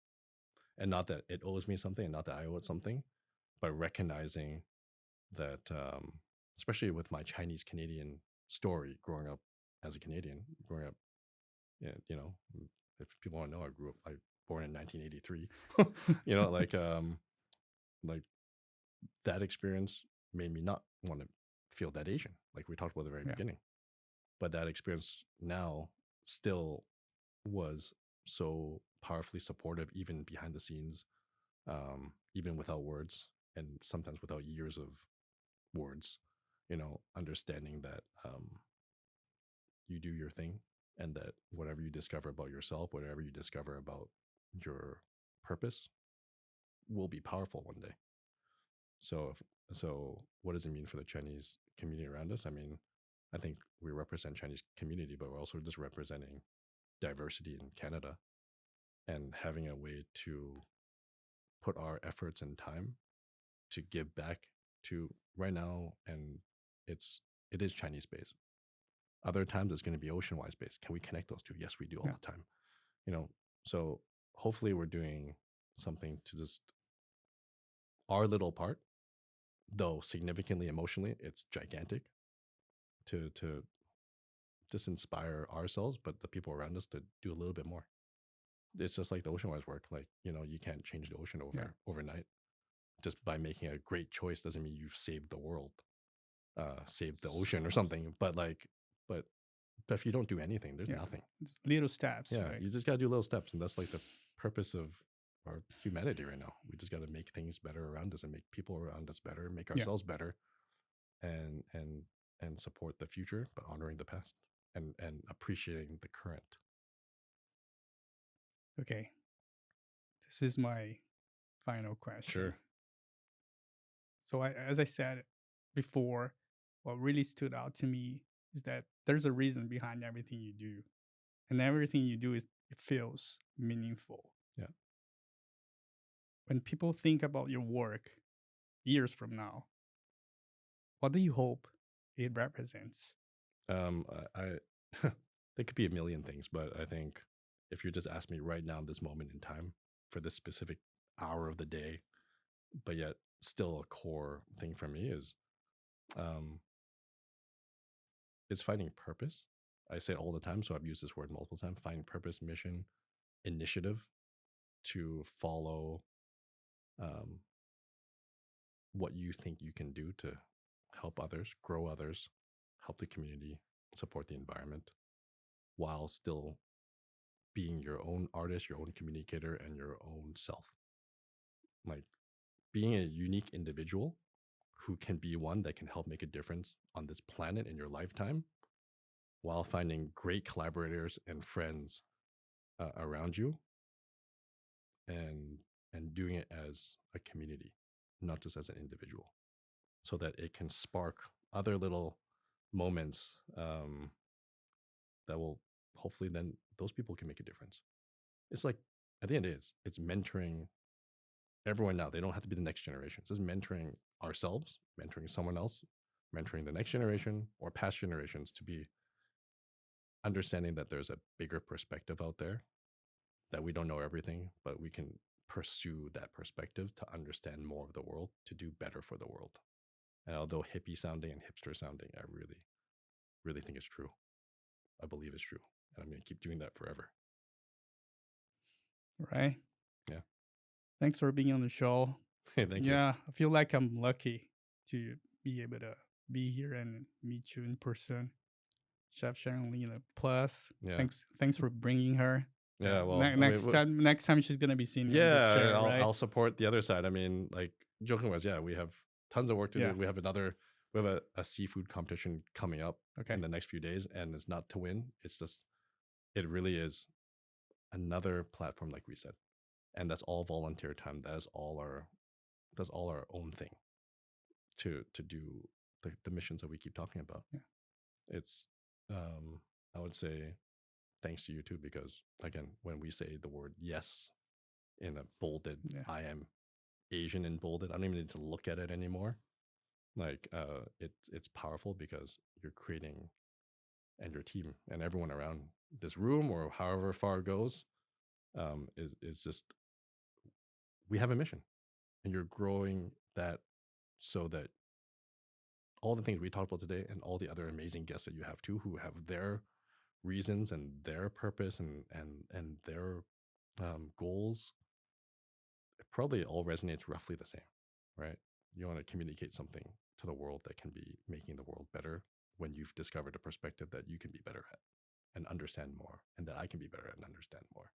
and not that it owes me something, and not that I owe it something, but recognizing that, especially with my Chinese Canadian story, growing up as a Canadian, growing up, yeah, if people want to know, I born in 1983, like that experience made me not want to feel that Asian, like we talked about at the very Yeah. beginning. But that experience now still was so powerfully supportive, even behind the scenes, even without words, and sometimes without years of words. Understanding that you do your thing, and that whatever you discover about yourself, whatever you discover about your purpose, will be powerful one day. So what does it mean for the Chinese community around us? I mean, I think we represent Chinese community, but we're also just representing diversity in Canada, and having a way to put our efforts and time to give back to right now. And it is Chinese based. Other times it's going to be ocean wise based. Can we connect those two? Yes, we do all Yeah. the time. So hopefully we're doing something to just our little part, though significantly emotionally, it's gigantic, to just inspire ourselves, but the people around us to do a little bit more. It's just like the ocean wise work. Like, you can't change the ocean Yeah. overnight. Just by making a great choice doesn't mean you've saved the world, saved the ocean or something. But if you don't do anything, there's Yeah. nothing. Just little steps. Yeah, Right. you just got to do little steps, and that's like the purpose of our humanity right now. We just got to make things better around us, and make people around us better, make Yeah. ourselves better, and support the future, but honoring the past, and appreciating the current. Okay. This is my final question. Sure. So, as I said before, what really stood out to me is that there's a reason behind everything you do, and everything you do it feels meaningful. Yeah. When people think about your work years from now, what do you hope it represents? I There could be a million things, but I think if you just ask me right now, this moment in time, for this specific hour of the day, but yet still a core thing for me um, is finding purpose. I say it all the time, so I've used this word multiple times. Finding purpose, mission, initiative to follow um, what you think you can do to help others, grow others, help the community, support the environment, while still being your own artist, your own communicator, and your own self. Like being a unique individual who can be one that can help make a difference on this planet in your lifetime, while finding great collaborators and friends around you, and doing it as a community, not just as an individual, so that it can spark other little moments that will hopefully then those people can make a difference. It's like at the end it's mentoring everyone now. They don't have to be the next generation. It's just mentoring ourselves, mentoring someone else, mentoring the next generation or past generations to be understanding that there's a bigger perspective out there, that we don't know everything, but we can pursue that perspective to understand more of the world, to do better for the world. And although hippie sounding and hipster sounding, I really, really think it's true. I believe it's true. And I'm going to keep doing that forever. Right. Yeah. Thanks for being on the show. Thank you. Yeah, I feel like I'm lucky to be able to be here and meet you in person. Chef Sharon Chan. Plus, Yeah. thanks for bringing her. Yeah, well, next time she's gonna be seen in this chair, right? I'll support the other side. I mean, like joking was, we have tons of work to do. We have a seafood competition coming up in the next few days, and it's not to win. It's just, it really is another platform, like we said, and that's all volunteer time. That's all our own thing to do the missions that we keep talking about. Yeah. It's I would say thanks to you too, because again, when we say the word yes in a bolded, I am Asian in bolded, I don't even need to look at it anymore. Like it's powerful because you're creating, and your team and everyone around this room or however far it goes is just, we have a mission, and you're growing that, so that all the things we talked about today and all the other amazing guests that you have too, who have their reasons and their purpose and their goals, it probably all resonates roughly the same, right? You want to communicate something to the world that can be making the world better when you've discovered a perspective that you can be better at and understand more, and that I can be better at and understand more.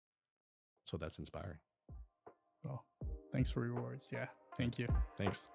So that's inspiring. Well, thanks for your words. Yeah, thank you. Thanks.